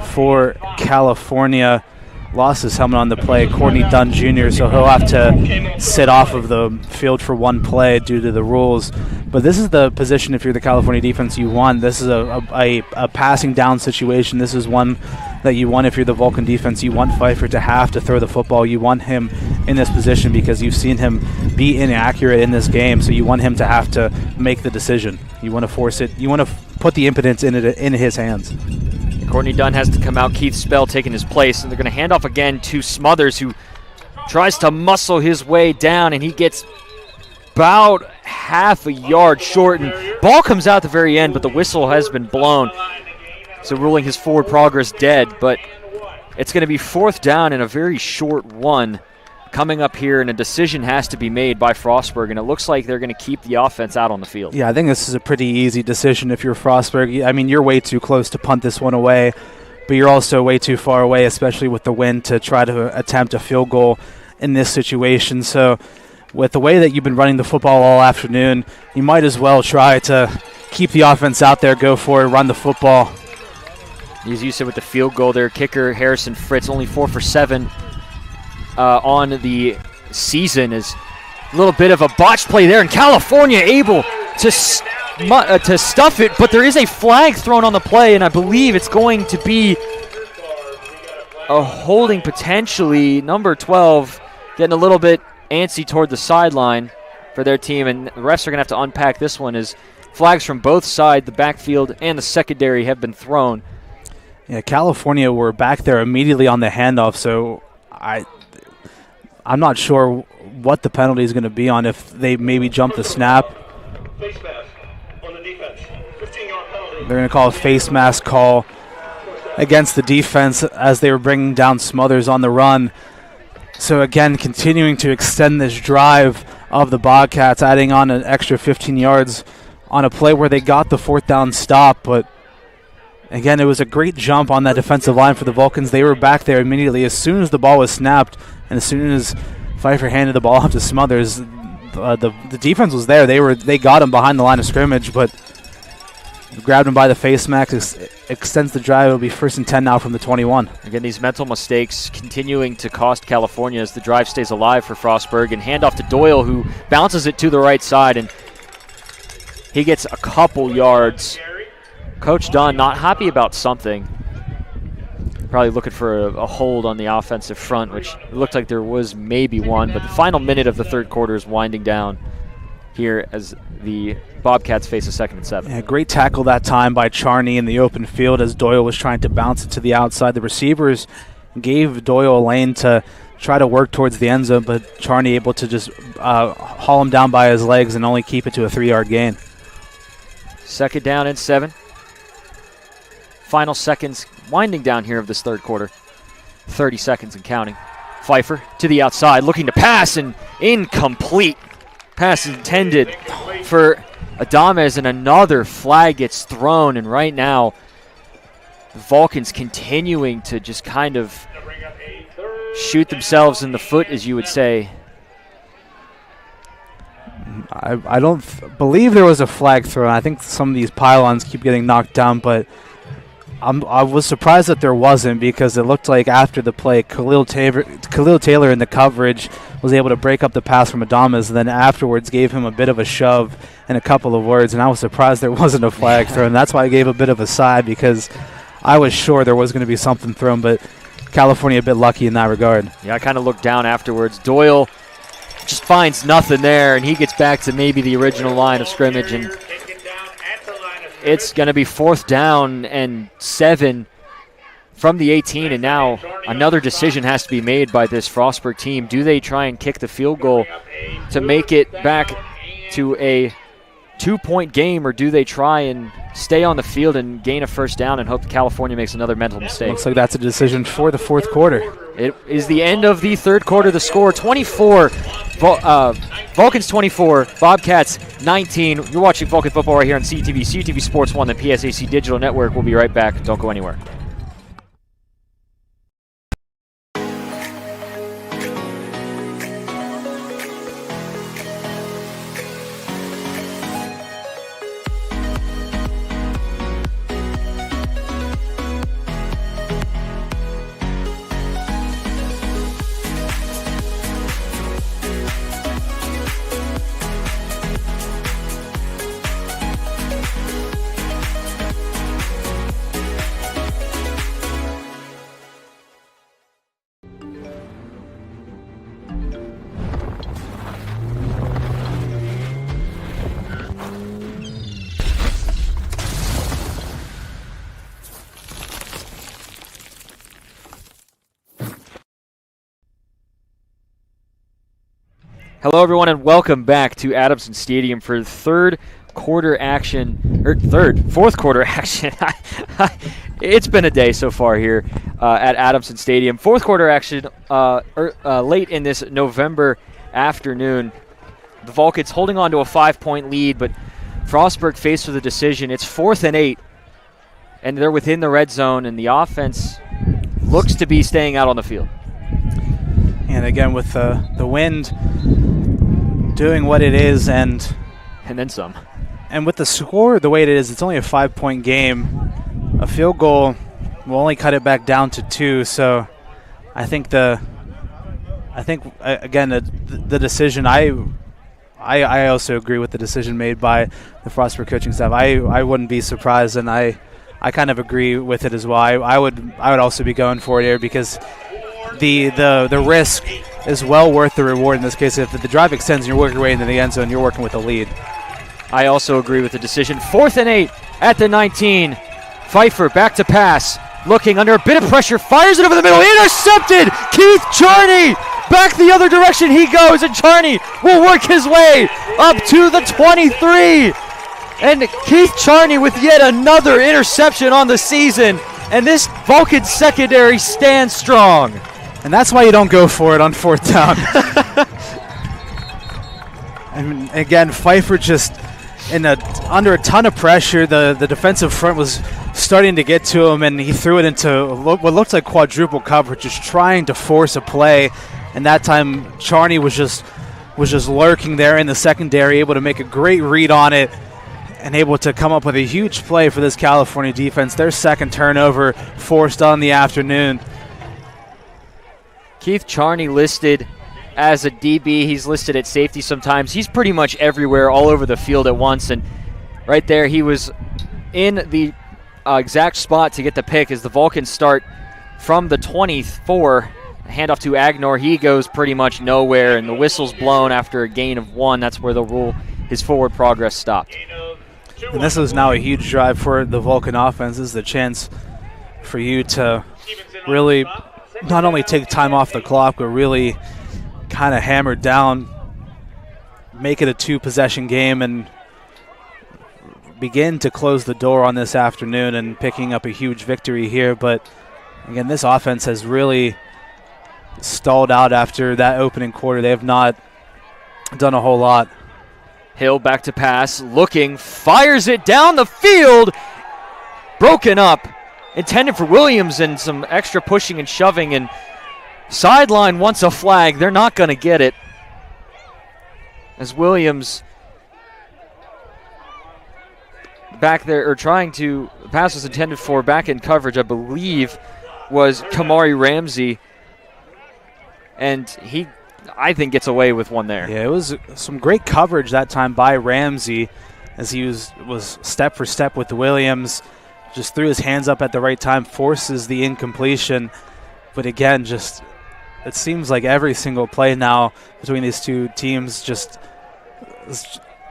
for California lost his helmet on the play, Courtney Dunn Jr., so he'll have to sit off of the field for one play due to the rules. But this is the position, if you're the California defense, you want. This is a passing down situation. This is one that you want if you're the Vulcan defense. You want Pfeiffer to have to throw the football. You want him in this position because you've seen him be inaccurate in this game, so you want him to have to make the decision. You want to force it. You want to put the impotence in his hands. Courtney Dunn has to come out. Keith Spell taking his place, and they're going to hand off again to Smothers, who tries to muscle his way down, and he gets about half a yard short, and ball comes out at the very end, but the whistle has been blown, so ruling his forward progress dead. But it's going to be 4th down and a very short one coming up here, and a decision has to be made by Frostburg, and it looks like they're going to keep the offense out on the field. Yeah, I think this is a pretty easy decision if you're Frostburg. I mean, you're way too close to punt this one away, but you're also way too far away, especially with the wind, to try to attempt a field goal in this situation. So with the way that you've been running the football all afternoon, you might as well try to keep the offense out there, go for it, run the football. As you said with the field goal there, kicker Harrison Fritz only 4 for 7 on the season. Is a little bit of a botched play there, and California able to stuff it, but there is a flag thrown on the play, and I believe it's going to be a holding potentially. Number 12 getting a little bit antsy toward the sideline for their team, and the refs are going to have to unpack this one as flags from both sides, the backfield and the secondary, have been thrown. Yeah, California were back there immediately on the handoff, so I'm not sure what the penalty is going to be on if they maybe jump the snap. Face mask on the defense. 15-yard penalty. They're going to call a face mask call against the defense as they were bringing down Smothers on the run. So again, continuing to extend this drive of the Bobcats, adding on an extra 15 yards on a play where they got the 4th down stop. But again, it was a great jump on that defensive line for the Vulcans. They were back there immediately as soon as the ball was snapped, and as soon as Pfeiffer handed the ball off to Smothers, the defense was there. They got him behind the line of scrimmage, but grabbed him by the face mask, extends the drive. It'll be 1st and 10 now from the 21. Again, these mental mistakes continuing to cost California as the drive stays alive for Frostburg, and handoff to Doyle, who bounces it to the right side, and he gets a couple yards. Coach Dunn not happy about something. Probably looking for a hold on the offensive front, which looked like there was maybe one, but the final minute of the 3rd quarter is winding down here as the Bobcats face a 2nd and 7. Yeah, great tackle that time by Charney in the open field as Doyle was trying to bounce it to the outside. The receivers gave Doyle a lane to try to work towards the end zone, but Charney able to just haul him down by his legs and only keep it to a 3-yard gain. 2nd down and 7. Final seconds winding down here of this 3rd quarter. 30 seconds and counting. Pfeiffer to the outside, looking to pass, and incomplete. Pass intended for Adames, and another flag gets thrown, and right now the Vulcans continuing to just kind of shoot themselves in the foot, as you would say. I don't believe there was a flag thrown. I think some of these pylons keep getting knocked down, but I was surprised that there wasn't, because it looked like after the play, Khalil Taylor in the coverage was able to break up the pass from Adames, and then afterwards gave him a bit of a shove and a couple of words, and I was surprised there wasn't a flag thrown. That's why I gave a bit of a sigh, because I was sure there was going to be something thrown, but California a bit lucky in that regard. Yeah, I kind of looked down afterwards. Doyle just finds nothing there, and he gets back to maybe the original line of scrimmage, and it's going to be 4th down and 7 from the 18, and now another decision has to be made by this Frostburg team. Do they try and kick the field goal to make it back to a 2-point game, or do they try and stay on the field and gain a 1st down and hope California makes another mental mistake? Looks like that's a decision for the 4th quarter. It is the end of the 3rd quarter. The score 24, Vulcans 24, Bobcats 19. You're watching Vulcan football right here on CTV Sports 1, the PSAC Digital Network. We'll be right back. Don't go anywhere. Hello, everyone, and welcome back to Adamson Stadium for fourth quarter action. It's been a day so far here at Adamson Stadium. Fourth quarter action late in this November afternoon. The Vulcans holding on to a 5-point lead, but Frostburg faced with a decision. It's 4th and 8, and they're within the red zone, and the offense looks to be staying out on the field. And again, with the wind doing what it is, and then some. And with the score the way it is, it's only a 5-point game. A field goal will only cut it back down to 2. So I think again the decision. I also agree with the decision made by the Frostburg coaching staff. I wouldn't be surprised, and I kind of agree with it as well. I would also be going for it here because the risk is well worth the reward in this case. If the drive extends and you're working your way into the end zone, you're working with a lead. I also agree with the decision. 4th and 8 at the 19. Pfeiffer back to pass. Looking under a bit of pressure. Fires it over the middle. Intercepted. Keith Charney. Back the other direction he goes. And Charney will work his way up to the 23. And Keith Charney with yet another interception on the season. And this Vulcan secondary stands strong. And that's why you don't go for it on 4th down. And again, Pfeiffer just under a ton of pressure. The defensive front was starting to get to him, and he threw it into what looked like quadruple coverage, just trying to force a play. And that time, Charney was just lurking there in the secondary, able to make a great read on it, and able to come up with a huge play for this California defense. Their second turnover forced on the afternoon. Keith Charney listed as a DB. He's listed at safety sometimes. He's pretty much everywhere, all over the field at once. And right there, he was in the exact spot to get the pick as the Vulcans start from the 24. Handoff to Agnor. He goes pretty much nowhere, and the whistle's blown after a gain of 1. That's where they'll rule his forward progress stopped. And this is now a huge drive for the Vulcan offense. This is the chance for you to really not only take time off the clock, but really kind of hammer down, make it a 2-possession game, and begin to close the door on this afternoon and picking up a huge victory here. But again, this offense has really stalled out after that opening quarter. They have not done a whole lot. Hill back to pass, looking, fires it down the field, broken up, intended for Williams, and some extra pushing and shoving, and sideline wants a flag. They're not going to get it, as Williams back there, or trying to, the pass was intended for back in coverage, I believe, was Kamari Ramsey, and he, I think, gets away with one there. Yeah, it was some great coverage that time by Ramsey, as he was step for step with Williams, just threw his hands up at the right time, forces the incompletion. But again, just it seems like every single play now between these two teams, just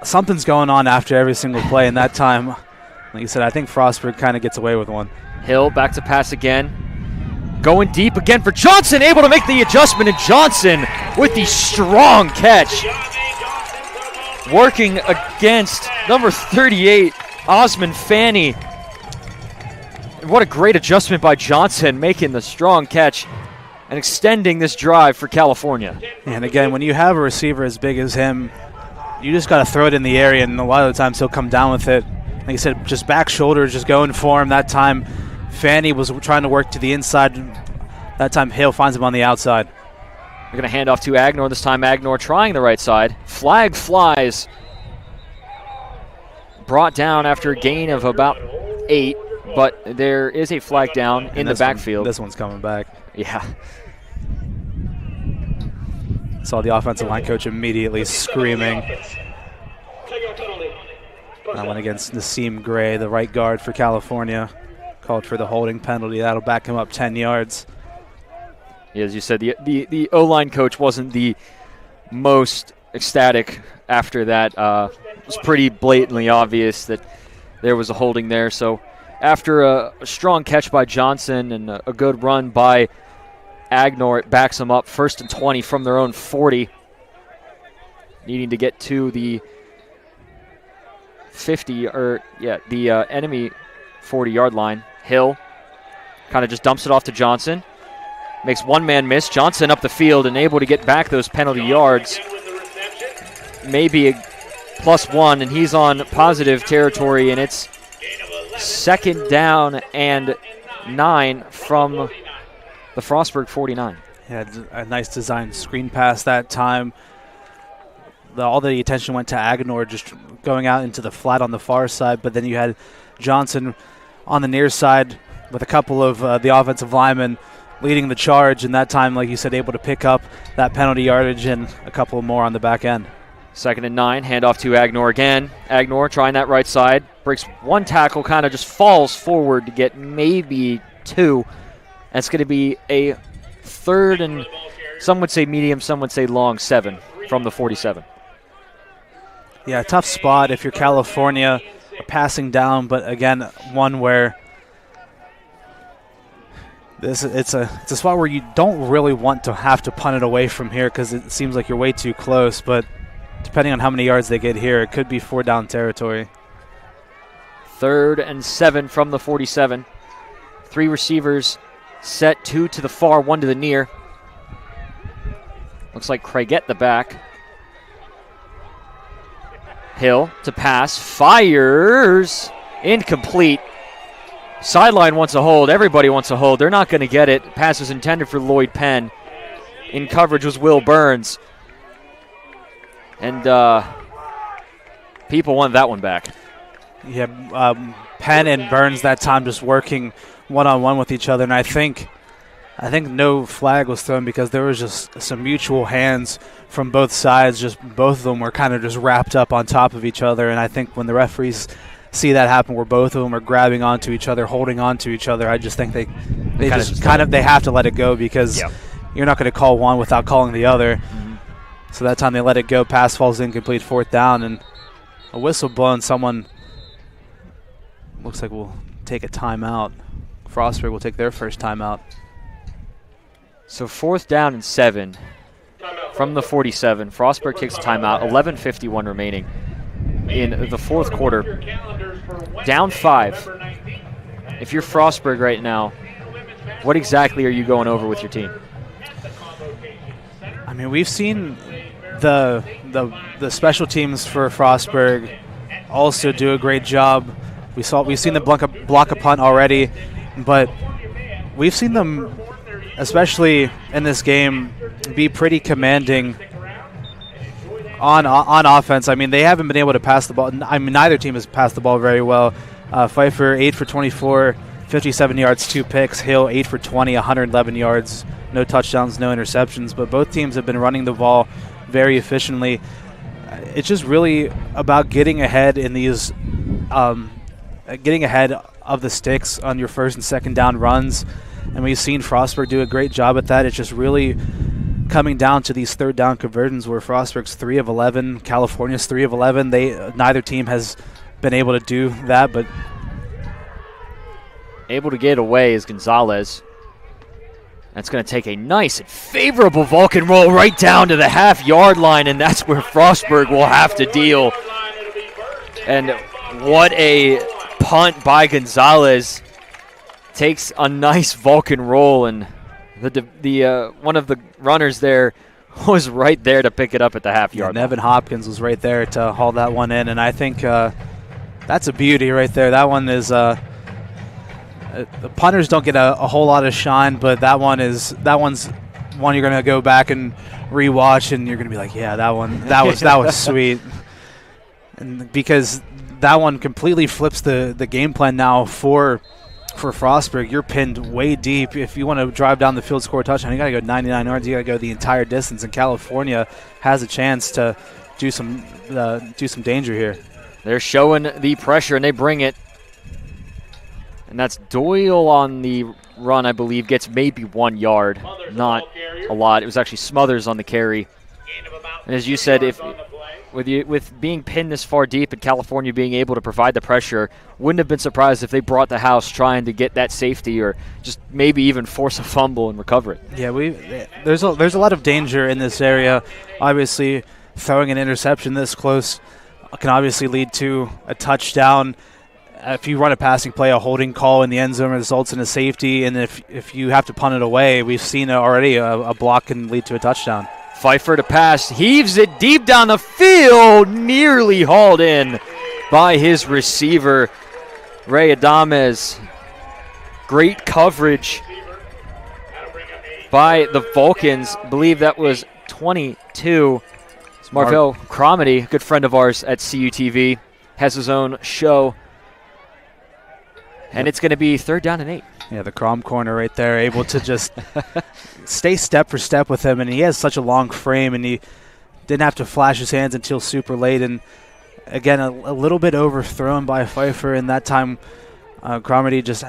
something's going on after every single play. And that time, like you said, I think Frostburg kind of gets away with one. Hill back to pass again. Going deep again for Johnson, able to make the adjustment, and Johnson with the strong catch. Working against number 38, Osman Fanny. And what a great adjustment by Johnson, making the strong catch and extending this drive for California. And again, when you have a receiver as big as him, you just got to throw it in the area, and a lot of the times he'll come down with it. Like I said, just back shoulder, just going for him. That time, Fanny was trying to work to the inside. That time, Hill finds him on the outside. We're going to hand off to Agnor this time. Agnor trying the right side. Flag flies. Brought down after a gain of about 8, but there is a flag down in the backfield. This one's coming back. Yeah. Saw the offensive line coach immediately screaming. That one against Nassim Gray, the right guard for California. Called for the holding penalty. That'll back him up 10 yards. Yeah, as you said, the O-line coach wasn't the most ecstatic after that. It was pretty blatantly obvious that there was a holding there. So after a strong catch by Johnson and a good run by Agnor, it backs them up 1st and 20 from their own 40. Needing to get to the 50, or the enemy 40-yard line. Hill kind of just dumps it off to Johnson. Makes one man miss. Johnson up the field and able to get back those penalty yards. Maybe a +1, and he's on positive territory, and it's 2nd down and 9 from the Frostburg 49. Yeah, a nice designed screen pass that time. all the attention went to Agenor just going out into the flat on the far side, but then you had Johnson on the near side with a couple of the offensive linemen leading the charge, and that time, like you said, able to pick up that penalty yardage and a couple more on the back end. 2nd and 9, handoff to Agenor again. Agenor trying that right side, breaks one tackle, kind of just falls forward to get maybe 2. That's going to be a 3rd and some would say medium, some would say long 7 from the 47. Yeah, tough spot if you're California, passing down, but again, one where it's a spot where you don't really want to have to punt it away from here because it seems like you're way too close, but depending on how many yards they get here, it could be 4-down territory. 3rd and 7 from the 47. 3 receivers set, 2 to the far, 1 to the near. Looks like Craiget the back. Hill to pass, fires, incomplete. Sideline wants a hold. Everybody wants a hold. They're not going to get it. Pass was intended for Lloyd Penn. In coverage was Will Burns. And people want that one back. Yeah, Penn and Burns that time just working one-on-one with each other, and I think no flag was thrown because there was just some mutual hands from both sides. Just both of them were kind of just wrapped up on top of each other, and I think when the referees see that happen where both of them are grabbing onto each other, holding onto each other, I just think they have to let it go because you're not going to call one without calling the other. Mm-hmm. So that time they let it go. Pass falls incomplete, 4th down, and a whistle blown. Someone looks like will take a timeout. Frostburg will take their first timeout. So 4th down and 7 from the 47. Frostburg takes a timeout. 11:51 remaining in the 4th quarter. Down 5. If you're Frostburg right now, what exactly are you going over with your team? I mean, we've seen the special teams for Frostburg also do a great job. We've seen them block a punt already, but we've seen them, especially in this game, be pretty commanding on offense. I mean, they haven't been able to pass the ball. I mean, neither team has passed the ball very well. Pfeiffer, 8 for 24, 57 yards, 2 picks. Hill, 8 for 20, 111 yards, no touchdowns, no interceptions. But both teams have been running the ball very efficiently. It's just really about getting ahead in these, getting ahead of the sticks on your 1st and 2nd down runs. And we've seen Frostburg do a great job at that. It's just really coming down to these 3rd down conversions where Frostburg's 3 of 11, California's 3 of 11. Neither team has been able to do that, but able to get away is Gonzalez. That's going to take a nice and favorable Vulcan roll right down to the half-yard line, and that's where Frostburg will have to deal. And what a punt by Gonzalez. Takes a nice Vulcan roll, and the one of the runners there was right there to pick it up at the half-yard line. Nevin Hopkins was right there to haul that one in, and I think that's a beauty right there. That one is the punters don't get a whole lot of shine, but that one's one you're gonna go back and rewatch, and you're gonna be like, yeah, that was sweet, and because that one completely flips the game plan now for Frostburg. You're pinned way deep. If you want to drive down the field, score a touchdown, you got to go 99 yards. You got to go the entire distance. And California has a chance to do some danger here. They're showing the pressure, and they bring it. And that's Doyle on the run, I believe, gets maybe 1 yard. Not a lot. It was actually Smothers on the carry. And as you said, with being pinned this far deep and California being able to provide the pressure, wouldn't have been surprised if they brought the house trying to get that safety or just maybe even force a fumble and recover it. Yeah, there's a lot of danger in this area. Obviously, throwing an interception this close can obviously lead to a touchdown. If you run a passing play, a holding call in the end zone results in a safety, and if you have to punt it away, we've seen it already, a block can lead to a touchdown. Pfeiffer to pass, heaves it deep down the field, nearly hauled in by his receiver, Ray Adames. Great coverage by the Vulcans. I believe that was 22. Marvell Cromedy, a good friend of ours at CUTV, has his own show. And it's going to be 3rd down and 8. Yeah, the Crom corner right there, able to just stay step for step with him. And he has such a long frame, and he didn't have to flash his hands until super late. And, again, a little bit overthrown by Pfeiffer. And that time, Cromedy just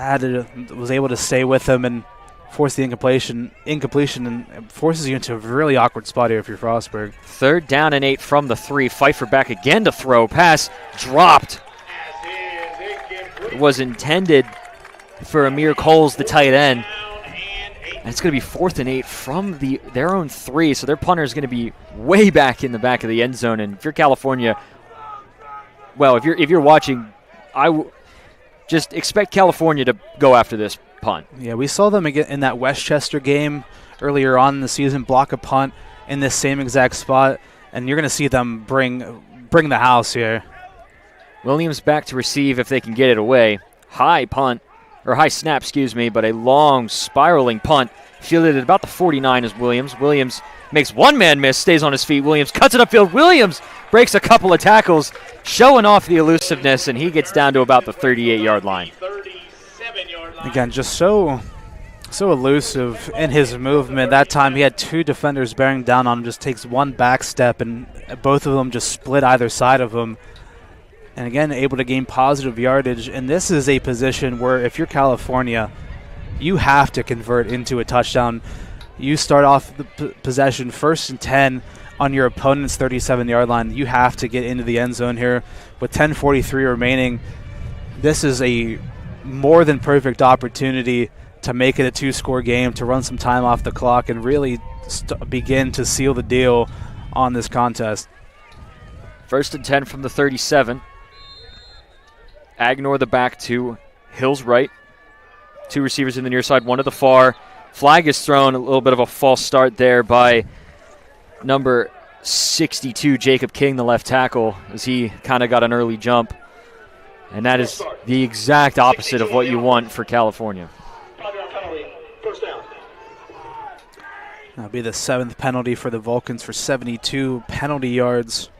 was able to stay with him and force the incompletion and forces you into a really awkward spot here if you're Frostburg. 3rd down and 8 from the 3. Pfeiffer back again to throw. Pass dropped. It was intended for Amir Coles, the tight end. And it's going to be 4th and 8 from their own 3. So their punter is going to be way back in the back of the end zone. And if you're California, well, if you're watching, just expect California to go after this punt. Yeah, we saw them again in that Westchester game earlier on in the season, block a punt in this same exact spot, and you're going to see them bring the house here. Williams back to receive if they can get it away. High snap, but a long spiraling punt. Fielded at about the 49 is Williams. Williams makes one man miss, stays on his feet. Williams cuts it upfield. Williams breaks a couple of tackles, showing off the elusiveness, and he gets down to about the 38-yard line. Again, just so elusive in his movement. That time he had 2 defenders bearing down on him, just takes one back step, and both of them just split either side of him. And again, able to gain positive yardage. And this is a position where if you're California, you have to convert into a touchdown. You start off the possession 1st and 10 on your opponent's 37-yard line. You have to get into the end zone here with 10:43 remaining. This is a more than perfect opportunity to make it a 2-score game, to run some time off the clock and really begin to seal the deal on this contest. 1st and 10 from the 37. Agnor the back to Hill's right. 2 receivers in the near side, 1 to the far. Flag is thrown, a little bit of a false start there by number 62, Jacob King, the left tackle, as he kind of got an early jump. And that is the exact opposite of what you want for California. That'll be the 7th penalty for the Vulcans for 72 penalty yards.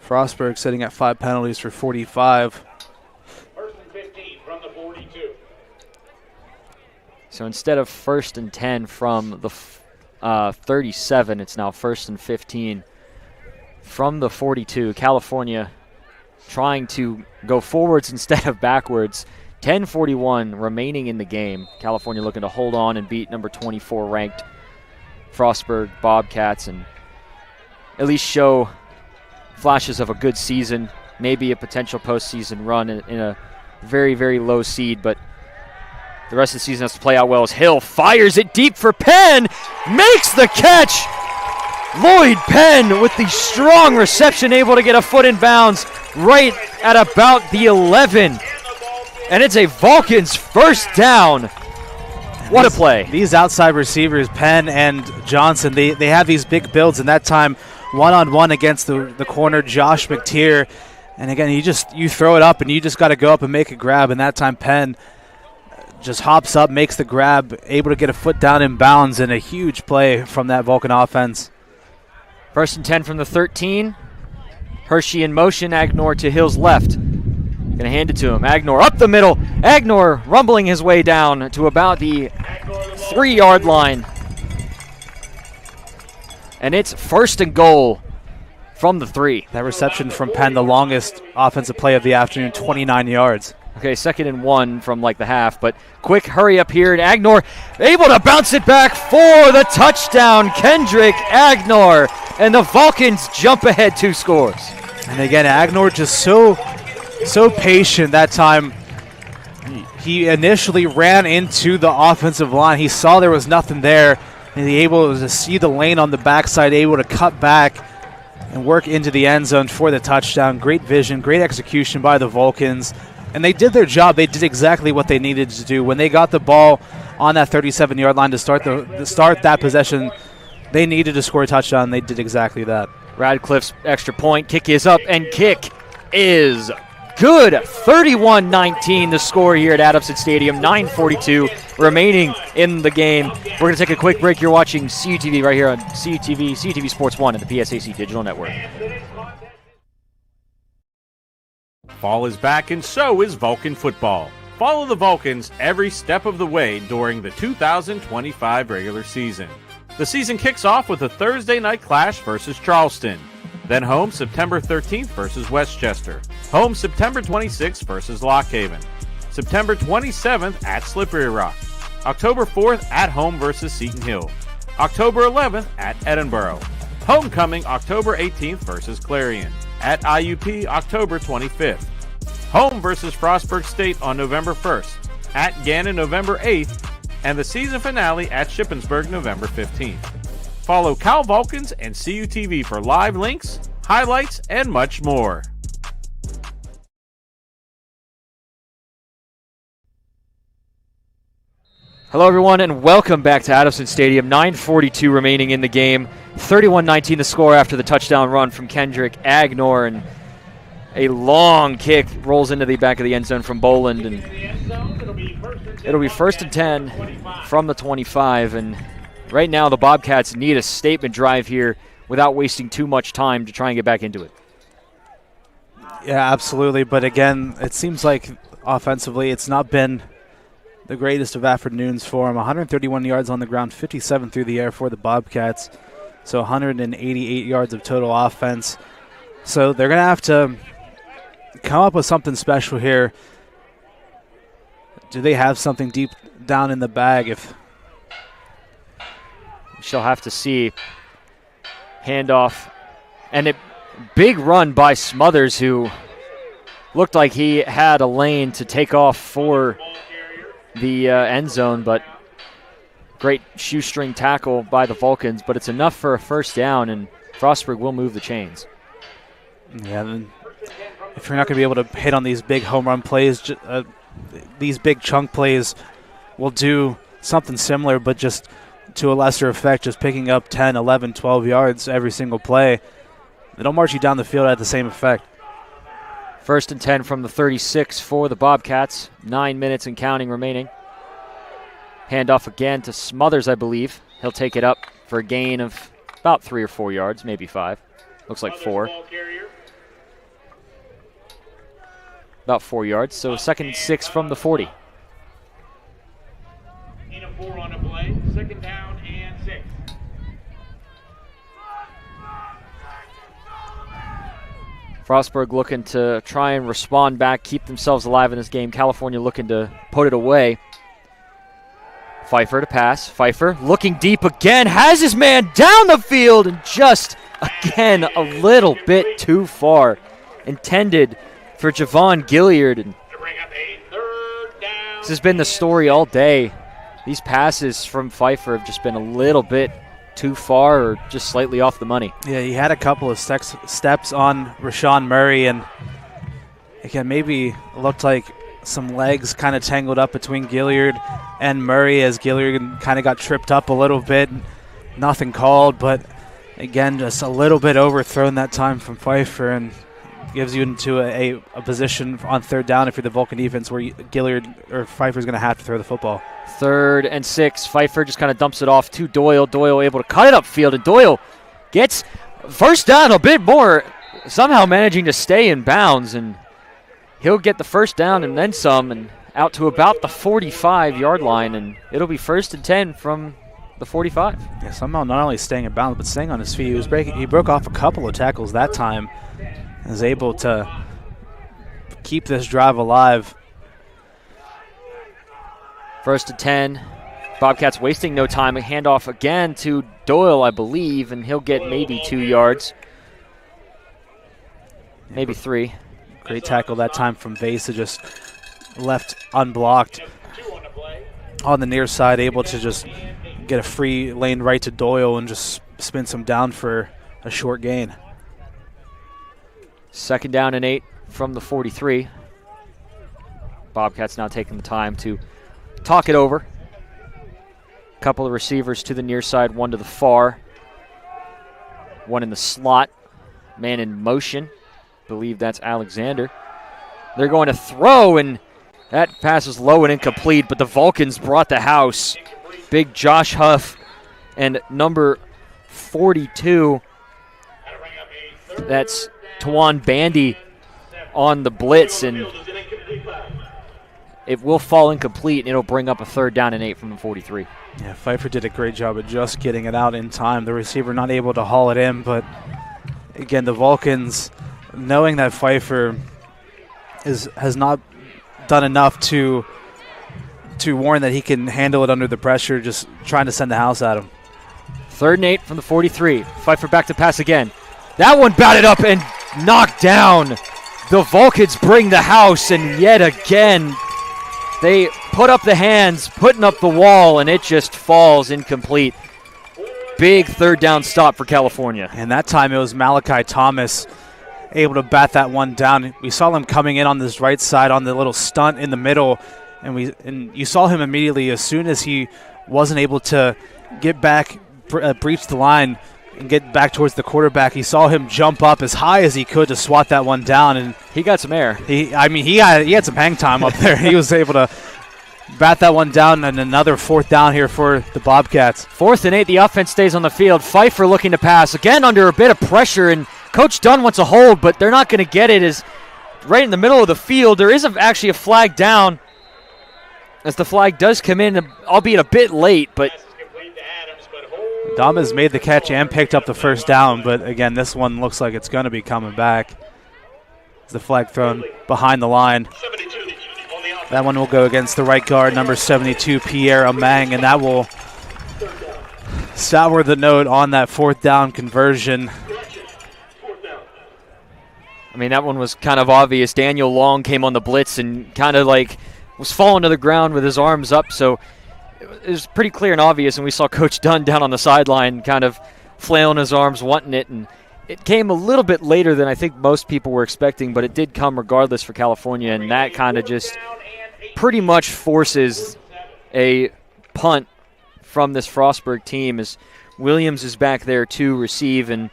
Frostburg sitting at 5 penalties for 45. 1st and 15 from the 42. So instead of 1st and 10 from the 37, it's now 1st and 15 from the 42. California trying to go forwards instead of backwards. 10:41 remaining in the game. California looking to hold on and beat number 24 ranked Frostburg Bobcats and at least show flashes of a good season, maybe a potential postseason run in a very, very low seed, but the rest of the season has to play out well as Hill fires it deep for Penn, makes the catch. Lloyd Penn with the strong reception, able to get a foot in bounds right at about the 11. And it's a Vulcans 1st down. What a play. These outside receivers, Penn and Johnson, they have these big builds, and that time one-on-one against the corner, Josh McTeer. And again, you throw it up, and you just got to go up and make a grab. And that time Penn just hops up, makes the grab, able to get a foot down in bounds, and a huge play from that Vulcan offense. 1st and 10 from the 13. Hershey in motion, Agnor to Hill's left. Going to hand it to him. Agnor up the middle. Agnor rumbling his way down to about the 3-yard line. And it's 1st and goal from the 3. That reception from Penn, the longest offensive play of the afternoon, 29 yards. Okay, 2nd and 1 from like the half, but quick hurry up here, and Agnor able to bounce it back for the touchdown. Kendrick Agnor, and the Vulcans jump ahead 2 scores. And again, Agnor just so patient that time. He initially ran into the offensive line. He saw there was nothing there, and he able to see the lane on the backside, able to cut back and work into the end zone for the touchdown. Great vision, great execution by the Vulcans. And they did their job. They did exactly what they needed to do. When they got the ball on that 37-yard line to start that possession, they needed to score a touchdown. They did exactly that. Radcliffe's extra point. Kick is up, and kick is good. 31-19 the score here at Adamson Stadium. 9:42 remaining in the game. We're going to take a quick break. You're watching CUTV right here on CUTV Sports 1 and the PSAC Digital Network. Fall is back, and so is Vulcan football. Follow the Vulcans every step of the way during the 2025 regular season. The season kicks off with a Thursday night clash versus Charleston. Then home September 13th versus Westchester. Home September 26th versus Lock Haven. September 27th at Slippery Rock. October 4th at home versus Seton Hill. October 11th at Edinburgh. Homecoming October 18th versus Clarion. At IUP October 25th. Home versus Frostburg State on November 1st. At Gannon November 8th. And the season finale at Shippensburg November 15th. Follow Cal Vulcans and CUTV for live links, highlights, and much more. Hello, everyone, and welcome back to Adamson Stadium. 9:42 remaining in the game. 31-19 the score after the touchdown run from Kendrick Agnor, and a long kick rolls into the back of the end zone from Boland, and it'll be 1st and 10 from the 25. And right now, the Bobcats need a statement drive here without wasting too much time to try and get back into it. Yeah, absolutely. But again, it seems like offensively, it's not been the greatest of afternoons for him. 131 yards on the ground, 57 through the air for the Bobcats. So 188 yards of total offense. So they're going to have to come up with something special here. Do they have something deep down in the bag? If she'll have to see. Handoff. And a big run by Smothers, who looked like he had a lane to take off for the end zone, but great shoestring tackle by the Vulcans, but it's enough for a first down, and Frostburg will move the chains. Yeah, then if you're not going to be able to hit on these big home run plays, these big chunk plays will do something similar, but just to a lesser effect, just picking up 10, 11, 12 yards every single play. It'll march you down the field at the same effect. 1st and 10 from the 36 for the Bobcats. 9 minutes and counting remaining. Handoff again to Smothers, I believe. He'll take it up for a gain of about 3 or 4 yards, maybe 5. Looks like 4. About 4 yards, so 2nd and 6 from the 40. Gain of 4 on a play, 2nd down and 6. Frostburg looking to try and respond back, keep themselves alive in this game. California looking to put it away. Pfeiffer to pass. Pfeiffer looking deep again, has his man down the field, and just, again, a little bit too far. Intended for Javon Gilliard. And this has been the story all day. These passes from Pfeiffer have just been a little bit too far or just slightly off the money. Yeah, he had a couple of steps on Rashawn Murray, and again, maybe looked like some legs kind of tangled up between Gilliard and Murray as Gilliard kind of got tripped up a little bit. Nothing called, but again, just a little bit overthrown that time from Pfeiffer, and gives you into a position on 3rd down if you're the Vulcan defense where Gilliard or Pfeiffer's going to have to throw the football. 3rd and 6. Pfeiffer just kind of dumps it off to Doyle. Doyle able to cut it upfield, and Doyle gets first down a bit more, somehow managing to stay in bounds, and he'll get the first down and then some, and out to about the 45-yard line, and it'll be 1st and 10 from the 45. Yeah, somehow not only staying in bounds, but staying on his feet. He broke off a couple of tackles that time, and was able to keep this drive alive. 1st and 10. Bobcats wasting no time. A handoff again to Doyle, I believe, and he'll get maybe 2 yards. Maybe 3. Great tackle that time from Vesa, just left unblocked on the near side, able to just get a free lane right to Doyle and just spin some down for a short gain. 2nd down and 8 from the 43. Bobcats now taking the time to talk it over. A couple of receivers to the near side, one to the far. One in the slot. Man in motion. Believe that's Alexander. They're going to throw, and that pass is low and incomplete, but the Vulcans brought the house. Big Josh Huff and number 42, that's Tawan Bandy on the blitz, and it will fall incomplete, and it'll bring up a 3rd down and 8 from the 43. Yeah, Pfeiffer did a great job of just getting it out in time. The receiver not able to haul it in, but again, the Vulcans, knowing that Pfeiffer has not done enough to warn that he can handle it under the pressure, just trying to send the house at him. 3rd and 8 from the 43. Pfeiffer back to pass again. That one batted up and knocked down. The Vulcans bring the house, and yet again, they put up the hands, putting up the wall, and it just falls incomplete. Big 3rd down stop for California. And that time it was Malachi Thomas able to bat that one down. We saw him coming in on this right side on the little stunt in the middle, and you saw him immediately as soon as he wasn't able to get back, breach the line, and get back towards the quarterback. He saw him jump up as high as he could to swat that one down, and he got some air. He had some hang time up there. He was able to bat that one down, and another 4th down here for the Bobcats. 4th and 8, the offense stays on the field. Pfeiffer looking to pass, again under a bit of pressure, and Coach Dunn wants a hold, but they're not going to get it. Is right in the middle of the field. There is actually a flag down, as the flag does come in, albeit a bit late, but Damas made the catch and picked up the 1st down, but again, this one looks like it's going to be coming back. The flag thrown behind the line. That one will go against the right guard, number 72, Pierre Amang, and that will sour the note on that 4th down conversion. I mean, that one was kind of obvious. Daniel Long came on the blitz and kind of was falling to the ground with his arms up, so it was pretty clear and obvious, and we saw Coach Dunn down on the sideline kind of flailing his arms, wanting it, and it came a little bit later than I think most people were expecting, but it did come regardless for California, and that kind of just pretty much forces a punt from this Frostburg team, as Williams is back there to receive, and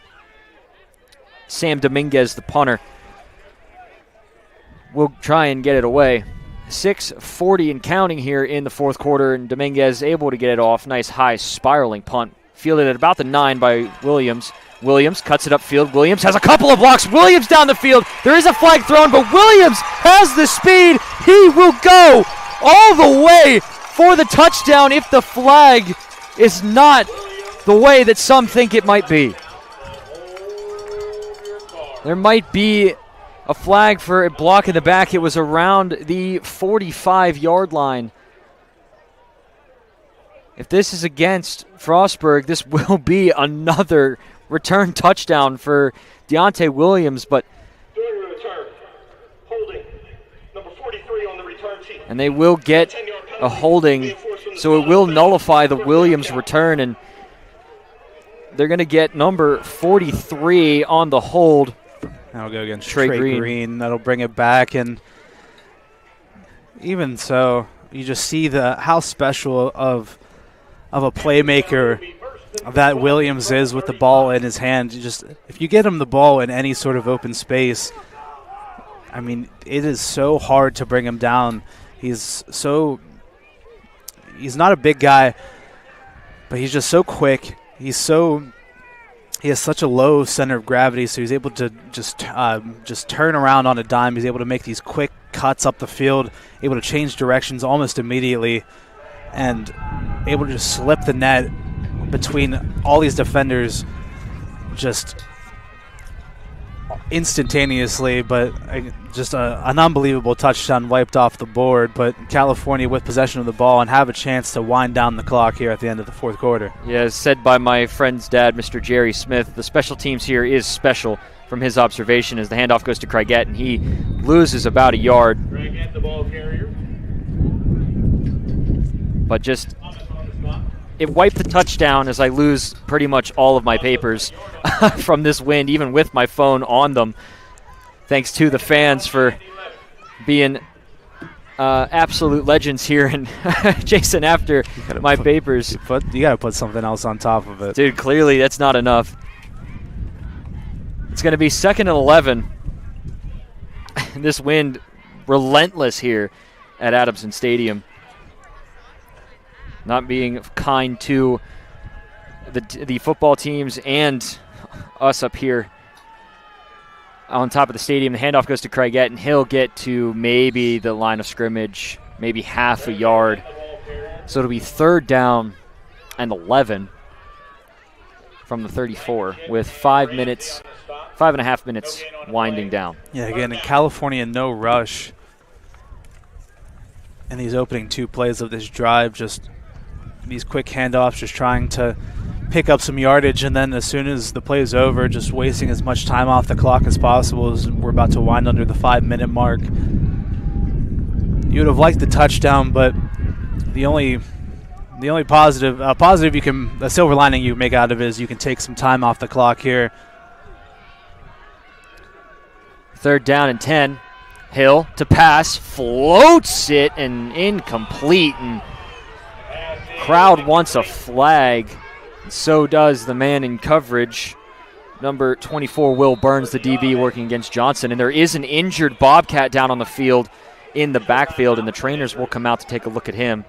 Sam Dominguez, the punter, will try and get it away. 6:40 and counting here in the 4th quarter, and Dominguez able to get it off. Nice high spiraling punt. Fielded at about the 9 by Williams. Williams cuts it upfield. Williams has a couple of blocks. Williams down the field. There is a flag thrown, but Williams has the speed. He will go all the way for the touchdown if the flag is not the way that some think it might be. There might be a flag for a block in the back. It was around the 45-yard line. If this is against Frostburg, this will be another return touchdown for Deontay Williams, but Doing the return. Holding. Number 43 on the return team. and they will get a holding, so it will nullify the Williams return, and they're going to get number 43 on the hold. That'll go against Trey Green. That'll bring it back, and even so, you just see how special of a playmaker that Williams is with the ball in his hand. If you get him the ball in any sort of open space, I mean, it is so hard to bring him down. He's not a big guy, but he's just so quick. He has such a low center of gravity, so he's able to just turn around on a dime. He's able to make these quick cuts up the field, able to change directions almost immediately, and able to just slip the net between all these defenders just instantaneously. But just an unbelievable touchdown wiped off the board. But California with possession of the ball and have a chance to wind down the clock here at the end of the 4th quarter. Yeah, as said by my friend's dad, Mr. Jerry Smith, the special teams here is special from his observation as the handoff goes to Craiget, and he loses about a yard. Craiget, the ball carrier. But just, it wiped the touchdown as I lose pretty much all of my papers from this wind, even with my phone on them. Thanks to the fans for being absolute legends here, and Jason, after my papers. You got to put something else on top of it. Dude, clearly that's not enough. It's going to be 2nd and 11. This wind relentless here at Adamson Stadium. Not being kind to the football teams and us up here on top of the stadium. The handoff goes to Craigette, and he'll get to maybe the line of scrimmage, maybe half a yard. So it'll be 3rd down and 11 from the 34 with 5.5 minutes winding down. Yeah, again, in California, no rush. And these opening 2 plays of this drive, just these quick handoffs, just trying to pick up some yardage, and then as soon as the play is over, just wasting as much time off the clock as possible as we're about to wind under the 5-minute mark. You would have liked the touchdown, but the only positive you can, a silver lining you make out of it is you can take some time off the clock here. 3rd down and 10. Hill to pass, floats it, and incomplete. And crowd wants a flag. And so does the man in coverage, number 24, Will Burns, the DB working against Johnson. And there is an injured Bobcat down on the field in the backfield, and the trainers will come out to take a look at him.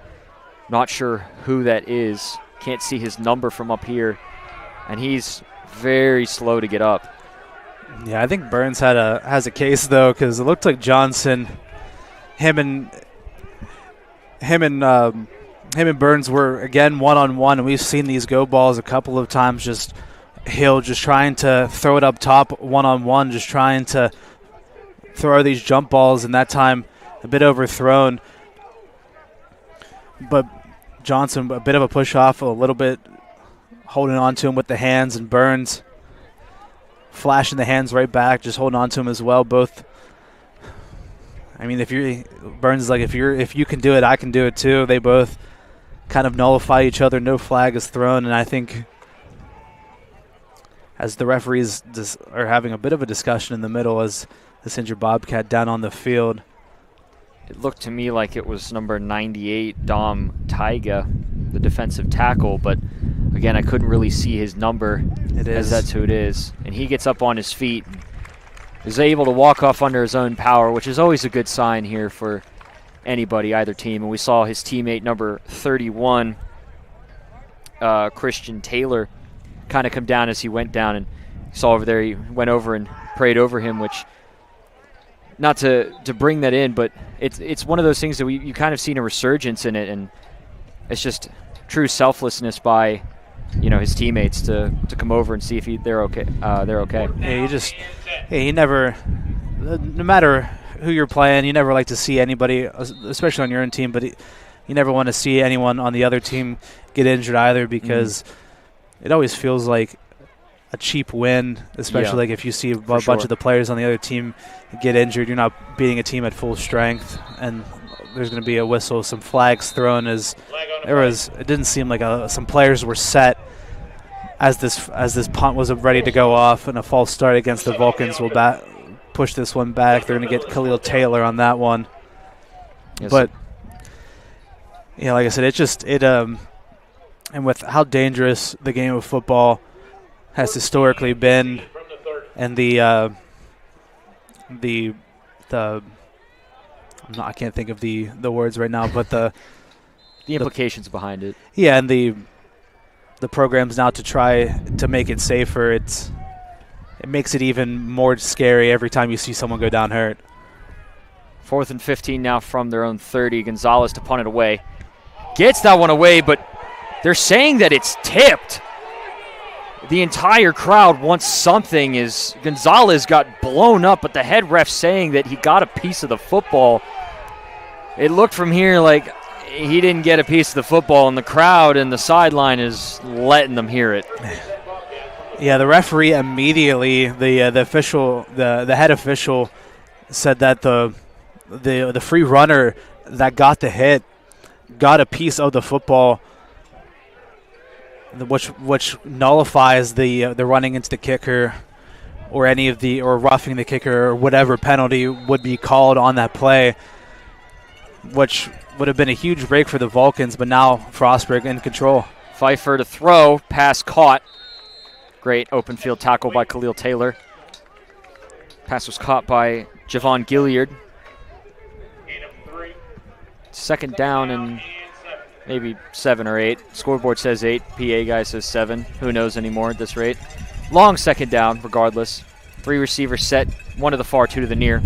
Not sure who that is. Can't see his number from up here. And he's very slow to get up. Yeah, I think Burns has a case, though, because it looked like Johnson, him and Burns were, again, one-on-one, and we've seen these go balls a couple of times, just Hill just trying to throw it up top one-on-one, just trying to throw these jump balls, and that time a bit overthrown. But Johnson, a bit of a push-off, a little bit holding on to him with the hands, and Burns flashing the hands right back, just holding on to him as well. Both, I mean, Burns is like, if you can do it, I can do it too. They both kind of nullify each other. No flag is thrown, and I think as the referees are having a bit of a discussion in the middle as this injured Bobcat down on the field. It looked to me like it was number 98, Dom Taiga, the defensive tackle, but again, I couldn't really see his number. It is. As that's who it is. And he gets up on his feet, is able to walk off under his own power, which is always a good sign here for anybody, either team. And we saw his teammate, number 31, Christian Taylor, kind of come down as he went down, and saw over there he went over and prayed over him, which, not to bring that in, but it's one of those things that you kind of seen a resurgence in it, and it's just true selflessness by his teammates to come over and see if they're okay. Yeah, you never, no matter who you're playing, you never like to see anybody, especially on your own team, but you never want to see anyone on the other team get injured either, because it always feels like a cheap win, especially like if you see a bunch of the players on the other team get injured. You're not beating a team at full strength, and there's going to be a whistle, some flags thrown. It didn't seem like some players were set as this punt was ready to go off, and a false start against the Vulcans will push this one back. They're going to get Khalil Taylor on that one. Yes. But like I said, and with how dangerous the game of football has historically been, and I can't think of the words right now, but the implications behind it. Yeah, and the programs now to try to make it safer, it makes it even more scary every time you see someone go down hurt. 4th and 15 now from their own 30. Gonzalez to punt it away. Gets that one away, but they're saying that it's tipped. The entire crowd wants something as Gonzalez got blown up, but the head ref saying that he got a piece of the football. It looked from here like he didn't get a piece of the football, and the crowd and the sideline is letting them hear it. Yeah, the referee immediately, the head official said that the free runner that got the hit got a piece of the football, which nullifies the running into the kicker or or roughing the kicker or whatever penalty would be called on that play, which would have been a huge break for the Vulcans, but now Frostburg in control. Pfeiffer to throw, pass caught. Great open field tackle by Khalil Taylor. Pass was caught by Javon Gilliard. second down and maybe 7 or 8. Scoreboard says 8. PA guy says 7. Who knows anymore at this rate? Long second down, regardless. 3 receivers set, 1 to the far, 2 to the near.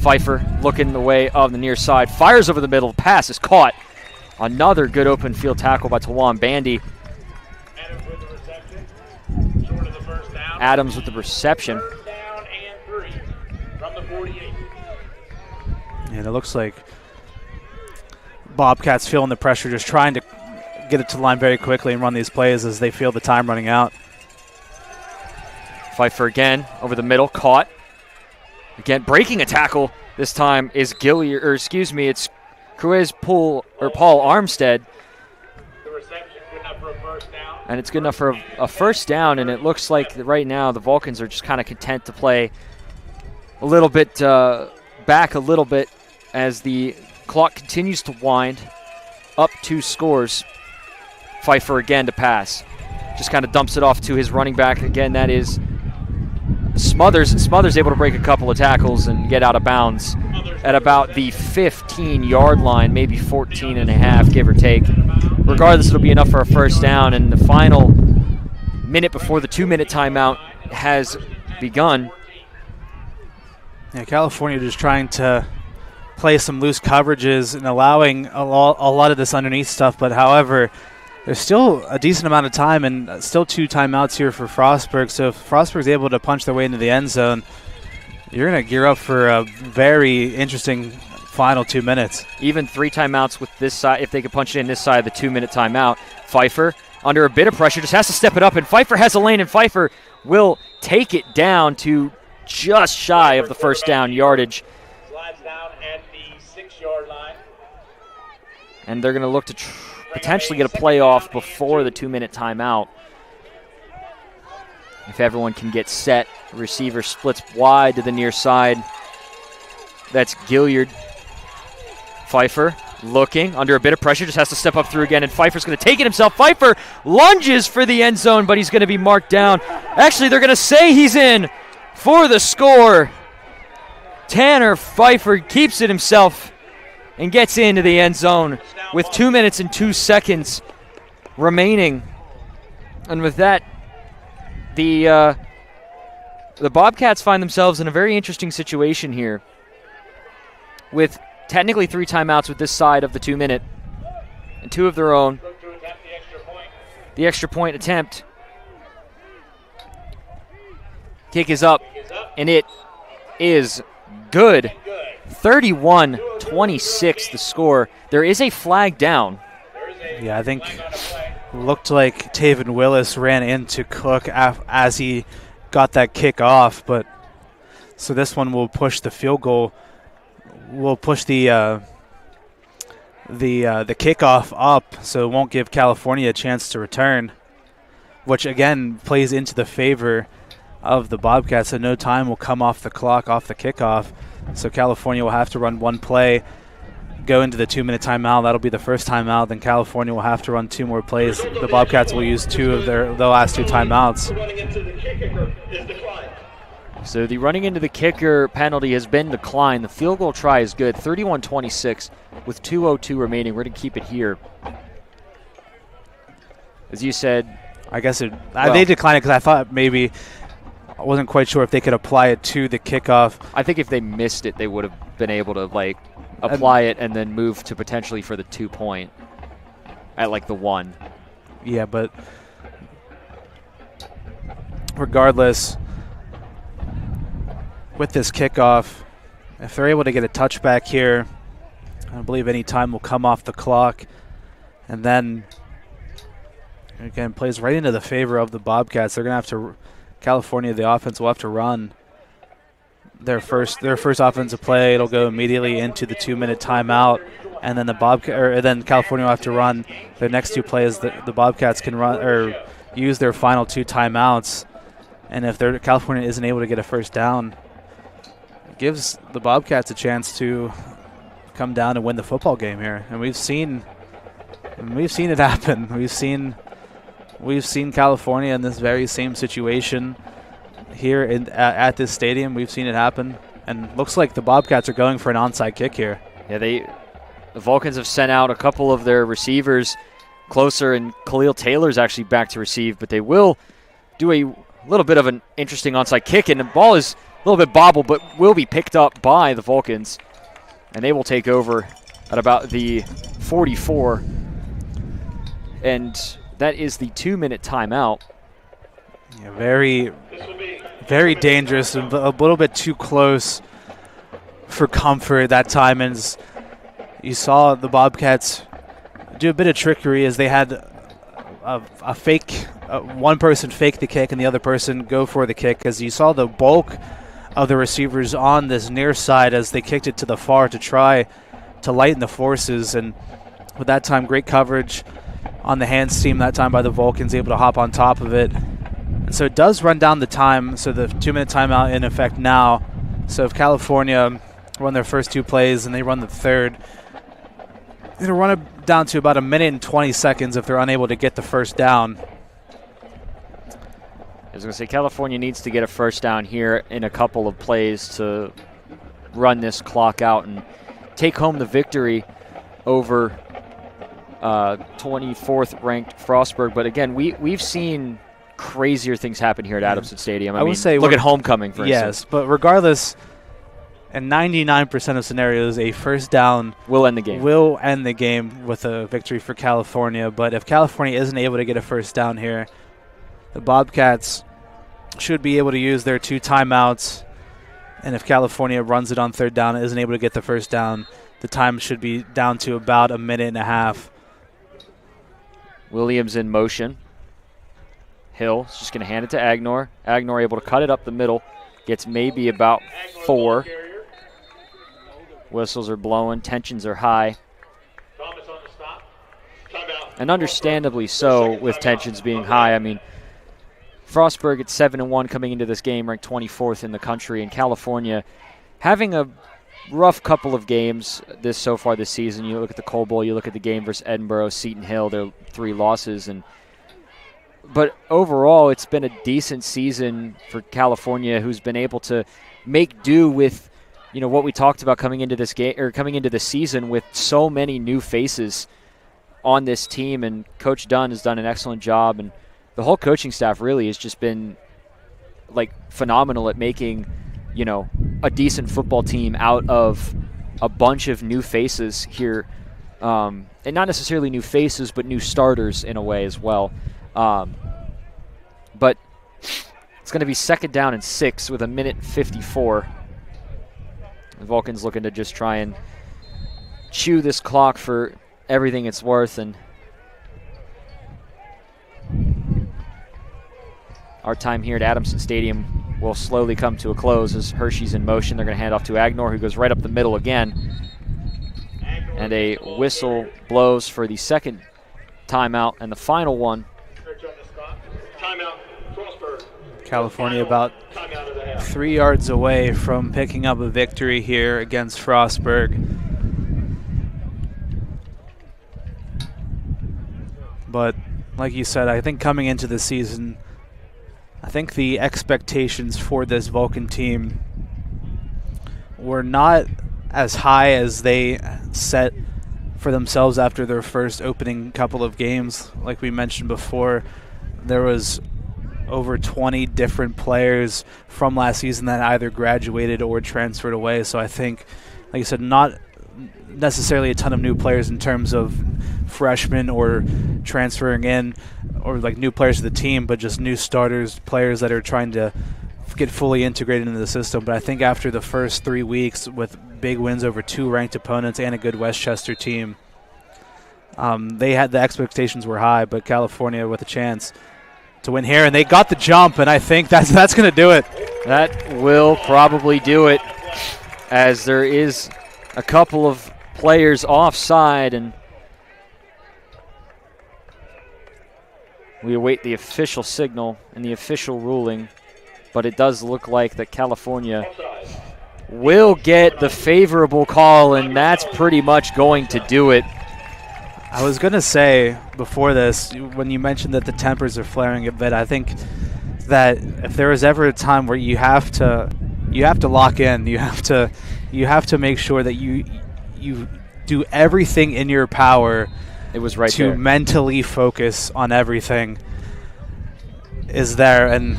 Pfeiffer looking the way of the near side. Fires over the middle. Pass is caught. Another good open field tackle by Tawan Bandy. Adams with the reception. And it looks like Bobcats feeling the pressure, just trying to get it to the line very quickly and run these plays as they feel the time running out. Pfeiffer again over the middle, caught. Again, breaking a tackle. This time is it's Paul Armstead. And it's good enough for a first down, and it looks like right now the Vulcans are just kind of content to play a little bit back a little bit as the clock continues to wind. Up 2 scores. Pfeiffer again to pass. Just kind of dumps it off to his running back. Again, that is Smothers. Smothers able to break a couple of tackles and get out of bounds at about the 15-yard line, maybe 14 and a half, give or take. Regardless, it'll be enough for a first down, and the final minute before the 2-minute timeout has begun. Yeah, California just trying to play some loose coverages and allowing a lot of this underneath stuff, but however, there's still a decent amount of time and still 2 timeouts here for Frostburg. So if Frostburg's able to punch their way into the end zone, you're going to gear up for a very interesting final 2 minutes. Even 3 timeouts with this side, if they could punch it in this side of the 2-minute timeout. Pfeiffer, under a bit of pressure, just has to step it up, and Pfeiffer has a lane, and Pfeiffer will take it down to just shy of the first down yardage. Slides down at the 6-yard line. And they're going to look to potentially get a playoff before the 2-minute timeout. If everyone can get set, receiver splits wide to the near side. That's Gilliard. Pfeiffer looking under a bit of pressure, just has to step up through again, and Pfeiffer's going to take it himself. Pfeiffer lunges for the end zone, but he's going to be marked down. Actually, they're going to say he's in for the score. Tanner Pfeiffer keeps it himself and gets into the end zone with 2 minutes and 2 seconds remaining. And with that, the Bobcats find themselves in a very interesting situation here with technically 3 timeouts with this side of the 2-minute and 2 of their own. The extra point attempt. Kick is up, and it is good. 31-26 the score. There is a flag down. Yeah, I think looked like Taven Willis ran into Cook as he got that kick off, but so this one will push the field goal. Will push the kickoff up, so it won't give California a chance to return, which again plays into the favor of the Bobcats. So no time will come off the clock off the kickoff. So California will have to run 1 play, go into the 2-minute timeout. That'll be the first timeout. Then California will have to run 2 more plays. The Bobcats will use 2 of the last 2 timeouts. So the running into the kicker penalty has been declined. The field goal try is good. 31-26 with 2:02 remaining. We're going to keep it here. As you said, I guess they declined it because I thought maybe I wasn't quite sure if they could apply it to the kickoff. I think if they missed it, they would have been able to apply it and then move to potentially for the 2-point at the 1. Yeah, but regardless, with this kickoff, if they're able to get a touchback here, I don't believe any time will come off the clock. And then, again, plays right into the favor of the Bobcats. They're going to have to, California, the offense will have to run their first offensive play. It'll go immediately into the 2-minute timeout. And then then California will have to run their next 2 plays. The Bobcats can run or use their final 2 timeouts. And if California isn't able to get a first down, it gives the Bobcats a chance to come down and win the football game here. And we've seen it happen. We've seen California in this very same situation here at this stadium. We've seen it happen, and looks like the Bobcats are going for an onside kick here. Yeah, the Vulcans have sent out a couple of their receivers closer, and Khalil Taylor's actually back to receive, but they will do a little bit of an interesting onside kick, and the ball is a little bit bobbled, but will be picked up by the Vulcans, and they will take over at about the 44, and that is the 2-minute timeout. Yeah, very dangerous, and a little bit too close for comfort that time. And you saw the Bobcats do a bit of trickery as they had a fake, one person fake the kick and the other person go for the kick, as you saw the bulk of the receivers on this near side as they kicked it to the far to try to lighten the forces. And with that time, great coverage on the hands team that time by the Vulcans, able to hop on top of it. And so it does run down the time, so the 2-minute timeout in effect now. So if California run their first 2 plays and they run the third, it'll run it down to about 1 minute and 20 seconds if they're unable to get the first down. I was going to say, California needs to get a first down here in a couple of plays to run this clock out and take home the victory over 24th ranked Frostburg. But again, we've seen crazier things happen here at Adamson Stadium. I mean, would say look at homecoming, for instance. Yes, but regardless, in 99% of scenarios, a first down will end the game. Will end the game with a victory for California. But if California isn't able to get a first down here, the Bobcats should be able to use their 2 timeouts. And if California runs it on third down and isn't able to get the first down, the time should be down to about 1.5 minutes. Williams in motion. Hill is just going to hand it to Agnor. Agnor able to cut it up the middle. Gets maybe about 4. Whistles are blowing. Tensions are high. And understandably so, with tensions being high. I mean, Frostburg at 7-1 coming into this game, ranked 24th in the country. And California having a rough couple of games so far this season. You look at the Coal Bowl, you look at the game versus Edinburgh, Seton Hill, their 3 losses. But overall, it's been a decent season for California, who's been able to make do with, what we talked about coming into this game or coming into the season, with so many new faces on this team. And Coach Dunn has done an excellent job, and the whole coaching staff really has just been phenomenal at making, a decent football team out of a bunch of new faces here, and not necessarily new faces, but new starters in a way as well. But it's going to be 2nd down and 6 with 1 minute and 54. The Vulcans looking to just try and chew this clock for everything it's worth. And our time here at Adamson Stadium will slowly come to a close as Hershey's in motion. They're going to hand off to Agnor, who goes right up the middle again. And a whistle blows for the 2nd timeout and the final one. California about 3 yards away from picking up a victory here against Frostburg. But like you said, I think coming into the season, I think the expectations for this Vulcan team were not as high as they set for themselves after their first opening couple of games. Like we mentioned before, there was over 20 different players from last season that either graduated or transferred away. So I think, like you said, not necessarily a ton of new players in terms of freshmen or transferring in or new players to the team, but just new starters, players that are trying to get fully integrated into the system. But I think after the first 3 weeks with big wins over 2 ranked opponents and a good Westchester team, they had the expectations were high, but California with a chance to win here, and they got the jump, and I think that's going to do it. That will probably do it, as there is a couple of players offside, and we await the official signal and the official ruling, but it does look like that California will get the favorable call, and that's pretty much going to do it. I was going to say before this, when you mentioned that the tempers are flaring a bit, I think that if there was ever a time where you have to lock in, you have to make sure that you do everything in your power It was right to there. mentally focus on everything is there. And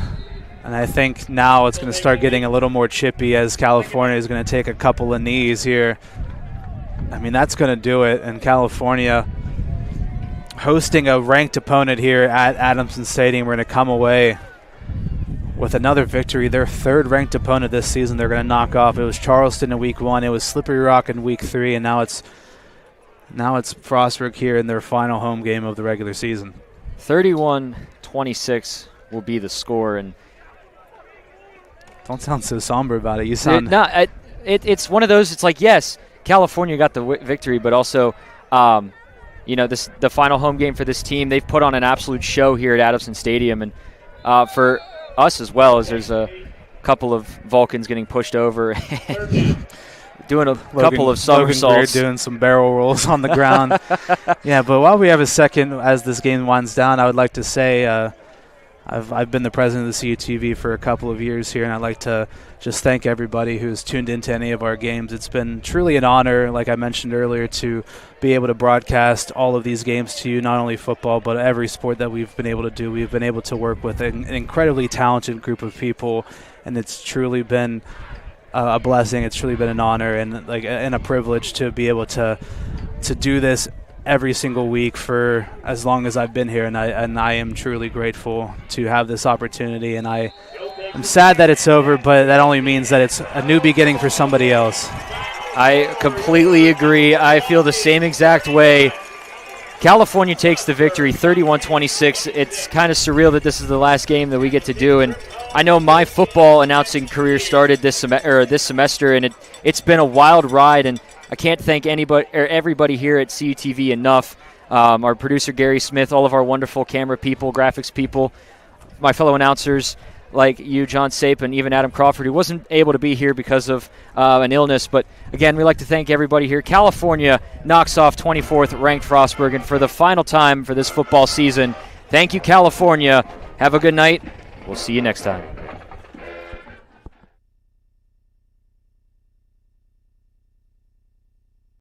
I think now it's going to start getting a little more chippy as California is going to take a couple of knees here. I mean, that's going to do it. And California hosting a ranked opponent here at Adamson Stadium, we're going to come away with another victory. Their third ranked opponent this season they're going to knock off. It was Charleston in week 1. It was Slippery Rock in week 3. And now it's Frostburg here in their final home game of the regular season. 31-26 will be the score. And don't sound so somber about it. You sound... It's one of those, it's like, yes, California got the victory, but also, the final home game for this team, they've put on an absolute show here at Adamson Stadium. And for us as well, as there's a couple of Vulcans getting pushed over, doing a couple of somersaults. Doing some barrel rolls on the ground. Yeah, but while we have a second as this game winds down, I would like to say I've been the president of the CUTV for a couple of years here, and I'd like to just thank everybody who's tuned into any of our games. It's been truly an honor, like I mentioned earlier, to be able to broadcast all of these games to you, not only football, but every sport that we've been able to do. We've been able to work with an incredibly talented group of people, and it's truly been a blessing. It's truly been an honor and a privilege to be able to do this every single week for as long as I've been here, and I am truly grateful to have this opportunity. And I'm sad that it's over, but that only means that it's a new beginning for somebody else. I completely agree. I feel the same exact way. California takes the victory, 31-26. It's kind of surreal that this is the last game that we get to do, and I know my football announcing career started this semester, and it's been a wild ride, and I can't thank everybody here at CUTV enough. Our producer Gary Smith, all of our wonderful camera people, graphics people, my fellow announcers like you, John Sape, and even Adam Crawford, who wasn't able to be here because of an illness. But again, we'd like to thank everybody here. California knocks off 24th ranked Frostburg, and for the final time for this football season, thank you, California. Have a good night. We'll see you next time.